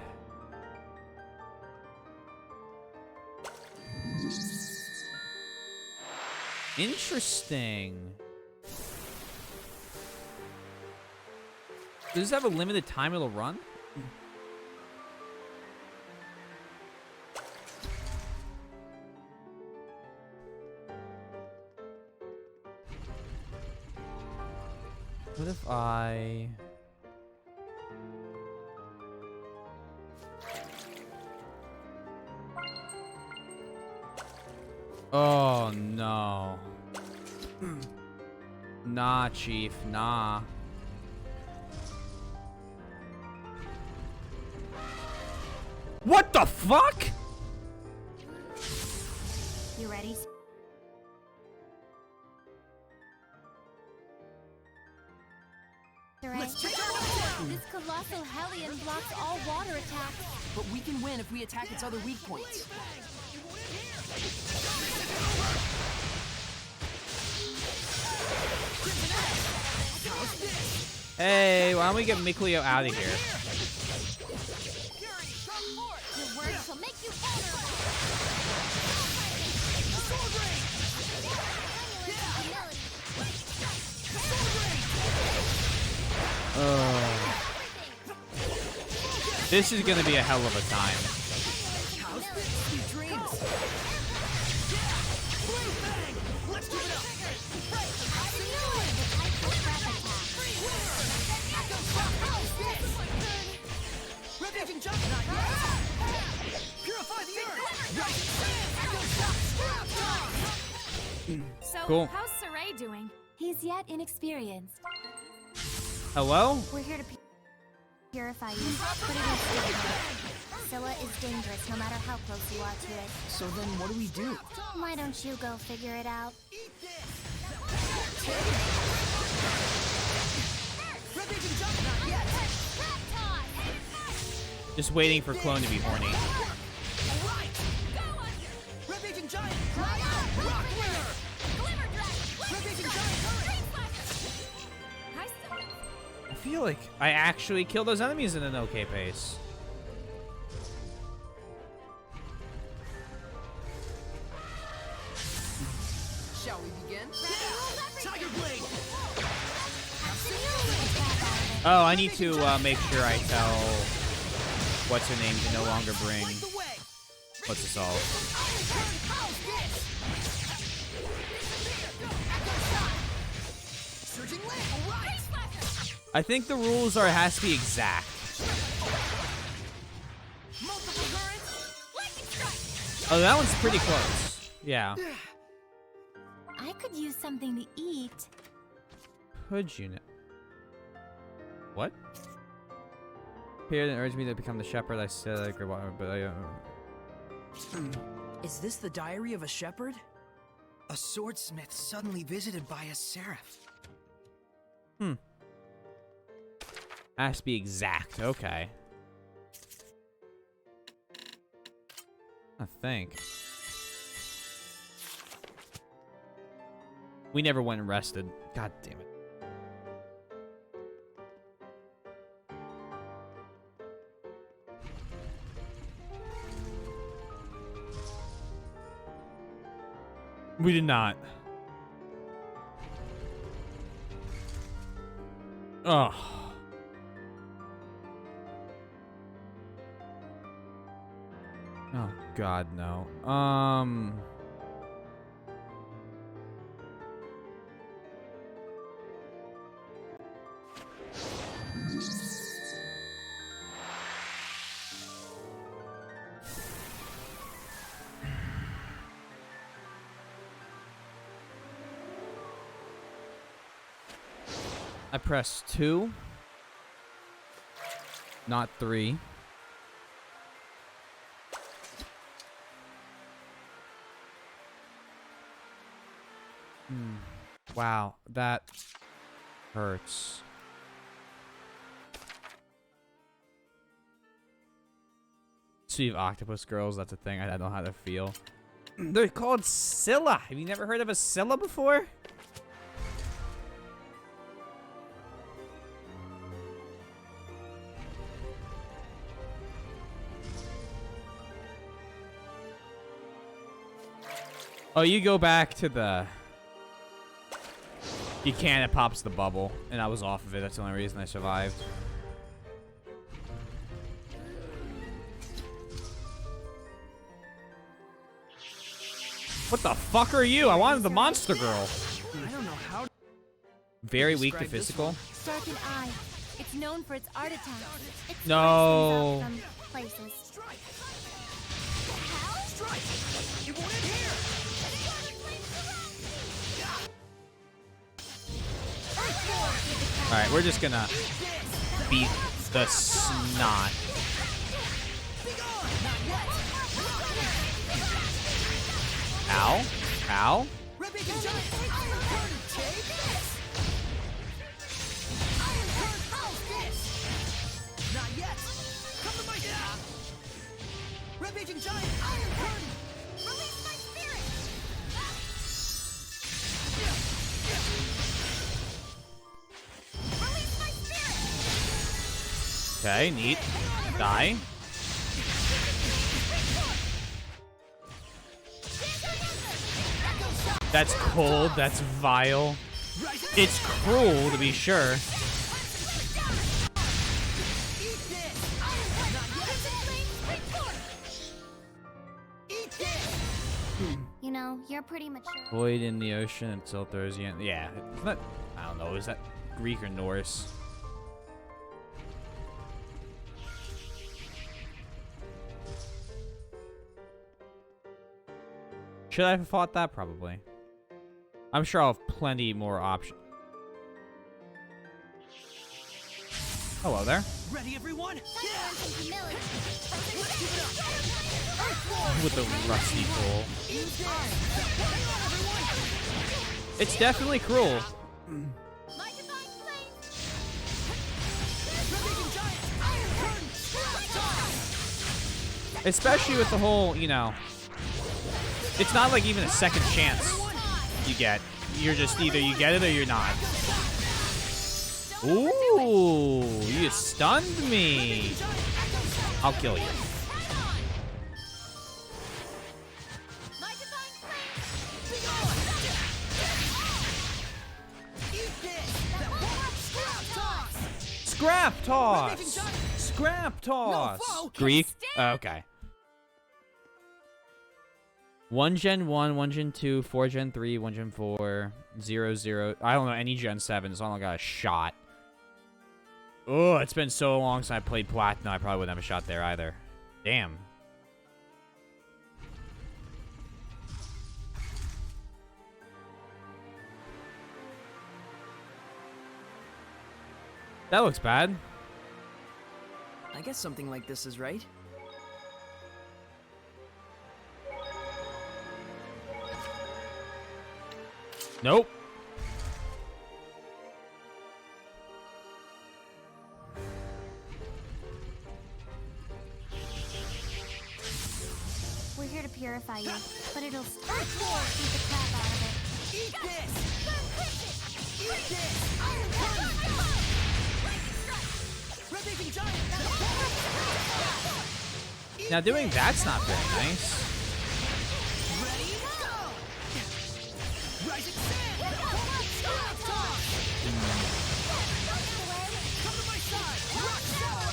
Interesting. Does this have a limited time it'll run? What if I... Oh, no. Nah, Chief, nah. What the fuck? You ready? This colossal hellion blocks all water attacks. But we can win if we attack its other weak points. Hey, why don't we get Mikleo out of here? Your words shall make you vulnerable. This is gonna be a hell of a time. So, Cool. how's Saray doing? He's yet inexperienced. Hello? We're here to purify you, but it is still hard. Scylla is dangerous no matter how close you are to it. So then what do we do? Why don't you go figure it out? Just waiting for Clone to be horny. I feel like I actually kill those enemies in an okay pace. Shall we begin? Tiger Blade! Oh, I need to make sure I tell what's her name to no longer bring what's this all. I think the rules are it has to be exact. Oh, that one's pretty close. Yeah. I could use something to eat. Could you? What? Here, then urged me to become the shepherd. I said I agree, but I. Is this the diary of a shepherd? A swordsmith suddenly visited by a seraph. Has to be exact. Okay. I think. We never went and rested. God damn it. We did not. Oh. Oh God, no. I press 2. Not 3. Wow, that hurts. Speaking of octopus girls, that's a thing I don't know how to feel. They're called Scylla. Have you never heard of a Scylla before? Oh, you go back to the... You can't, it pops the bubble. And I was off of it. That's the only reason I survived. What the fuck are you? I wanted the monster girl. I don't know how. Very weak to physical. Darkened Eye. It's known for its art attacks. It No. springs up from places. It won't end here! Alright, we're just gonna beat the snot. Ow. Ow. Not yet! Come to my Rampaging Giant Iron Curtain! Release my spirit! Release my spirit! Okay, neat. Die. That's cold. That's vile. It's cruel, to be sure. You know, you're pretty mature. Void in the ocean until throws you in. Yeah, it's not. I don't know. Is that Greek or Norse? Should I have fought that? Probably. I'm sure I'll have plenty more options. Hello there. Ready, everyone? With the rusty pole. It's definitely cruel. Especially with the whole, you know, it's not like even a second chance you get. You're just either you get it or you're not. Ooh, you stunned me. I'll kill you. Scrap toss. Scrap toss. Greek. Okay. 1 Gen 1, 1 Gen 2, 4 Gen 3, 1 Gen 4, 0, 0. I don't know any Gen 7, so I don't got a shot. Oh, it's been so long since I played Platinum, I probably wouldn't have a shot there either. Damn. That looks bad. I guess something like this is right. Nope. We're here to purify you, but it'll beat the crap out of it. Eat this! Eat this! Iron Rampaging Giant! Now doing that's not very nice. Ready? Go! Rising Sand! Come to my side! Rock Shower!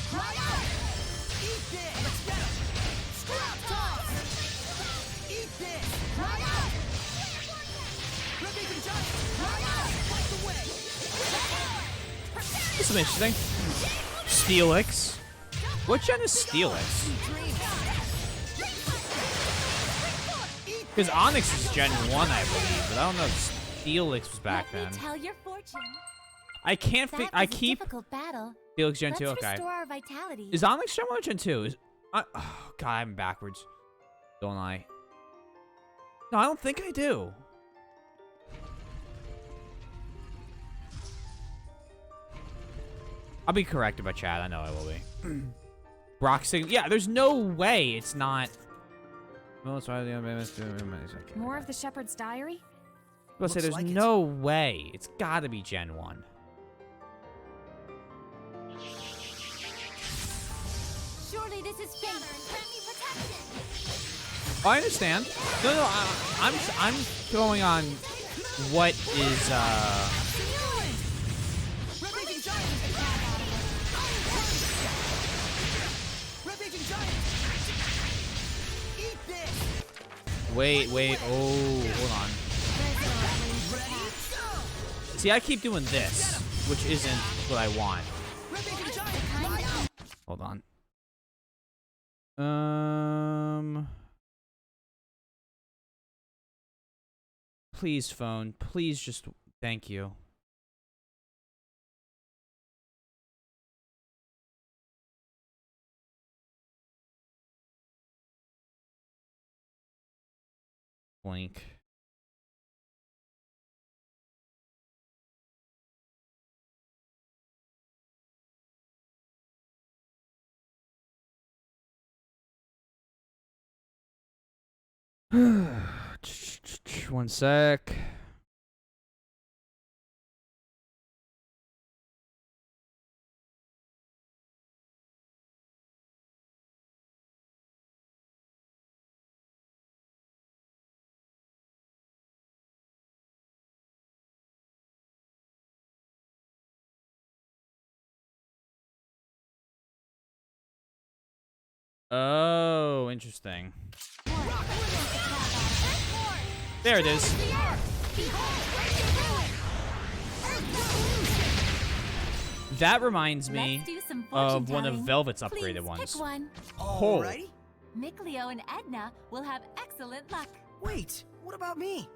Eat this! Let's get him! Scrap Toss! Eat this! Rampaging Giant! Fight the way! This is interesting. Steelix. What gen is Steelix? Because Onyx is Gen 1, I believe, but I don't know if Steelix was back then. Tell your fortune. I can't That I was a keep difficult battle. Felix Gen 2, Let's okay. restore our vitality. Is Onyx Gen 1 or Gen 2? Oh god, I'm backwards. Don't I? No, I don't think I do. I'll be corrected by chat. I know I will be. Brock Sig. Yeah, there's no way it's not. Well, More of the Shepherd's Diary? I'll say there's no way. It's got to be Gen 1. Surely this is fate. I understand. No, I'm going on what is Wait, oh, hold on. See, I keep doing this, which isn't what I want. Hold on. Please, phone. Please just... Thank you. Blink. One sec. Oh, interesting. There it is. That reminds me of one of Velvet's upgraded ones. Pick one. Oh. Alrighty. Micleo and Edna will have excellent luck. Wait, what about me?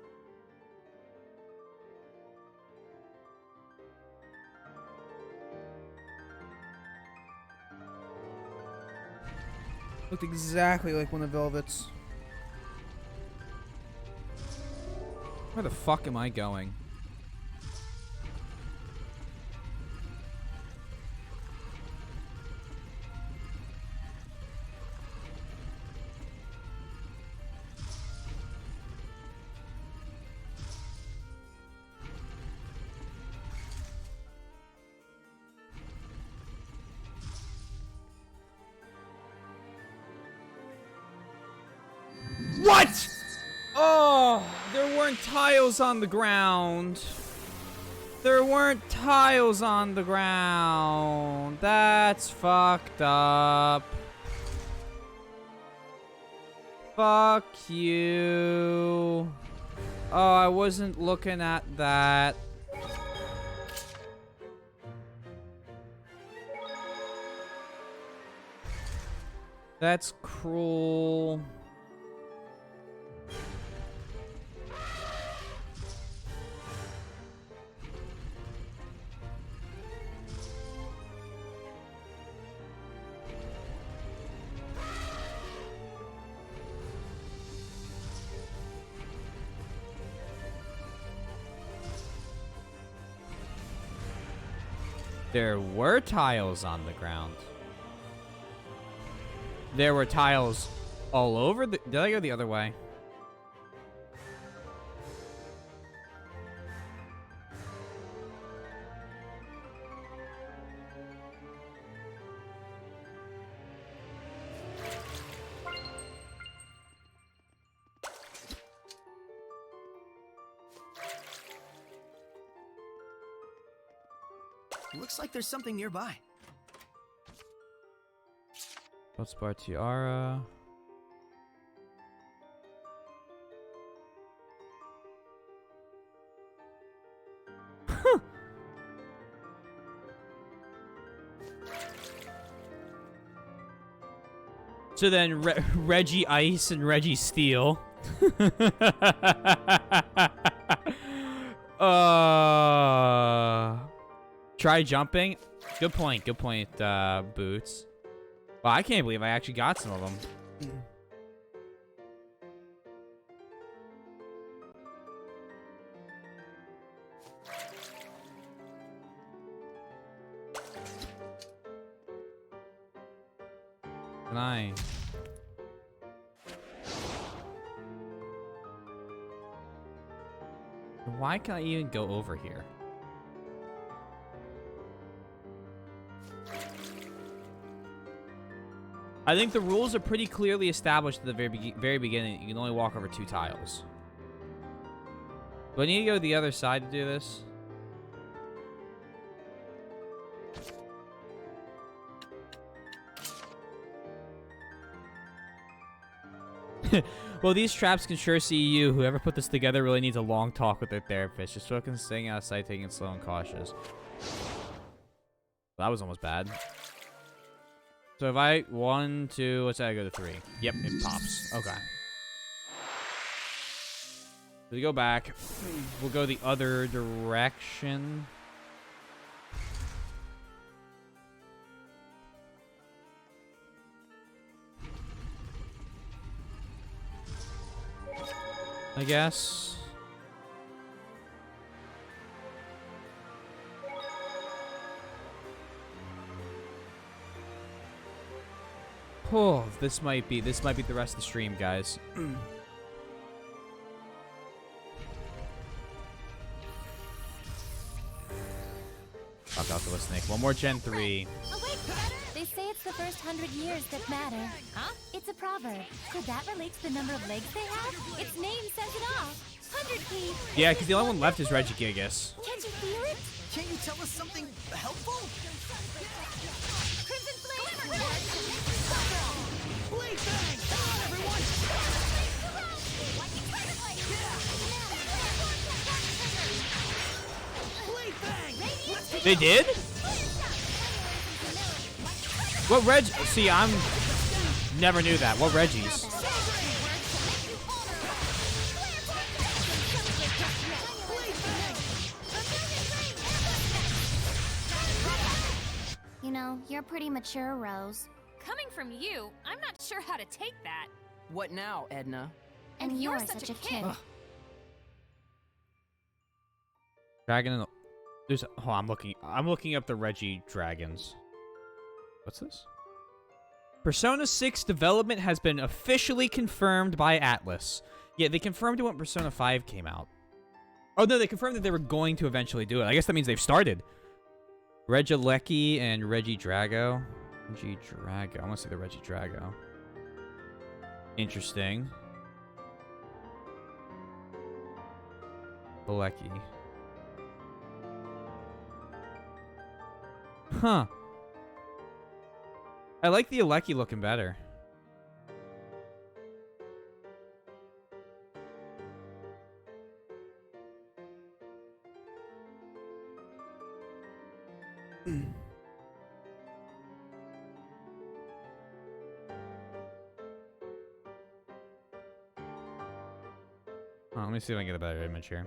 Looked exactly like one of Velvet's. Where the fuck am I going? What? Oh, there weren't tiles on the ground. There weren't tiles on the ground. That's fucked up. Fuck you. Oh, I wasn't looking at that. That's cruel. There were tiles on the ground. There were tiles all over the... Did I go the other way? Looks like there's something nearby. Bloodspar Tiara. So then Reggie Ice and Reggie Steel. Try jumping. Good point. Good point, Boots. Well, I can't believe I actually got some of them. Can I? Why can't I even go over here? I think the rules are pretty clearly established at the very beginning. You can only walk over 2 tiles. Do I need to go to the other side to do this? Well, these traps can sure see you. Whoever put this together really needs a long talk with their therapist. Just fucking staying out of sight, taking it slow and cautious. That was almost bad. So if I 1, 2, let's say I go to 3. Yep, it pops. Okay. We go back. We'll go the other direction. I guess. Oh, this might be the rest of the stream, guys. Fuck out the listening. One more Gen 3. They say it's the first 100 years that matter. Huh? It's a proverb. Could that relate to the number of legs they have? Its name says it all. 100 key. Yeah, because the only one left is Regigigas. Can't you feel it? Can't you tell us something helpful? Crimson Flame! Blade Bang! Come on, everyone! Blade Bang! They did? What Reg? See, I'm never knew that. What Reggies? You know, you're pretty mature, Rose. Coming from you, I'm not sure how to take that. What now, Edna? And you're such a kid. Dragon in the... There's... Oh, I'm looking up the Reggie dragons. What's this? Persona 6 development has been officially confirmed by Atlas. Yeah, they confirmed it when Persona 5 came out. Oh, no, they confirmed that they were going to eventually do it. I guess that means they've started. Regieleki and Regidrago. Regidrago. I want to see the Regidrago. Interesting. Alecki. Huh. I like the Alecki looking better. Oh, let me see if I can get a better image here.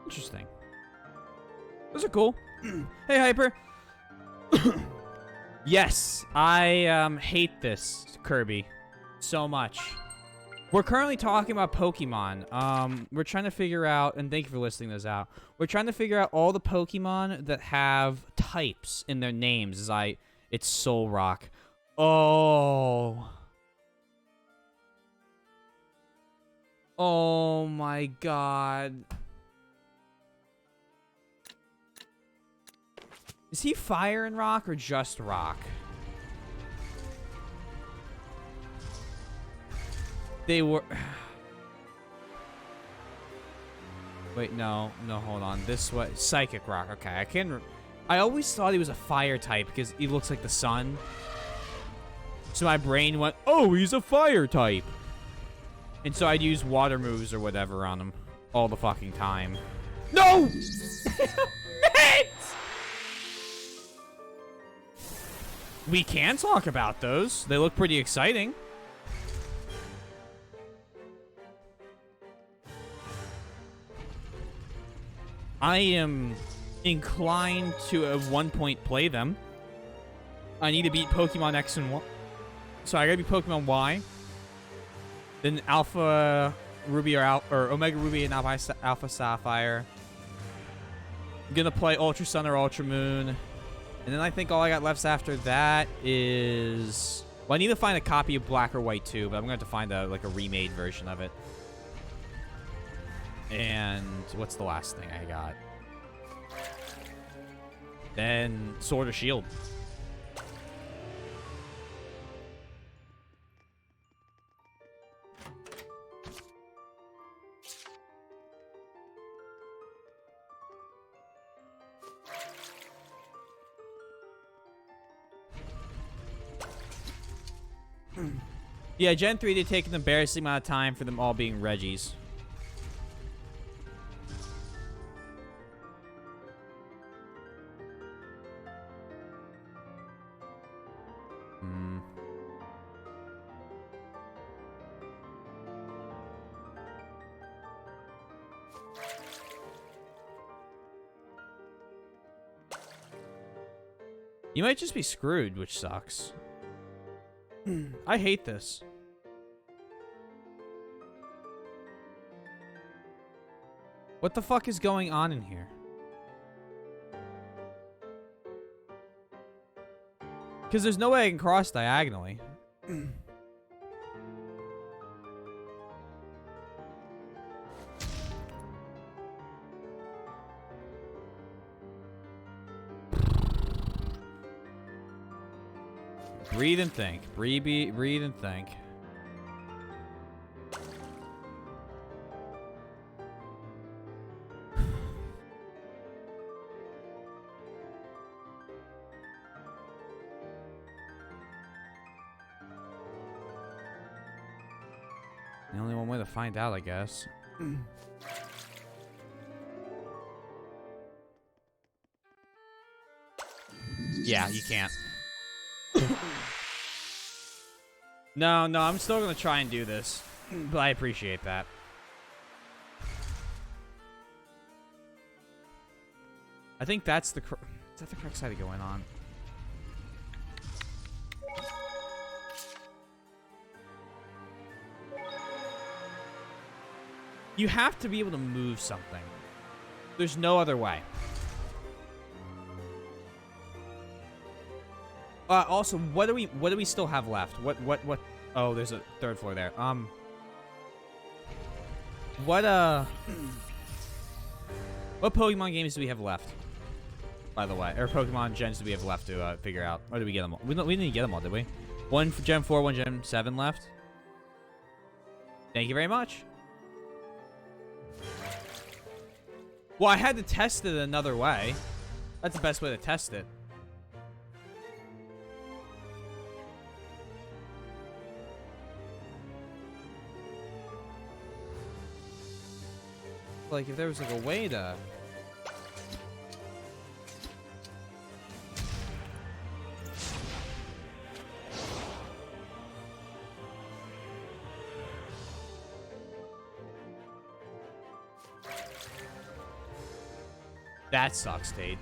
Interesting. Those are cool. Hey, Hyper. Yes, I hate this, Kirby, so much. We're currently talking about Pokemon. We're trying to figure out, and thank you for listing this out. We're trying to figure out all the Pokemon that have types in their names. It's Soul Rock. Oh. Oh my God. Is he fire and rock or just rock? They were... Wait, no, hold on. This way, psychic rock. Okay, I always thought he was a fire type because he looks like the sun. So my brain went, oh, he's a fire type. And so I'd use water moves or whatever on him all the fucking time. No! We can talk about those. They look pretty exciting. I am inclined to at one point play them. I need to beat Pokemon X and Y. So I gotta beat Pokemon Y. Then Alpha Ruby or Omega Ruby and Alpha Sapphire. I'm gonna play Ultra Sun or Ultra Moon. And then I think all I got left after that is... Well, I need to find a copy of Black or White too, but I'm going to have to find a remade version of it. And what's the last thing I got? Then Sword or Shield. Yeah, Gen 3 did take an embarrassing amount of time for them all being Reggies. You might just be screwed, which sucks. I hate this. What the fuck is going on in here? Because there's no way I can cross diagonally. Breathe and think. Breathe and think. The only one way to find out, I guess. Yeah, you can't. No, I'm still gonna try and do this, but I appreciate that. I think that's the is that the correct side of going on? You have to be able to move something. There's no other way. Also, what do we still have left? What? Oh, there's a third floor there. What Pokemon games do we have left? By the way, or Pokemon gens do we have left to figure out? Or did we get them all? We didn't get them all, did we? One for Gen 4, one Gen 7 left. Thank you very much. Well, I had to test it another way. That's the best way to test it. Like, if there was, like, a way to... That sucks, Tate.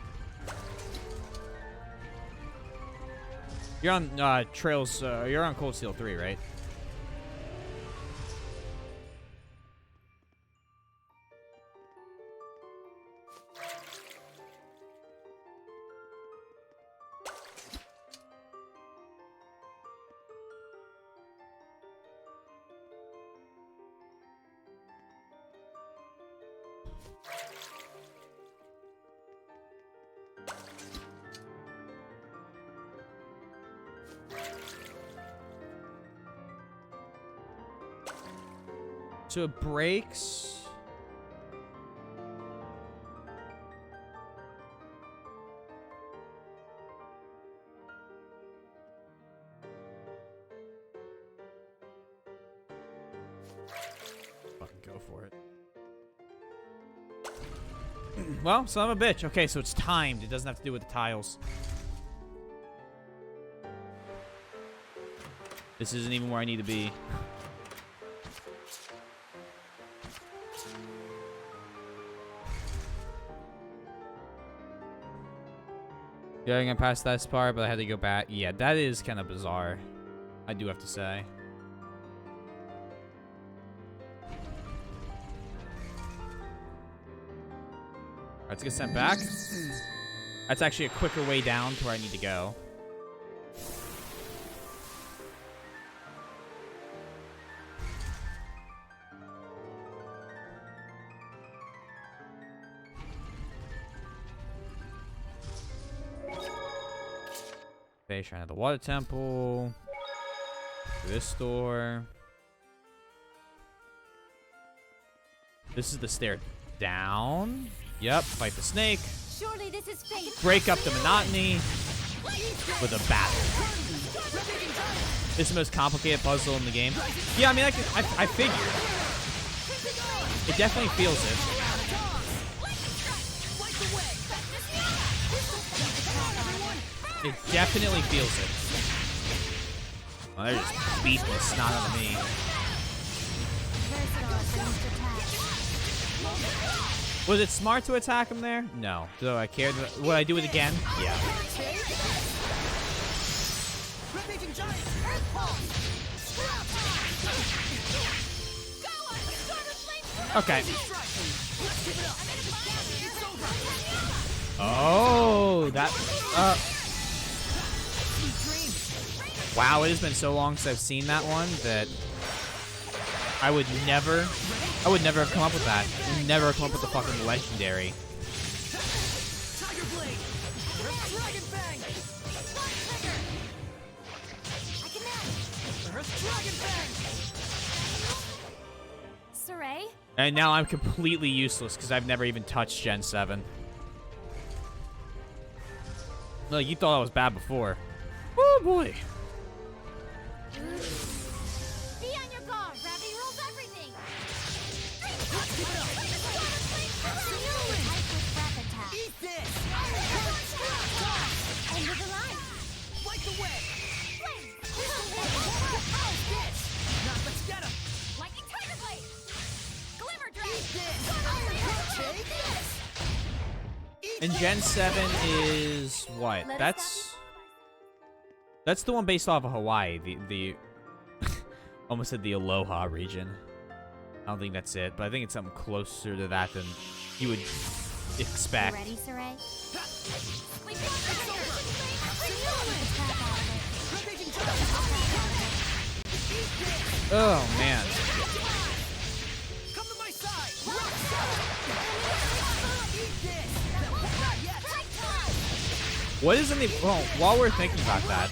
You're on, Trails, you're on Cold Steel 3, right? So it breaks. Well, son of a bitch. Okay, so it's timed. It doesn't have to do with the tiles. This isn't even where I need to be. Yeah, I'm gonna pass that part, but I had to go back. Yeah, that is kind of bizarre. I do have to say. Alright, let's get sent back. That's actually a quicker way down to where I need to go. Okay, Shrine of the Water Temple. To this door. This is the stair down. Yep, fight the snake. Surely this is fate. Break up the monotony with a battle. This is the most complicated puzzle in the game. Yeah, I mean, I figured. It definitely feels it. It definitely feels it. Well, they're just beating the snot out of me. Was it smart to attack him there? No. Do I care? Would I do it again? Yeah. Okay. Oh, that. Wow, it has been so long since I've seen that one that I would never have come up with that. I would never have come up with the fucking legendary. Saray? And now I'm completely useless because I've never even touched Gen 7. No, you thought I was bad before. Oh boy. Be on your guard. Gravity rules everything. Eat this! End of the line. Light the way! Let's get him! Lightning Tiger Blade! Glimmer Drag! Eat this! Take this! And Gen 7 is what? That's the one based off of Hawaii. The almost said the Aloha region. I don't think that's it, but I think it's something closer to that than you would expect. You ready, Saray? Oh man. Come to my side! Eat this! Not yet! What is in the... Well, while we're thinking about that...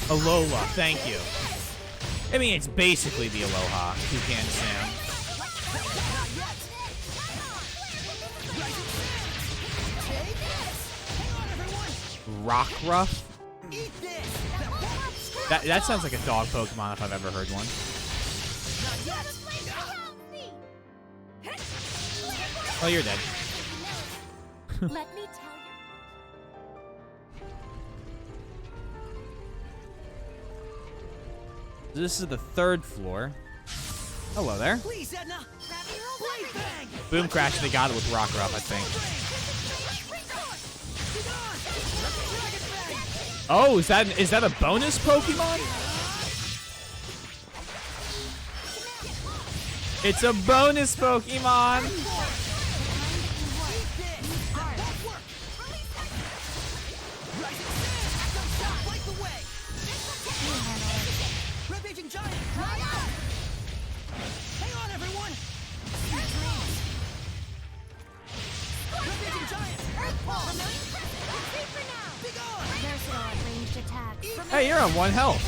Alola, thank you. I mean, it's basically the Aloha. Who can Sam? Rockruff? That sounds like a dog Pokemon if I've ever heard one. Oh, you're dead. Let me tell you. This is the 3rd floor. Hello there. Please, Edna. Blade bang! Boom Crash, they got it with Rockruff, I think. Oh, is that a bonus Pokemon? It's a bonus Pokemon! Hey, you're on 1 health.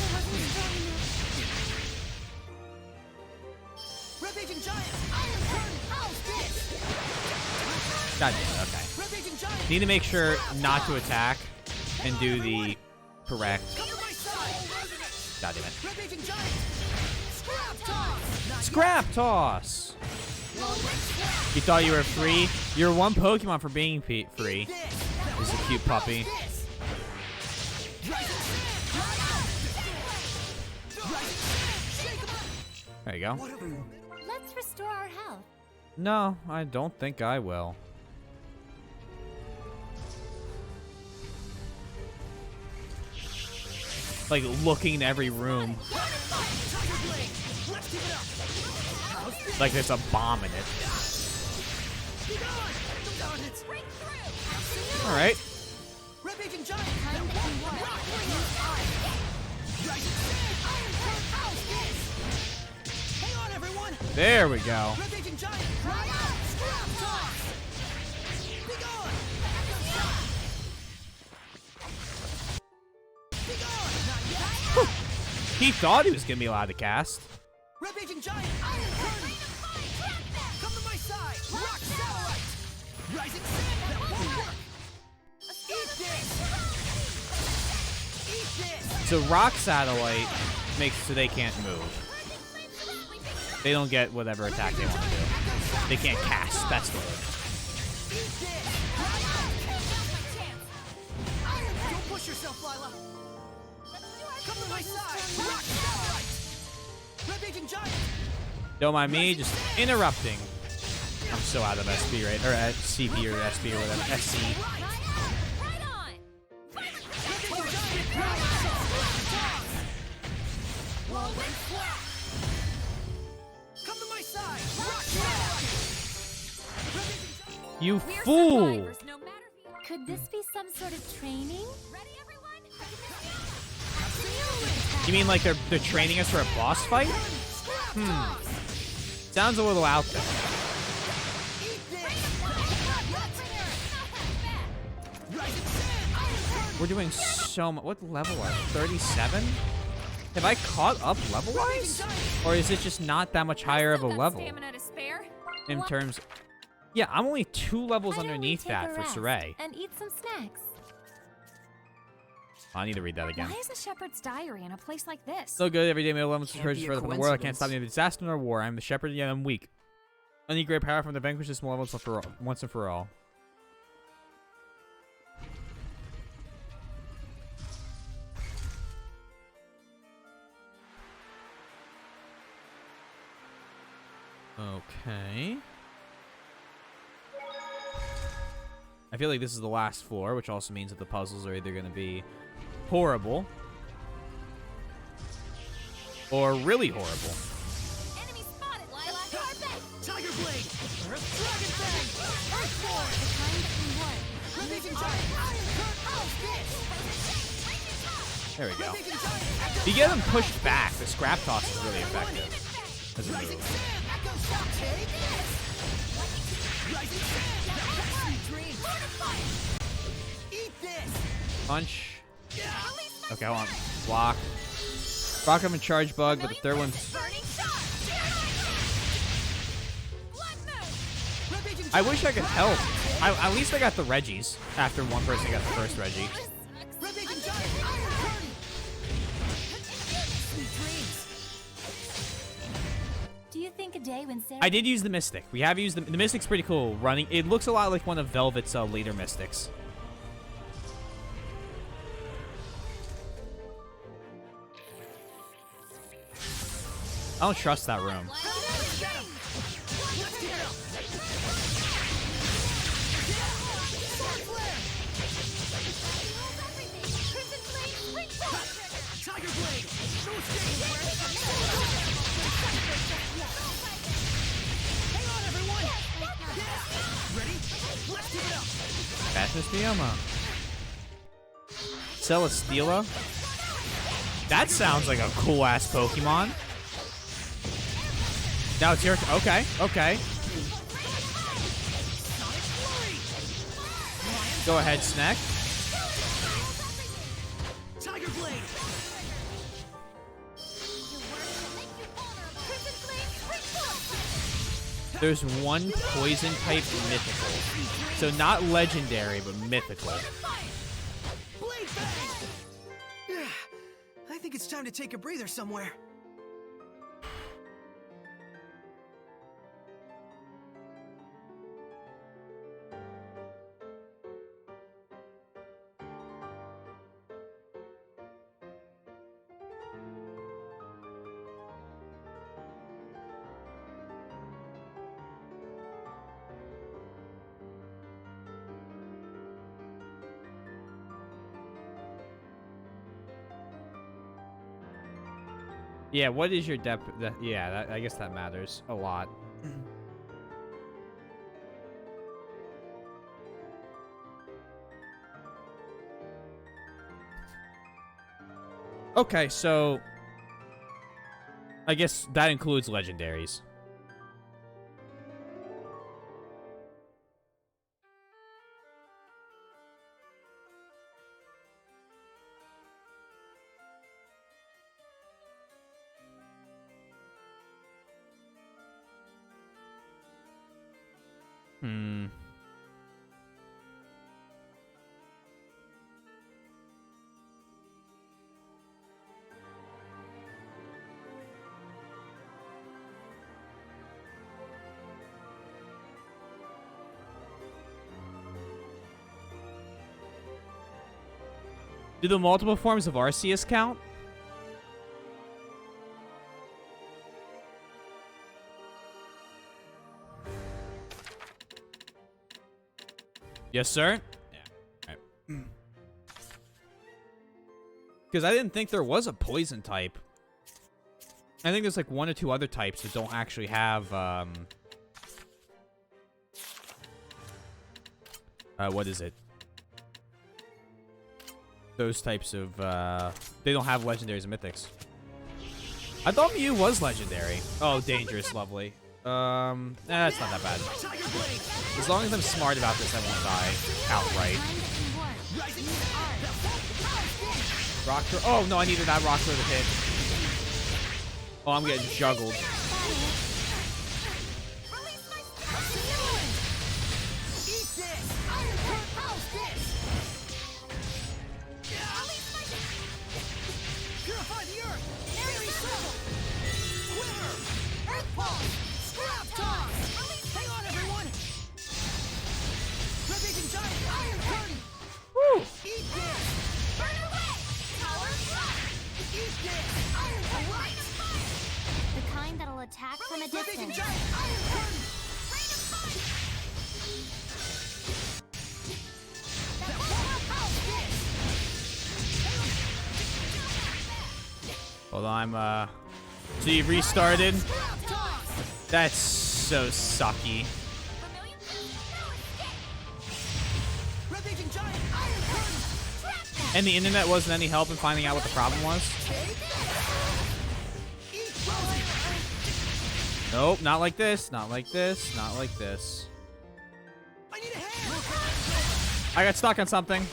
God damn it, okay. Need to make sure not to attack and do the correct. God damn it. Scrap Toss! You thought you were free? You're one Pokemon for being free. This is a cute puppy. There you go. Let's restore our health. No, I don't think I will. Like looking in every room. Like there's a bomb in it. Alright. There we go. He thought he was gonna be allowed to cast. Rampaging Giant, Iron Curtain! Come to my side! Rock Satellite! Rising Sand, that won't work! Eat this! Eat this! So Rock Satellite makes so they can't move. They don't get whatever attack they want to do. They can't cast. That's the word. Don't push yourself, Lila! Come to my side! Rock Satellite! Rampaging Giant! Don't mind me, just interrupting. I'm so out of SP right, or at CP or SP or whatever. SC. Come to my side! Rock Satellite! You fool! Could this be some sort of training? You mean like they're training us for a boss fight? Sounds a little out there. We're doing so much. What level are we? 37? Have I caught up level-wise? Or is it just not that much higher of a level? In terms... Yeah, I'm only 2 levels underneath that for Saray. And eat some snacks. I need to read that again. Why is the Shepherd's Diary in a place like this? So good, every day my elements Can't surges be a further from the world. I can't coincidence. stop neither disaster nor war. I'm the shepherd, yet I'm weak. I need great power from the vanquish this malevolence for all, once and for all. Okay. I feel like this is the last floor, which also means that the puzzles are either going to be horrible or really horrible. Enemy spotted, Lila. Tiger Blade! Dragon Fang! Earthborn! Rampaging Giant! Iron Curtain! There we go. If you get them pushed back, the scrap toss is really effective as a move. Punch. Okay, hold on. Block. Rock up and charge bug, but the third one's... I wish I could help. At least I got the Reggies after one person got the first Reggie. Do you think a day when Sarah... I did use the Mystic. We have used the Mystic's pretty cool. Running, it looks a lot like one of Velvet's later Mystics. I don't trust that room. Tiger Blade! No escape! Hang on, everyone! Ready? Let's give it up! Fastness Fiamma. Celesteela? That sounds like a cool-ass Pokemon. Now it's your turn. Okay, okay. Go ahead, Snack. Tiger Blade! There's one poison type mythical. So not legendary, but mythical. Blade Fang! I think it's time to take a breather somewhere. Yeah, what is your depth? Yeah, I guess that matters a lot. Okay, so I guess that includes legendaries. Hmm. Do the multiple forms of Arceus count? Yes, sir? Yeah. All right. Because I didn't think there was a poison type. I think there's like one or two other types that don't actually have, what is it? Those types of, they don't have legendaries and mythics. I thought Mew was legendary. Oh, dangerous, lovely. That's not that bad. As long as I'm smart about this, I won't die outright. Rock throw. Oh, no, I needed that rock throw to hit. Oh, I'm getting juggled. Purify the earth! Very simple! Quiver! Earth pulse! Scrap toss! Hang on, everyone! Ravaging giant iron curtain! Woo! Eat this! Burn away! Power fly! Eat this! Iron right! The kind that'll attack from a Ravaging distance. giant iron curtain! That power pulse this! Hold on, so you restarted? That's so sucky. Ravaging giant iron curtain! And the internet wasn't any help in finding out what the problem was? Nope, not like this, not like this, not like this. I need a hand! I got stuck on something.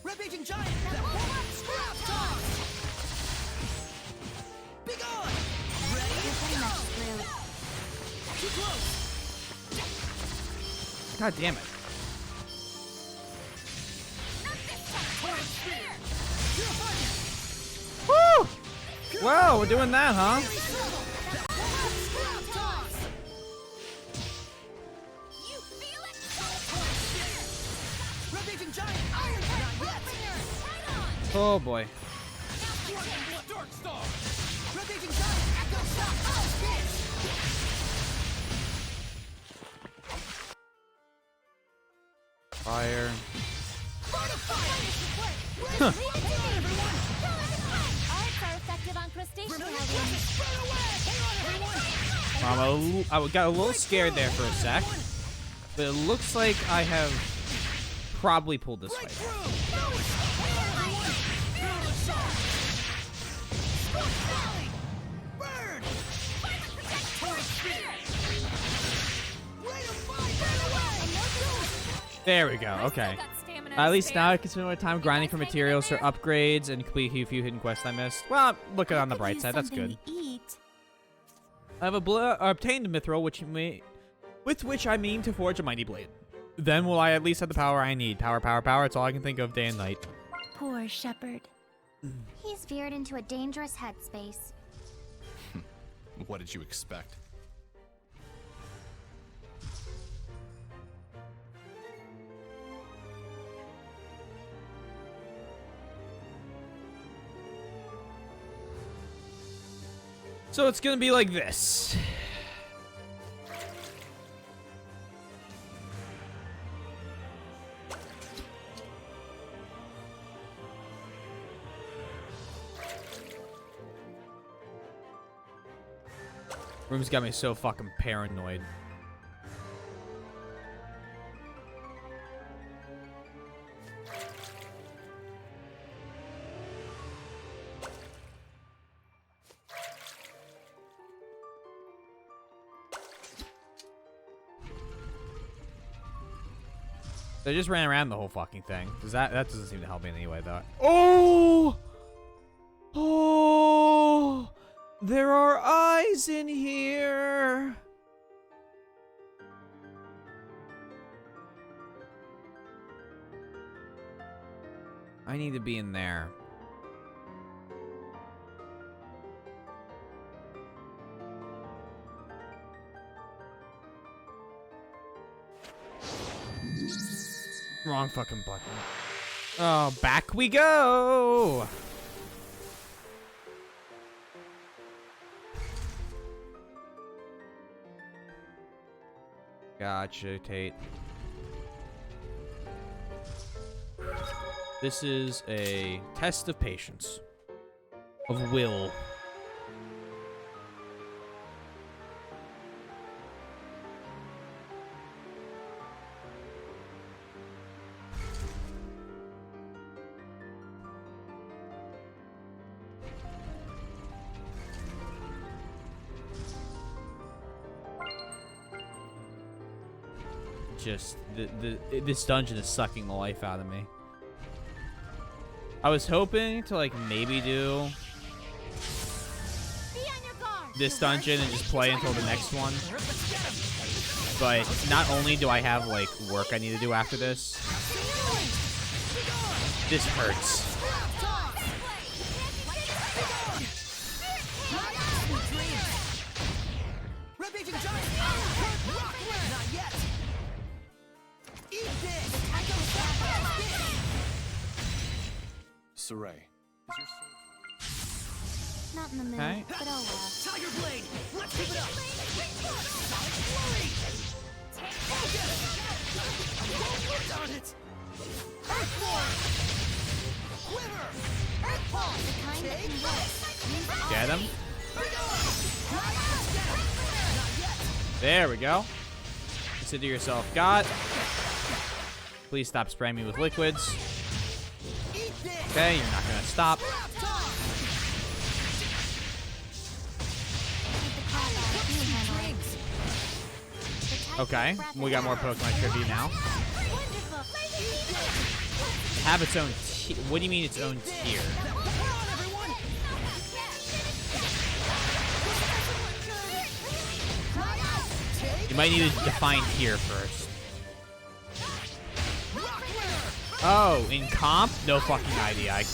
Ravaging giant! That one scrap toss! Be gone! Ready? Go! Too close! God damn it. Woo! Wow, we're doing that, huh? Scrap toss! You feel it? Ravaging giant iron not yet! Oh boy. Dark star! Ravaging giant echo shock! Oh, bitch! Fire. Arts are effective on crustacean aliens. I got a little scared there for a sec, but it looks like I have probably pulled this fight. There we go. Okay. At least now I can spend more time grinding for materials for upgrades and complete a few hidden quests I missed. Well, look at it on the bright side. That's good. I have obtained a mithril, with which I mean to forge a mighty blade. Then will I at least have the power I need. Power, power, power. It's all I can think of day and night. Poor shepherd. He's veered into a dangerous headspace. What did you expect? So it's gonna be like this. Room's got me so fucking paranoid. They just ran around the whole fucking thing. Does that doesn't seem to help me in any way, though. Oh! Oh! There are eyes in here! I need to be in there. Wrong fucking button. Oh, back we go! Gotcha, Tate. This is a test of patience. Of will. Just this dungeon is sucking the life out of me. I was hoping to like maybe do this dungeon and just play until the next one. But not only do I have like work I need to do after this, this hurts. Saray. Not in the mood, Okay. but oh well. Tiger Blade! Let's keep it up! Sonic Flurry! Focus! Darn it! Earthborn! Quiver! Earth Pulse! The kind that can work. Get him. There we go. Consider yourself God. Please stop spraying me with liquids. Okay, you're not gonna stop. Okay, we got more Pokemon trivia now. Have its own what do you mean its own tier? You might need to define tier first. Oh, in comp? No fucking idea. I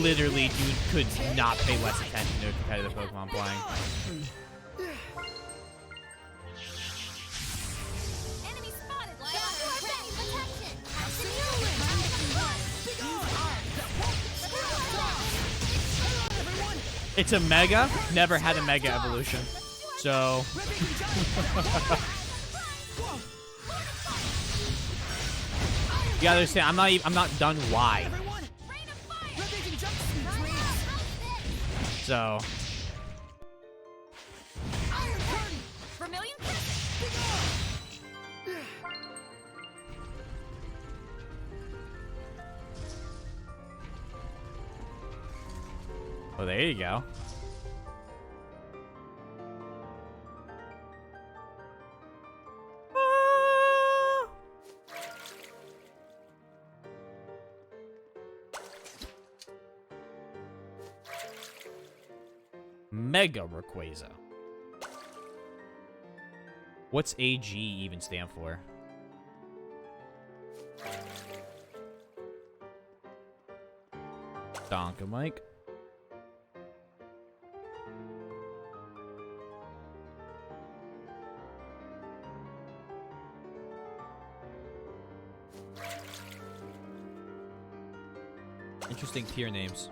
literally could not pay less attention to a competitive Pokemon playing. Enemy spotted, Lyle. It's a Mega. Never had a Mega evolution. So... You gotta understand, I'm not done why. So Vermilion. oh, there you go. Mega Rayquaza. What's AG even stand for? Donka Mike. Interesting tier names.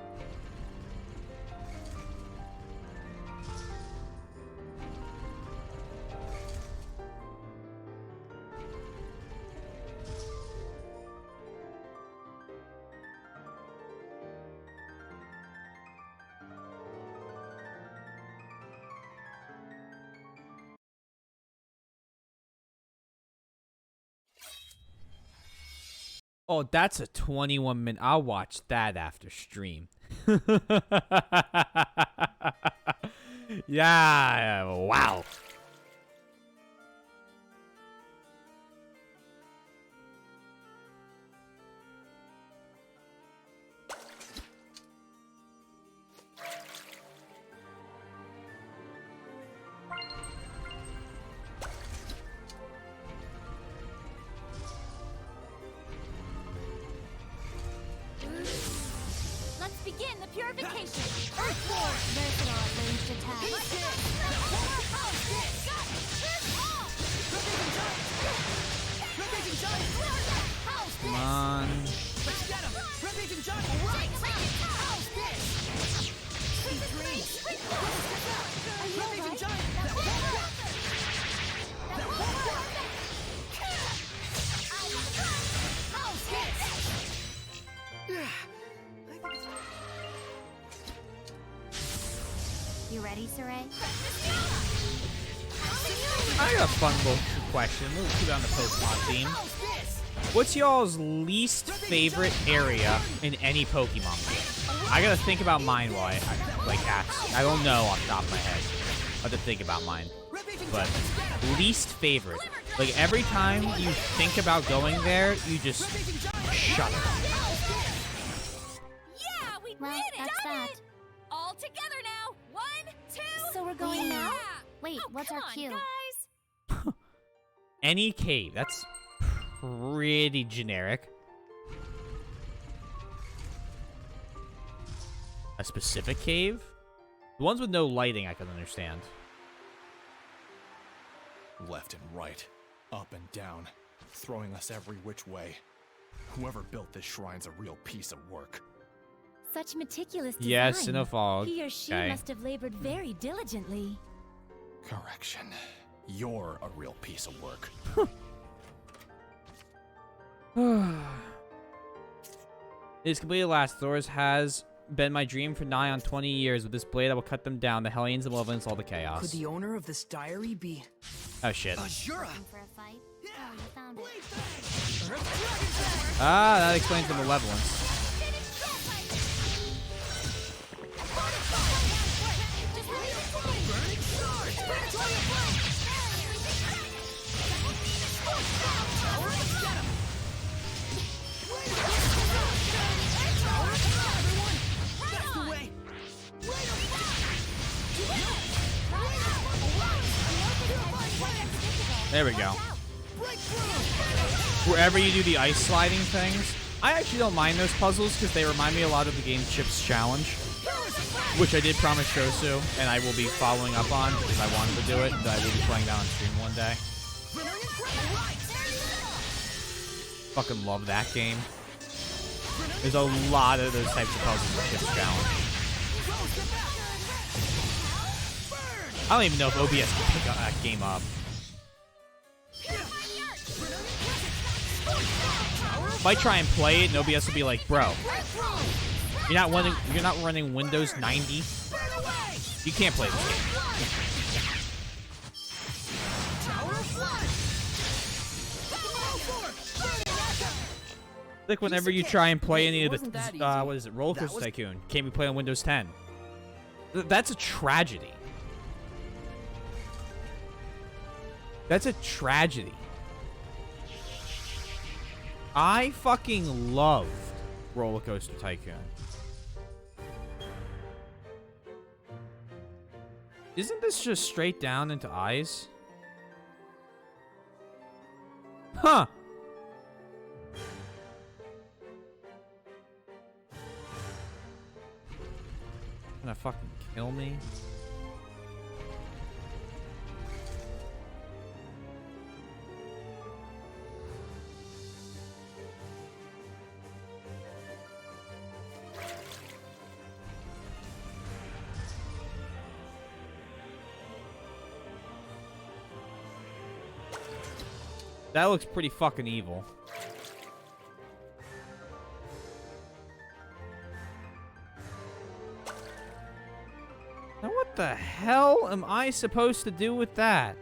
Oh, that's a 21-minute. I'll watch that after stream. Yeah, wow. Let's begin the purification. Earthborn! Versatile at ranged attack. Come on. Let's get him! Rampaging giant! All right! How's this? Sweet dreams! Rampaging giant! That won't work! That won't work! How's this? You ready, Saray? I got a fun little question. We'll keep it on the Pokemon theme. What's y'all's least favorite area in any Pokemon game? I gotta think about mine while I ask. I don't know off the top of my head. I have to think about mine. But least favorite. Like every time you think about going there, you just shudder. Yeah, we Well, did it! that's Done that. it! All together now. 1, 2. So we're going now? Yeah. Wait, Oh, what's come our on, cue? guys. Any cave. That's pretty generic. A specific cave? The ones with no lighting I can understand. Left and right, up and down, throwing us every which way. Whoever built this shrine's a real piece of work. Such meticulous design. Yes, in a fog. He or she Okay. must have labored very diligently. Correction. You're a real piece of work. It is completely last. Thor's has been my dream for nigh on 20 years. With this blade, I will cut them down. The Hellions and Malevolence, all the chaos. Could the owner of this diary be... Oh, shit. Azura! Looking for a fight? Oh, you found it. Ah, that explains the Malevolence. There we go. Wherever you do the ice sliding things, I actually don't mind those puzzles because they remind me a lot of the game Chips Challenge, which I did promise Shosu, and I will be following up on because I wanted to do it, and I will be playing that on stream one day. Fucking love that game. There's a lot of those types of puzzles in Chips Challenge. I don't even know if OBS can pick that game up. If I try and play it, and OBS will be like, bro, you're not running Windows 90. You can't play this game. Like whenever you try and play any of the, what is it, Roller Coaster Tycoon, can't be played on Windows 10. That's a tragedy. That's a tragedy. I fucking loved Roller Coaster Tycoon. Isn't this just straight down into eyes? Huh. Gonna fucking kill me? That looks pretty fucking evil. Now what the hell am I supposed to do with that?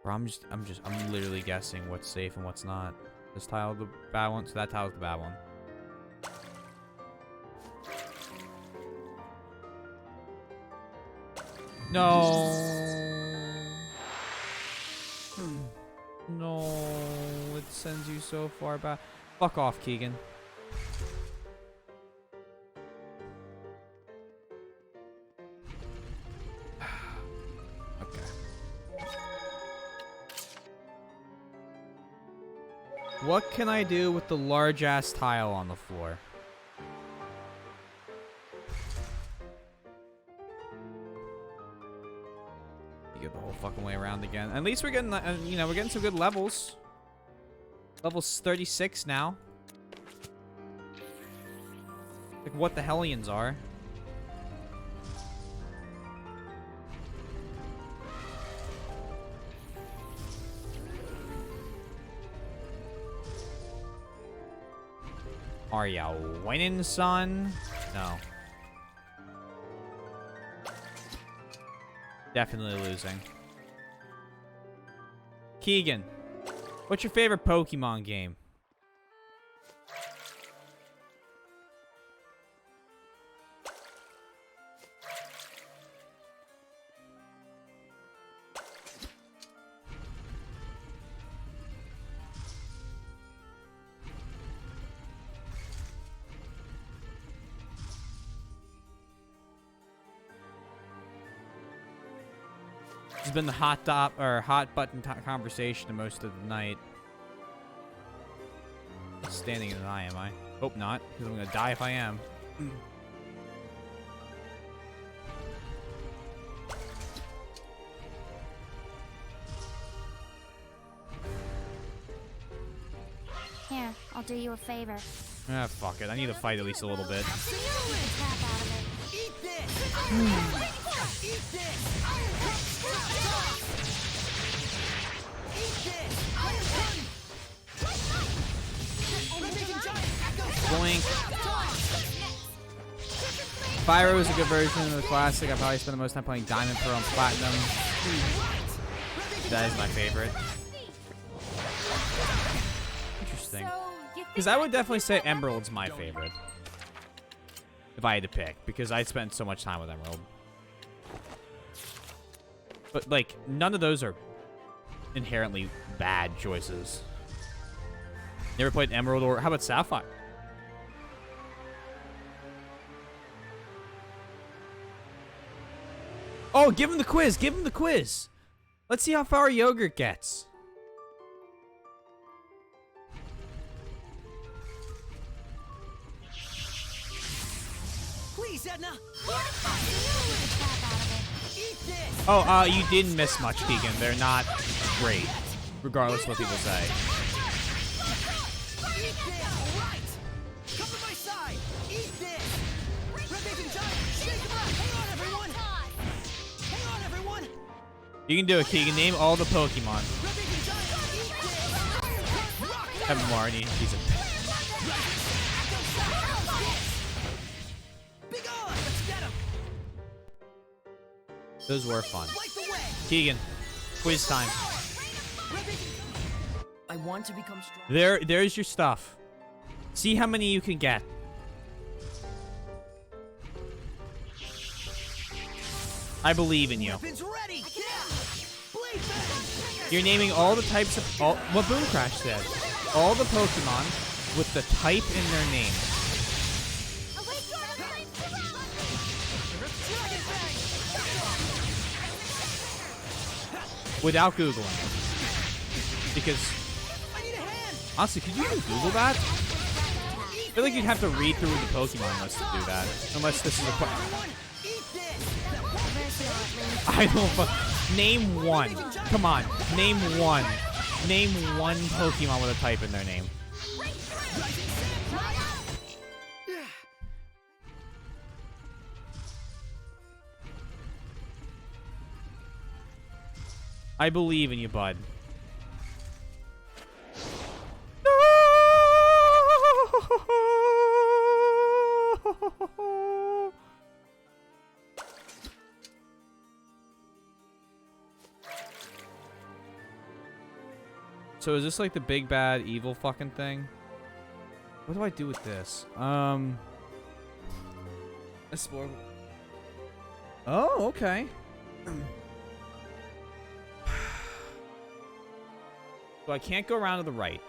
Bro, I'm literally guessing what's safe and what's not. This tile the bad one, so that tile's the bad one. No. No, it sends you so far back. Fuck off, Keegan. Okay. What can I do with the large-ass tile on the floor? You get the whole fucking way around again. At least we're getting, you know, we're getting some good levels. Level's 36 now. Like what the Hellions are. Are ya winning, son? No. Definitely losing. Keegan, what's your favorite Pokemon game? This has been the hot button conversation most of the night. Standing in an eye, am I? Hope not, because I'm gonna die if I am. Here, I'll do you a favor. Ah, fuck it. I need to fight at least a little bit. Eat this! Eat this! Blink. Pyro is a good version of the classic. I probably spend the most time playing Diamond, Pearl, and Platinum. That is my favorite. Interesting. Because I would definitely say Emerald's my favorite. If I had to pick. Because I spent so much time with Emerald. But, like, none of those are inherently bad choices. Never played Emerald or... How about Sapphire? Oh, give him the quiz. Give him the quiz. Let's see how far Yogurt gets. Please, Edna. Oh, you didn't miss much, Keegan. They're not great, regardless of what people say. Eat this! Right! Come to my side! Eat this! Red-Bacon Giant, shake him up! Hang on, everyone! Hang on, everyone! You can do it, Keegan. Name all the Pokemon. Red-Bacon Giant, eat this! Have Marnie. He's a... Be gone! Let's get him! Those were fun. Light the way! Keegan, quiz time. I want to become strong. There's your stuff. See how many you can get. I believe in you. Weapons ready! You're naming all the types of what Boom Crash said. All the Pokemon with the type in their name. Without Googling. Because honestly, could you even Google that? I feel like you'd have to read through the Pokemon list to do that. Unless this is a I don't name one. Come on. Name one. Name one Pokemon with a type in their name. I believe in you, bud. So is this like the big bad evil fucking thing? What do I do with this? Explore. Oh, okay. So I can't go around to the right.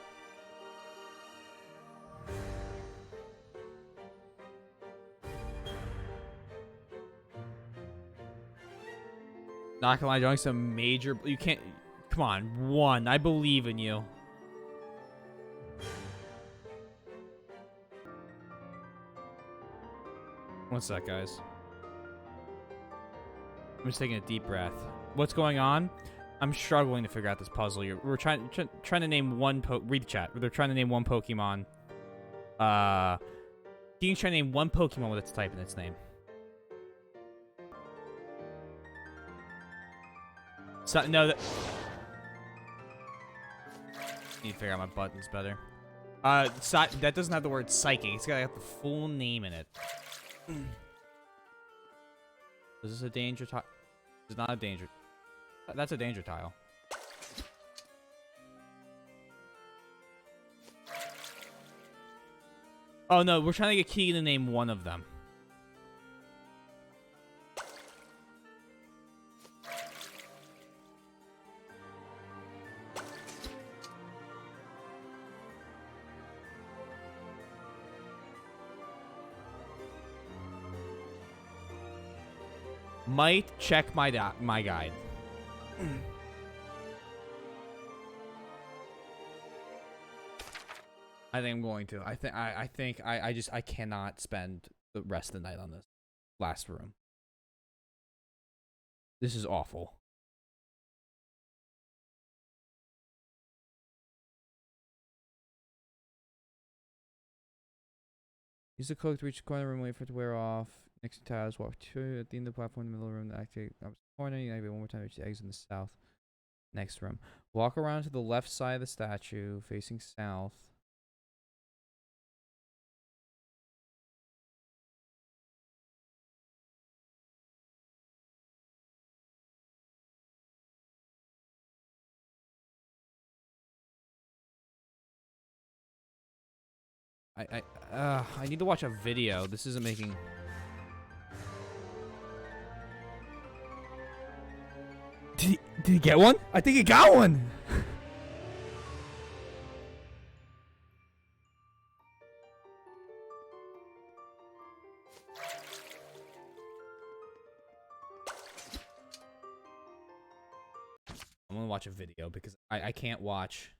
Not gonna lie, doing some major. You can't. Come on, one. I believe in you. One sec, guys. I'm just taking a deep breath. What's going on? I'm struggling to figure out this puzzle. We're trying to name one. Read the chat. They're trying to name one Pokemon. King's trying to name one Pokemon with its type in its name. So, no, that... Need to figure out my buttons better. That doesn't have the word psychic. It's gotta have the full name in it. Is this a danger tile? It's not a danger. That's a danger tile. Oh no, we're trying to get Keegan to name one of them. Might check my guide. I think I'm going to. I think I cannot spend the rest of the night on this last room. This is awful. Use the cloak to reach the corner of the room, wait for it to wear off. Next to tiles, walk to at the end of the platform in the middle of the room, activate the corner, you activate one more time, reach the exit in the south. Next room. Walk around to the left side of the statue, facing south. I need to watch a video. This isn't making... Did he get one? I think he got one! I'm gonna watch a video because I can't watch...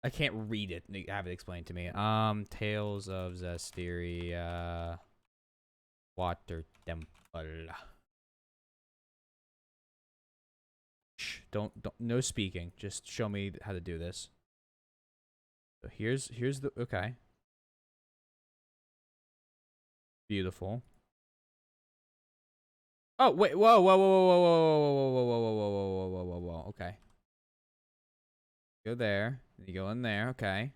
I can't read it and have it explained to me. Tales of Zestiria... Water Temple. Shh, don't, no speaking. Just show me how to do this. So here's the, okay. Beautiful. Oh, wait, whoa, whoa, whoa, whoa, whoa, whoa, whoa, whoa, whoa, whoa, whoa, whoa, whoa, whoa, okay. Go there, then you go in there, okay.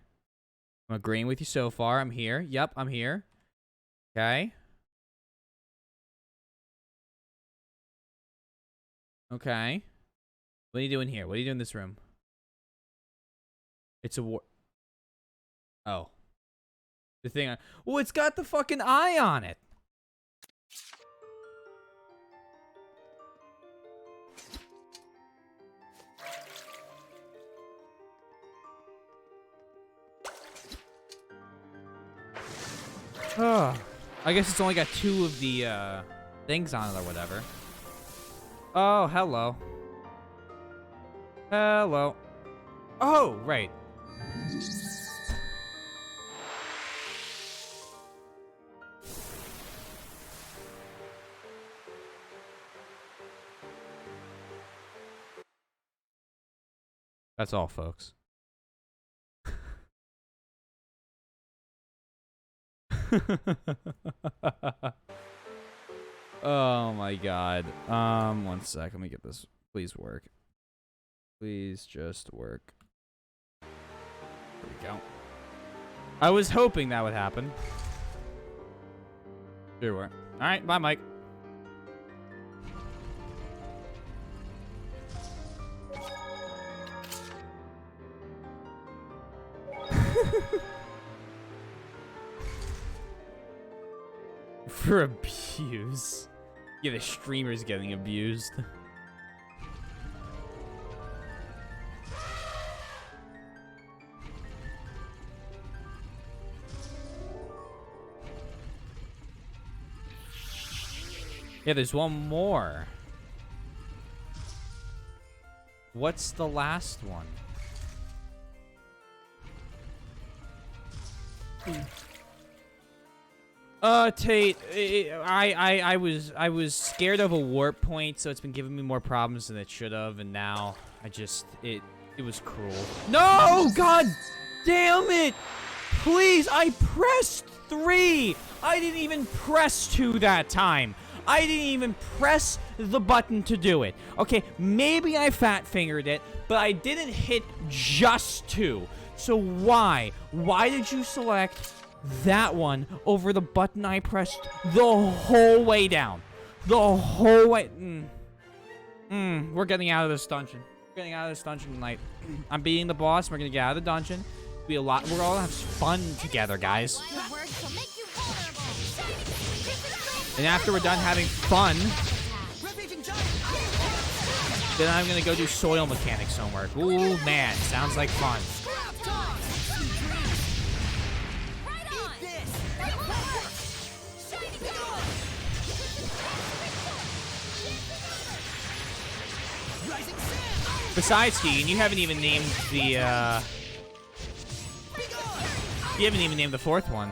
I'm agreeing with you so far. I'm here. Yep, I'm here. Okay. Okay. What are you doing here? What are you doing in this room? It's a war. Oh. The thing. Well, it's got the fucking eye on it. Oh. I guess it's only got 2 of the things on it or whatever. Oh, hello. Hello. Oh, right. That's all, folks. Oh my god. One sec. Let me get this. Please work. Please just work. There we go. I was hoping that would happen. Sure were. Alright, bye, Mike. For abuse. Yeah, the streamer's getting abused. Yeah, there's one more. What's the last one? Tate, I was scared of a warp point, so it's been giving me more problems than it should have, and now it was cruel. No! God damn it! Please, I pressed 3! I didn't even press 2 that time. I didn't even press the button to do it. Okay, maybe I fat fingered it, but I didn't hit just 2. So why? Why did you select that one over the button I pressed the whole way down? The whole way. We're getting out of this dungeon. We're getting out of this dungeon tonight. I'm beating the boss. We're gonna get out of the dungeon. Be a lot. We're all gonna have fun together, guys. And after we're done having fun, then I'm gonna go do soil mechanics homework. Ooh, man, sounds like fun. Besides, Keegan, you haven't even named the, you haven't even named the 4th one.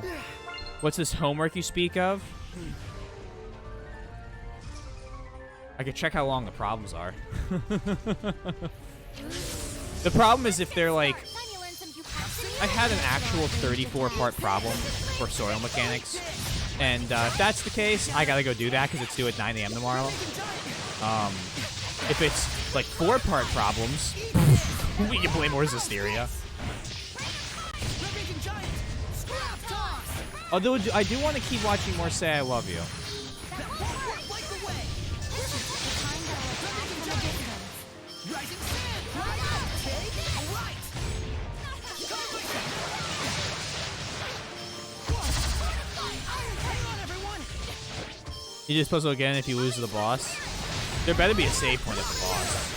What's this homework you speak of? I could check how long the problems are. The problem is if they're like... I had an actual 34-part problem for soil mechanics. And if that's the case, I gotta go do that because it's due at 9 a.m. tomorrow. If it's like 4-part problems, we can play more Zestiria. Although I do want to keep watching more Say I Love You. You just puzzle again if you lose to the boss. There better be a save point at the boss.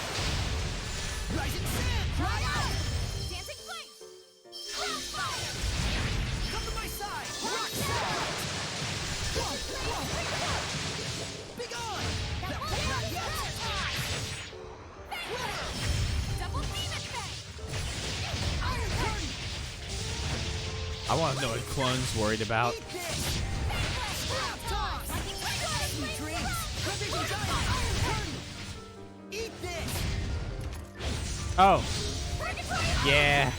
I want to know what Clone's worried about. Oh. Yeah.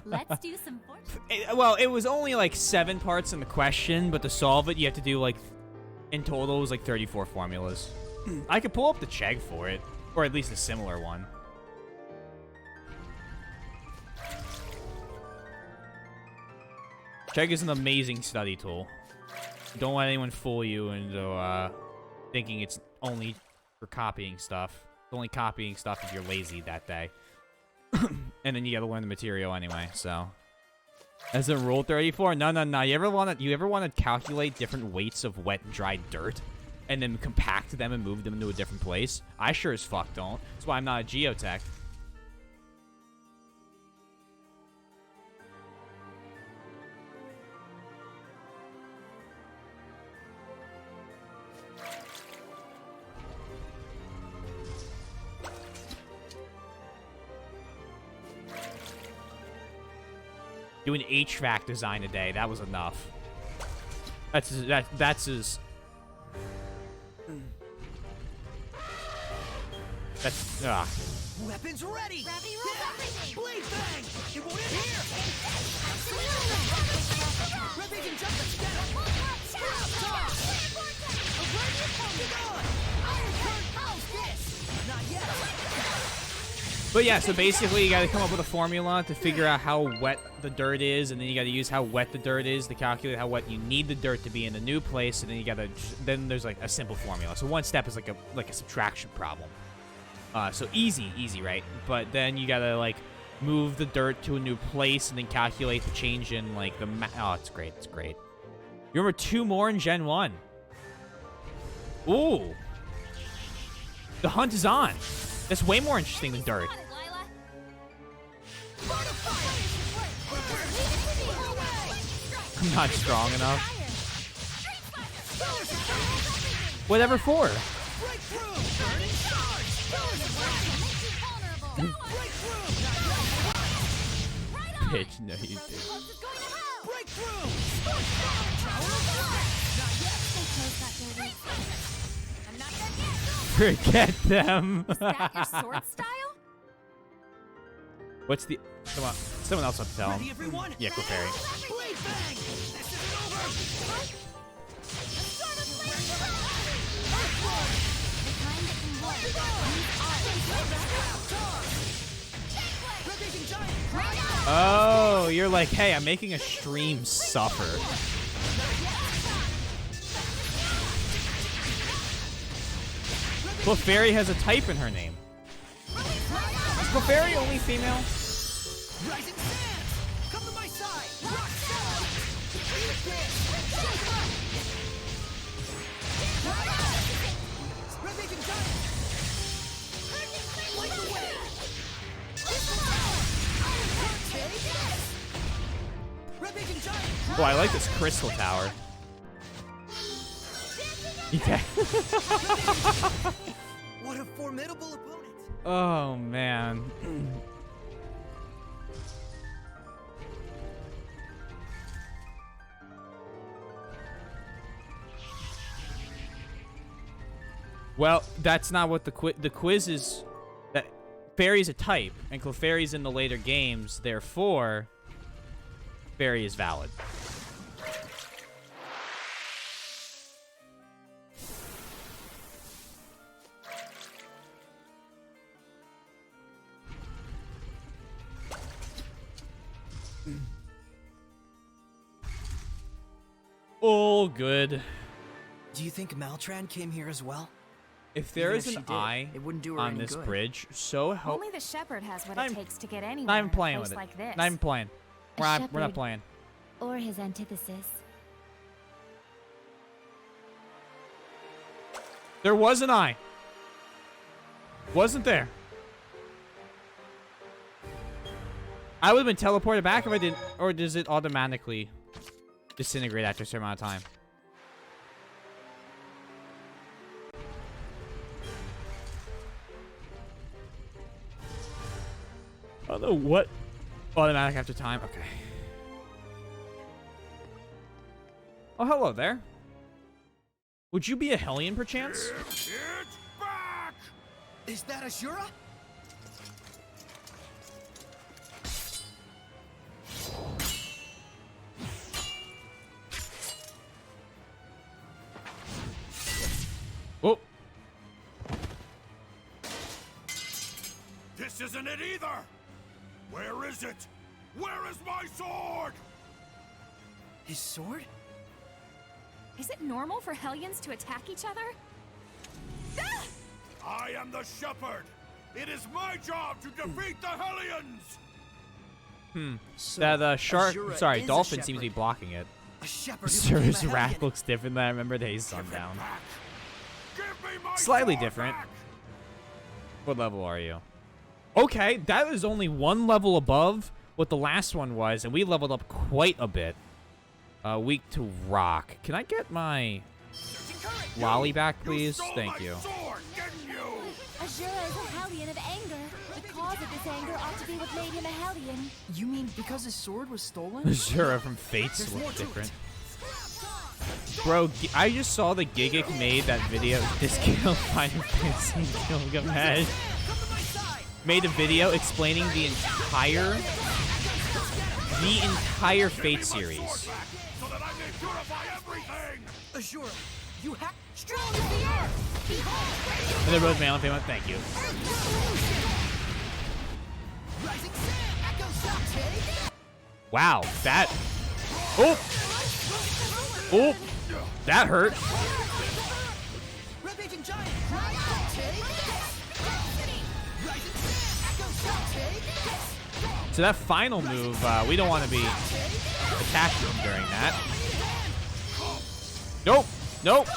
Let's do some fortune. Well, it was only like 7 parts in the question, but to solve it, you have to do like, in total, it was like 34 formulas. I could pull up the Chegg for it, or at least a similar one. Chegg is an amazing study tool. Don't let anyone fool you into thinking it's only for copying stuff. It's only copying stuff if you're lazy that day. And then you gotta learn the material anyway, so. As in Rule 34? No. You ever wanna calculate different weights of wet and dry dirt? And then compact them and move them into a different place? I sure as fuck don't. That's why I'm not a geotech. Do an HVAC design a day. That was enough. That's his. That's. Weapons ready. Blade bang. It won't end here. Ravaging jump and scatter. Grab toss. Avert your opponent on. Iron current. How's this? Not yet. But yeah, so basically you gotta come up with a formula to figure out how wet the dirt is, and then you gotta use how wet the dirt is to calculate how wet you need the dirt to be in the new place, and then then there's like a simple formula. So one step is like a subtraction problem. So easy, right? But then you gotta like move the dirt to a new place and then calculate the change in, like, the oh, it's great. It's great. You remember 2 more in Gen 1. Ooh. The hunt is on. That's way more interesting than dirt. I'm not strong enough. Whatever for. Bitch, no you did. Forget them. Is that your sword style? What's the... Come on. Someone else will tell him. Yeah, Clefairy. Oh, you're like, hey, I'm making a stream suffer. Clefairy has a type in her name. Is Clefairy only female? Rising sands! Come to my side! Rock solid! Eat this! Ravaging giant! Light the way! Take this! Ravaging giant! Oh, I like this crystal tower. Yeah. What a formidable opponent! Oh, man. Well, that's not what the quiz is. That Fairy's a type, and Clefairy's in the later games. Therefore, Fairy is valid. All good. Do you think Maltran came here as well? If there Even is if an she did, eye it wouldn't do her on any this good. bridge, so help. Only the shepherd has what I'm- it takes to get anywhere. Not even in a playing place with it. like this. Not even playing. A We're not shepherd. playing. Or his antithesis. There was an eye. Wasn't there? I would have been teleported back if I didn't. Or does it automatically disintegrate after a certain amount of time? I don't know what. Automatic after time. Okay. Oh, hello there. Would you be a Hellion, perchance? It's back! Is that Ashura? Oh. This isn't it either! Where is it? Where is my sword? His sword? Is it normal for Hellions to attack each other? I am the shepherd! It is my job to defeat the Hellions! So, That shark, Ashura sorry, is a dolphin seems to be shepherd. blocking it. A shepherd who became Sir's a wrath Hellion. looks different than I remember Days Sundown. Give me my Slightly sword different. back! What level are you? Okay, that is only one level above what the last one was, and we leveled up quite a bit. Weak to rock. Can I get my lolly back, please? Thank you. Sword, didn't you? Ashura is a Hellion of anger. The cause of this anger ought to be what made him a Hellion. You mean because his sword was stolen? Zura from Fates looks different. Bro, I just saw the Gigic made that video. This kill Final Fantasy Gilgamesh made a video explaining the entire Fate series. So that I may purify everything! Ashura, you have Strong as the earth! Behold! And they wrote mail and payment. Thank you. Rising sand! Echo shot! Take! Wow, that. Oh! Oh! That hurt. Ravaging giant! Take! Rising sand! Echo shot! Take! So that final move, we don't want to be attacking him during that. Nope. Nope.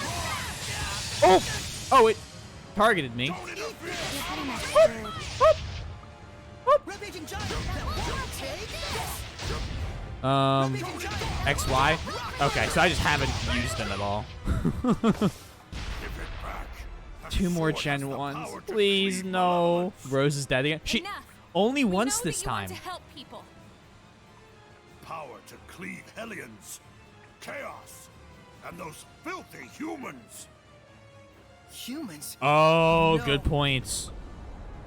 Oh! Oh, it targeted me. XY? Okay, so I just haven't used them at all. 2 more Gen 1s. Please, no. Rose is dead again. She only once this time. Power to cleave Hellions, chaos, and those filthy humans. Humans? Oh, No. good points.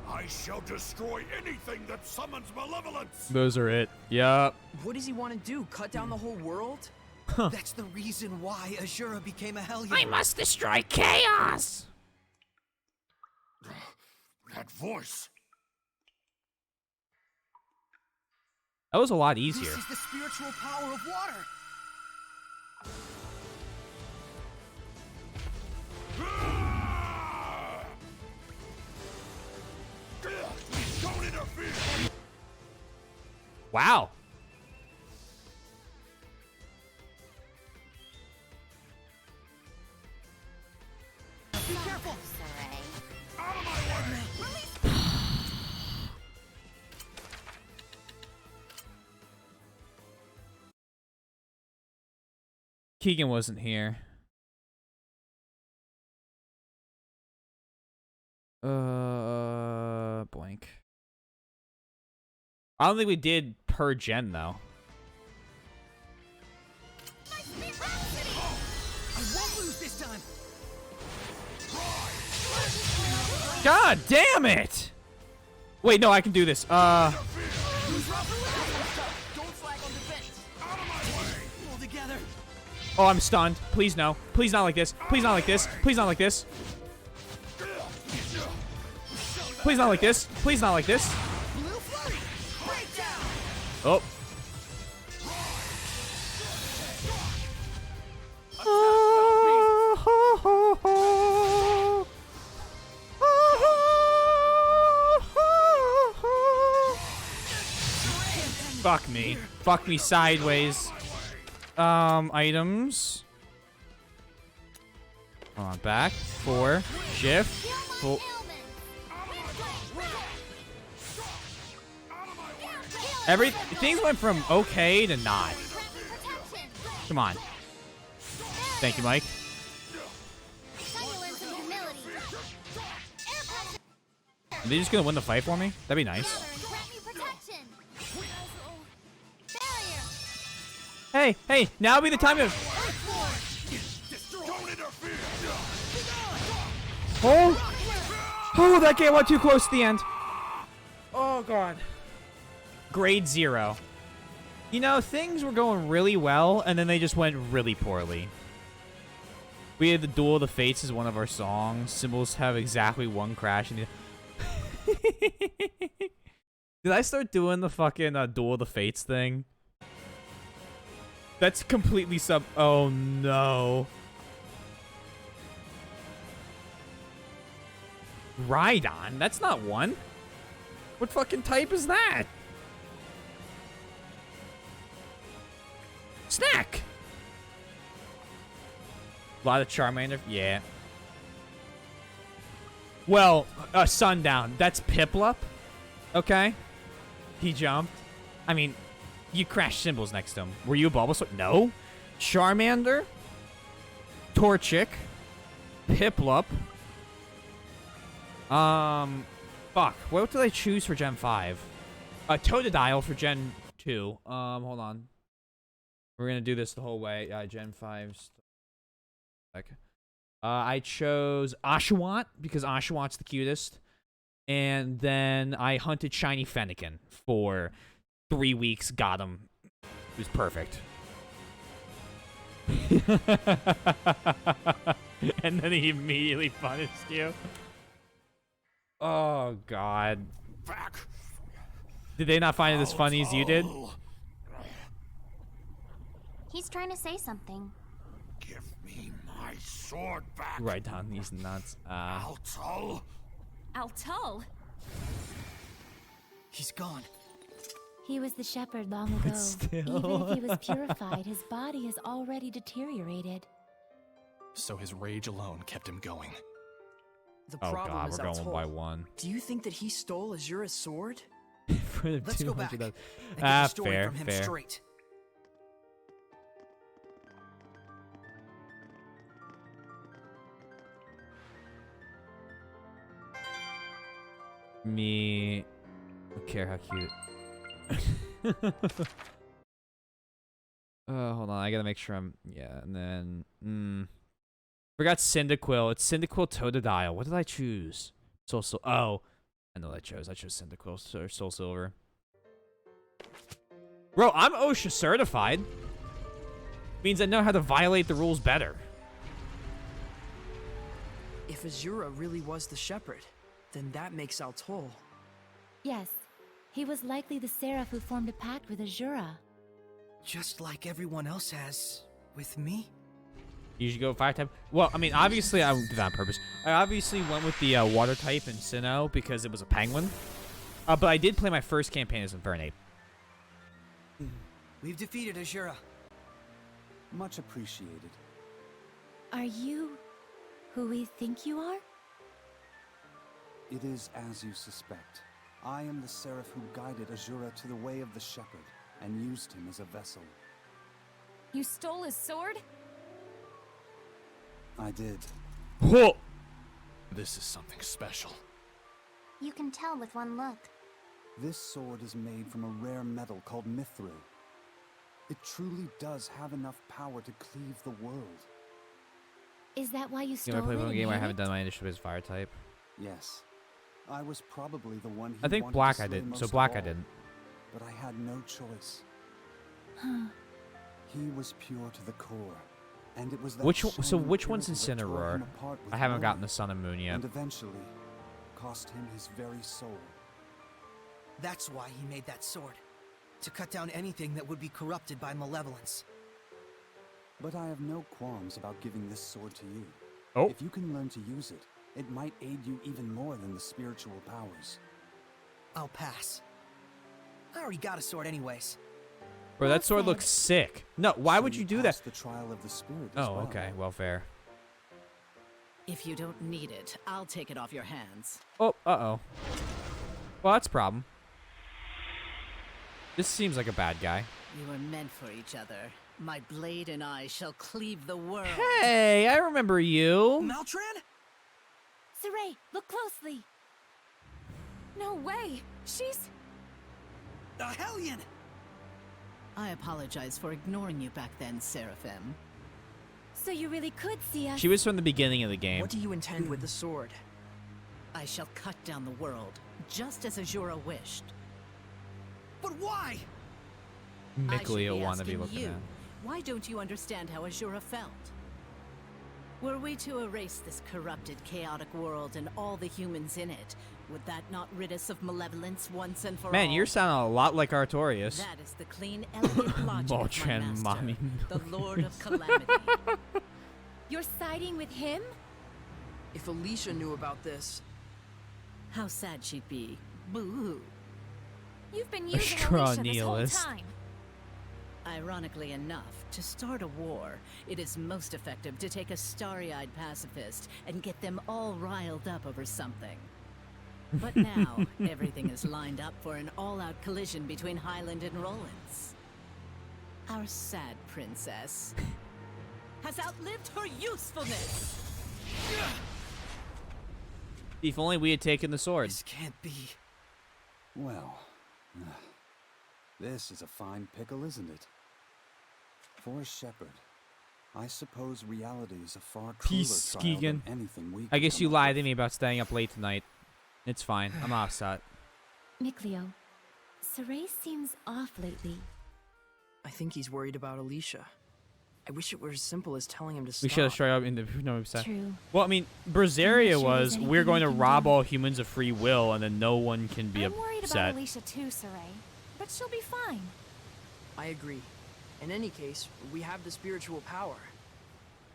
I shall destroy anything that summons malevolence. Those are it. Yup. What does he want to do? Cut down the whole world? That's the reason why Azura became a Hellion. I must destroy chaos! That voice. That was a lot easier. This is the spiritual power of water. Don't interfere. Wow. Be careful. Out of my way. Keegan wasn't here. Blank. I don't think we did per gen though. I won't lose this time. God damn it! Wait, no, I can do this. Don't flag on defense. Out of my way. Pull together. Oh, I'm stunned. Please no. Please not like this. Please not like this. Please not like this. Please not like this. Please not like this. Blue flurry. Breakdown. Oh. Fuck me. Fuck me sideways. Items. Hold on, back. 4. Shift. Full. Things went from okay to not. Come on. Thank you, Mike. Are they just gonna win the fight for me? That'd be nice. Hey, hey, now would be the time to... Oh, that game went too close to the end. Oh, God. Grade 0. You know, things were going really well, and then they just went really poorly. We had the Duel of the Fates as one of our songs. Symbols have exactly 1 crash. And did I start doing the fucking Duel of the Fates thing? That's completely Oh, no. Rhydon? That's not 1. What fucking type is that? Snack! A lot of Charmander? Yeah. Well, Sundown. That's Piplup. Okay. He jumped. I mean, you crashed symbols next to him. Were you a Bulbasaur? No. Charmander. Torchic. Piplup. Fuck. What did I choose for Gen 5? Totodile for Gen 2. Hold on. We're gonna do this the whole way. Gen 5's... I chose Oshawott because Oshawott's the cutest. And then I hunted Shiny Fennekin for 3 weeks. Got him. It was perfect. And then he immediately punished you. Oh, God. Back. Did they not find it as funny as you did? He's trying to say something. Give me my sword back. Right down these nuts. Altul. Altul? He's gone. He was the shepherd long ago. still. Even if he was purified, his body has already deteriorated. So his rage alone kept him going. The Oh problem god, is we're going Altoll. by one. Do you think that he stole Azura's sword? For the Let's go back 200 and get Ah, the story fair, from him fair. straight. Me. Don't care how cute. Hold on. I gotta make sure I'm. Yeah, and then. Forgot Cyndaquil. It's Cyndaquil Totodile. What did I choose? Oh, I know what I chose. I chose Cyndaquil or Soul Silver. Bro, I'm OSHA certified. Means I know how to violate the rules better. If Azura really was the shepherd, then that makes Altoll. Yes, he was likely the seraph who formed a pact with Azura. Just like everyone else has with me. You should go fire type. Well, I mean, obviously I did that on purpose. I obviously went with the water type in Sinnoh because it was a penguin. But I did play my first campaign as Infernape. We've defeated Azura. Much appreciated. Are you who we think you are? It is as you suspect. I am the seraph who guided Azura to the way of the shepherd and used him as a vessel. You stole his sword? I did. Whoa! This is something special. You can tell with one look. This sword is made from a rare metal called mithril. It truly does have enough power to cleave the world. Is that why you You stole know, I played it one and game where I hid haven't it? done my initiative as fire type. Yes. I was probably the one he I think wanted black to I slay did. most So of black I all. didn't. But I had no choice. Huh. He was pure to the core. And it was that Which one, so shining which one's purity that tore Incineroar? him apart with I haven't war, gotten the Sun and Moon yet. And eventually cost him his very soul. That's why he made that sword. To cut down anything that would be corrupted by malevolence. But I have no qualms about giving this sword to you. Oh. If you can learn to use it, it might aid you even more than the spiritual powers. I'll pass. I already got a sword anyways. Bro, that sword said. looks sick. No, why So would you do that? passed the trial of the spirit as Oh, well. okay. Well, fair. If you don't need it, I'll take it off your hands. Oh, uh-oh. Well, that's a problem. This seems like a bad guy. You were meant for each other. My blade and I shall cleave the world. Hey, I remember you. Maltran? Saray, look closely. No way! She's... A Hellion! I apologize for ignoring you back then, Seraphim. So you really could see us. She was from the beginning of the game. What do you intend with the sword? I shall cut down the world, just as Azura wished. But why? I should Mikleo be wanna be asking looking you, at. why don't you understand how Azura felt? Were we to erase this corrupted, chaotic world and all the humans in it, would that not rid us of malevolence once and for all? Man, you're sounding a lot like Artorias. That is the clean, elegant logic of my Moltran master, mommy the Lord of Calamity. You're siding with him? If Alicia knew about this... How sad she'd be. Boo-hoo. You've been using straw Alicia this whole nihilist. time. Ironically enough, to start a war, it is most effective to take a starry-eyed pacifist and get them all riled up over something. But now, everything is lined up for an all-out collision between Highland and Rollins. Our sad princess has outlived her usefulness! If only we had taken the sword. This can't be. Well, this is a fine pickle, isn't it? For a shepherd, I suppose reality is a far crueler Peace, trial Keegan. than anything we I could guess come you up lied with. to me about staying up late tonight. It's fine. I'm offset. Mikleo, Saray seems off lately. I think he's worried about Alicia. I wish it were as simple as telling him to stop. We should have straight up in the no upset. True. Well, I mean, Berseria sure was there's we're anything going to we can rob do. all humans of free will, and then no one can be I'm worried about upset. Alicia too, Saray. But she'll be fine. I agree. In any case, we have the spiritual power.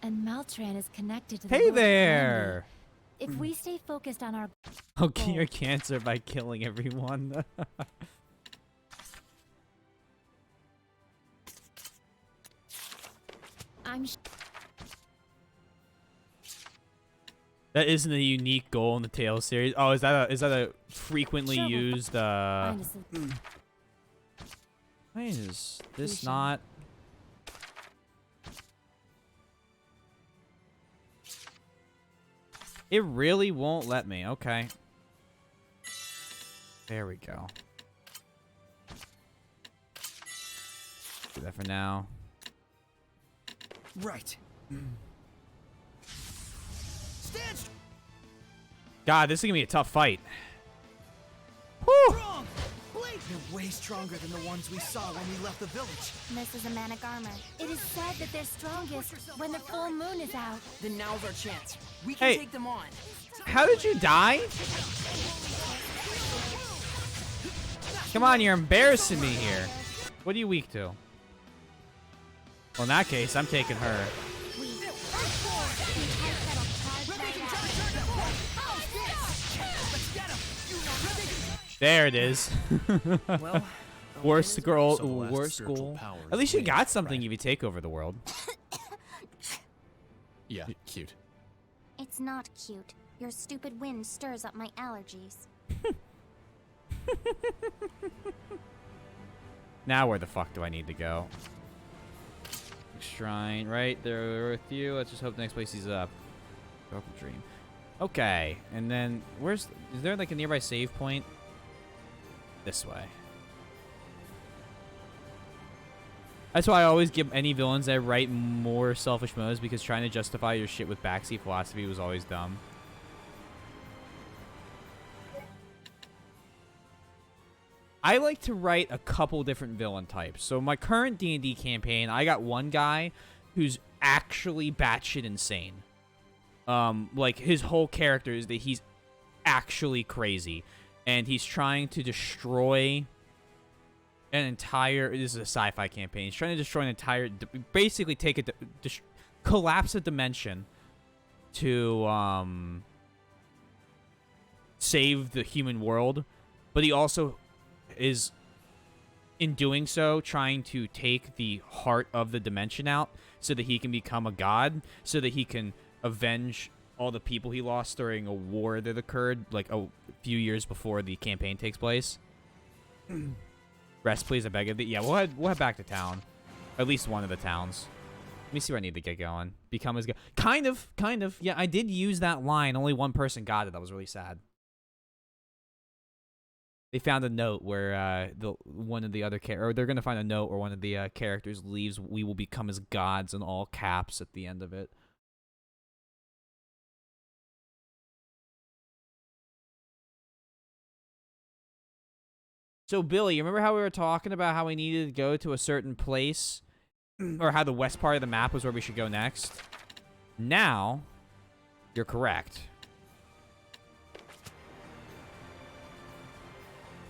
And Maltran is connected to the Hey Lord of there! Calamity. If we stay focused on our I'll cure cancer by killing everyone. That isn't a unique goal in the Tales series. Oh, is that a frequently used Why is this not? It really won't let me. Okay. There we go. Do that for now. Right. God, this is gonna be a tough fight. Strong! Blade! They're way stronger than the ones we saw when we left the village. This is a manic armor. It is said that they're strongest when the full moon is out. Then now's our chance. We can Hey. take them on. How did you die? Come on, you're embarrassing me here. What are you weak to? Well, in that case, I'm taking her. There it is. Well, worst girl, So the last worst spiritual goal. power is At least you waiting, got something if you take over the world. Yeah, cute. It's not cute. Your stupid wind stirs up my allergies. Now where the fuck do I need to go? Shrine, right there with you. Let's just hope the next place he's up. Broken dream. Okay, and then is there like a nearby save point? This way. That's why I always give any villains that write more selfish modes, because trying to justify your shit with backseat philosophy was always dumb. I like to write a couple different villain types. So my current D&D campaign, I got one guy who's actually batshit insane. Like his whole character is that he's actually crazy, and he's trying to destroy an entire. This is a sci-fi campaign. He's trying to destroy an entire, basically take it, collapse a dimension to save the human world, but he also is, in doing so, trying to take the heart of the dimension out so that he can become a god, so that he can avenge all the people he lost during a war that occurred like a few years before the campaign takes place. Rest, please, I beg of thee. Yeah, we'll head back to town. At least one of the towns. Let me see where I need to get going. Become his god. Kind of. Yeah, I did use that line. Only one person got it. That was really sad. They found a note where one of the other they're gonna find a note where one of the characters leaves. We will become as gods in all caps at the end of it. So Billy, you remember how we were talking about how we needed to go to a certain place, or how the west part of the map was where we should go next? Now, you're correct.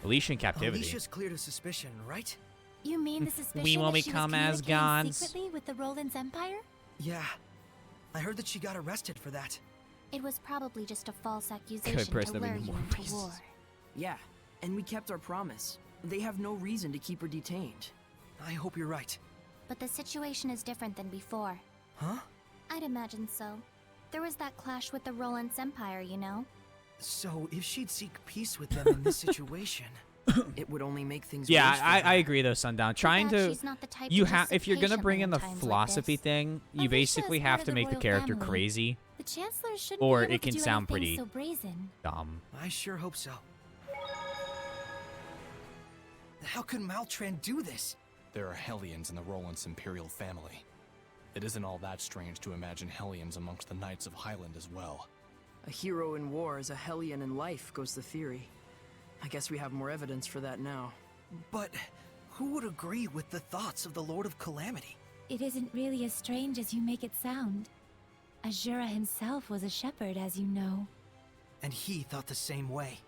Alicia in captivity. Alicia's cleared of suspicion, right? You mean the suspicion We will that she was become as communicating gods. secretly with the Roland's Empire? Yeah. I heard that she got arrested for that. It was probably just a false accusation press to them lure in you more into places. war. Yeah, and we kept our promise. They have no reason to keep her detained. I hope you're right. But the situation is different than before. Huh? I'd imagine so. There was that clash with the Roland's Empire, you know? So, if she'd seek peace with them in this situation... It would only make things Yeah, worse for I her. agree though, Sundown. Trying bad to she's not the type you to have just if you're gonna patiently bring in in the times like philosophy this. thing, you Alicia basically is have part to of the make the royal character family. crazy, The Chancellor shouldn't or be able it can to do sound anything pretty so brazen. dumb. I sure hope so. How could Maltran do this? There are Hellions in the Roland's imperial family. It isn't all that strange to imagine Hellions amongst the Knights of Highland as well. A hero in war is a hellion in life, goes the theory. I guess we have more evidence for that now. But who would agree with the thoughts of the Lord of Calamity? It isn't really as strange as you make it sound. Azura himself was a shepherd, as you know. And he thought the same way.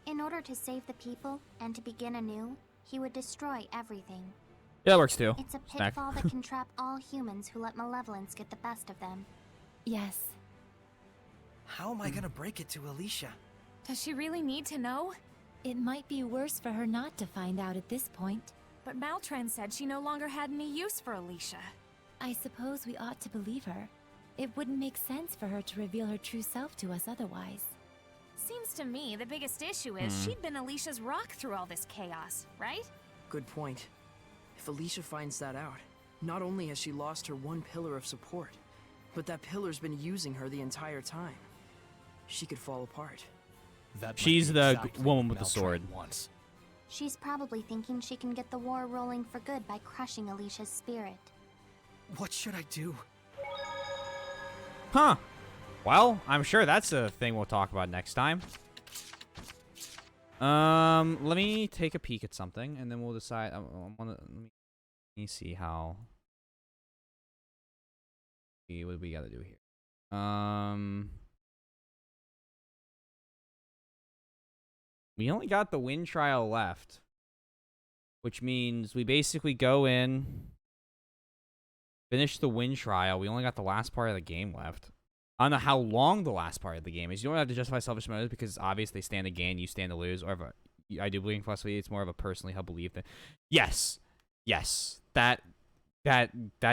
In order to save the people and to begin anew, he would destroy everything. Yeah, that works too. It's a Snack. pitfall that can trap all humans who let malevolence get the best of them. Yes. How am I gonna break it to Alicia? Does she really need to know? It might be worse for her not to find out at this point. But Maltran said she no longer had any use for Alicia. I suppose we ought to believe her. It wouldn't make sense for her to reveal her true self to us otherwise. Seems to me the biggest issue is she'd been Alicia's rock through all this chaos, right? Good point. If Alicia finds that out, not only has she lost her one pillar of support, but that pillar's been using her the entire time. She could fall apart. She's the woman with the sword. Once. She's probably thinking she can get the war rolling for good by crushing Alicia's spirit. What should I do? Huh. Well, I'm sure that's a thing we'll talk about next time. Let me take a peek at something, and then we'll decide. Let me see how. What do we gotta do here? We only got the wind trial left, which means we basically go in, finish the wind trial. We only got the last part of the game left. I don't know how long the last part of the game is. You don't have to justify selfish motives because it's obvious they stand to gain, you stand to lose. Or if I do believe in philosophy, it's more of a personally held belief that yes, that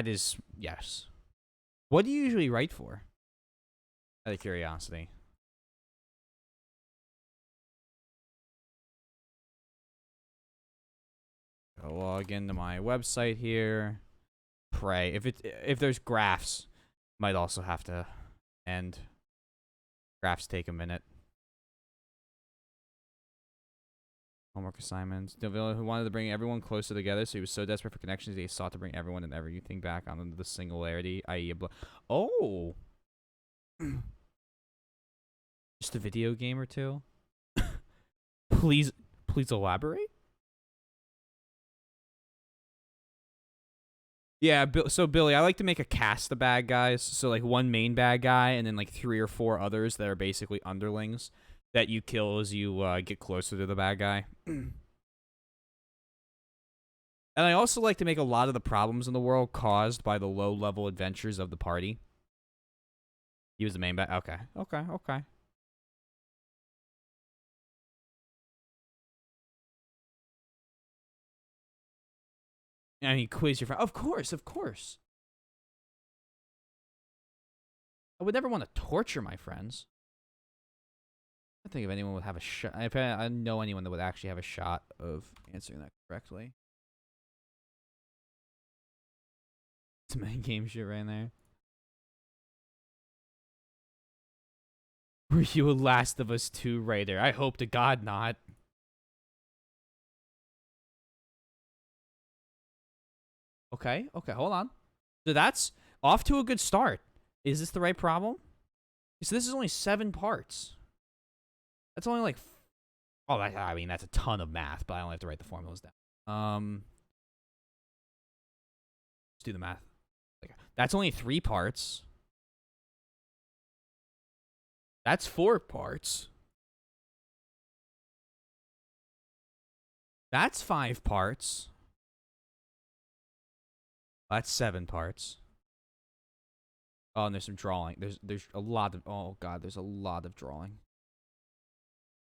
is yes. What do you usually write for? Out of curiosity. I'll log into my website here. Pray if there's graphs, might also have to. And graphs take a minute. Homework assignments. Deville, who wanted to bring everyone closer together, so he was so desperate for connections that he sought to bring everyone and everything back on the singularity, i.e. Oh! Just a video game or two? Please elaborate? Yeah, so Billy, I like to make a cast of bad guys. So like one main bad guy and then like 3 or 4 others that are basically underlings that you kill as you get closer to the bad guy. And I also like to make a lot of the problems in the world caused by the low-level adventures of the party. He was the main bad. Okay. I mean, quiz your friend. Of course. I would never want to torture my friends. I think if anyone would have a shot. If I know anyone that would actually have a shot of answering that correctly. It's main game shit right there. Were you a Last of Us 2 raider? I hope to God not. Okay, hold on. So that's off to a good start. Is this the right problem? So this is only 7 parts. That's only like... Oh, I mean, that's a ton of math, but I only have to write the formulas down. Let's do the math. That's only 3 parts. That's 4 parts. That's 5 parts. That's 7 parts. Oh, and there's some drawing. There's a lot of... Oh, God, there's a lot of drawing.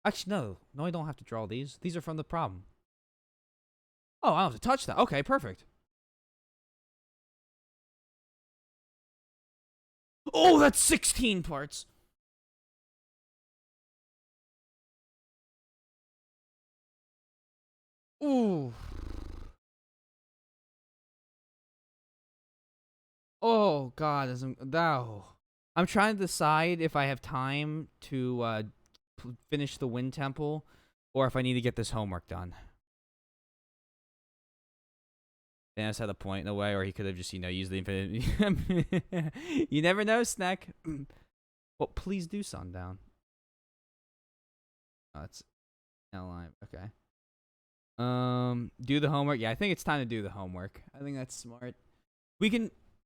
Actually, no. No, I don't have to draw these. These are from the problem. Oh, I don't have to touch that. Okay, perfect. Oh, that's 16 parts. Ooh. Oh, God. I'm trying to decide if I have time to finish the Wind Temple or if I need to get this homework done. Thanos had a point in a way, or he could have just, used the infinite. You never know, Snack. Well, please do Sundown. Oh, it's L-line. Okay. Do the homework. Yeah, I think it's time to do the homework. I think that's smart.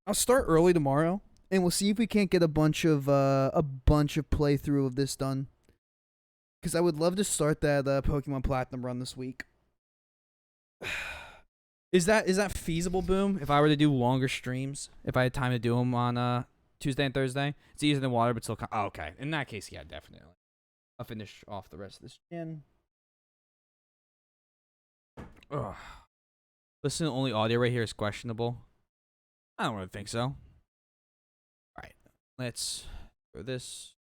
I'll start early tomorrow, and we'll see if we can't get a bunch of playthrough of this done. Because I would love to start that Pokemon Platinum run this week. Is that feasible, Boom? If I were to do longer streams, if I had time to do them on Tuesday and Thursday, it's easier than water, but still. Oh, okay. In that case, yeah, definitely. I'll finish off the rest of this gen. Ugh. Listen, only audio right here is questionable. I don't really think so. All right, let's throw this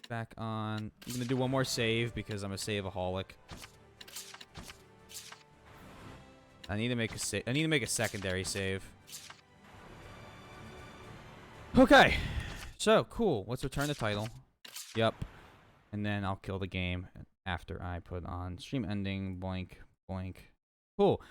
back on. I'm gonna do one more save because I'm a save-aholic. I need to make a I need to make a secondary save. Okay, so cool. Let's return the title. Yep, and then I'll kill the game after I put on stream ending. Blank, blank. Cool.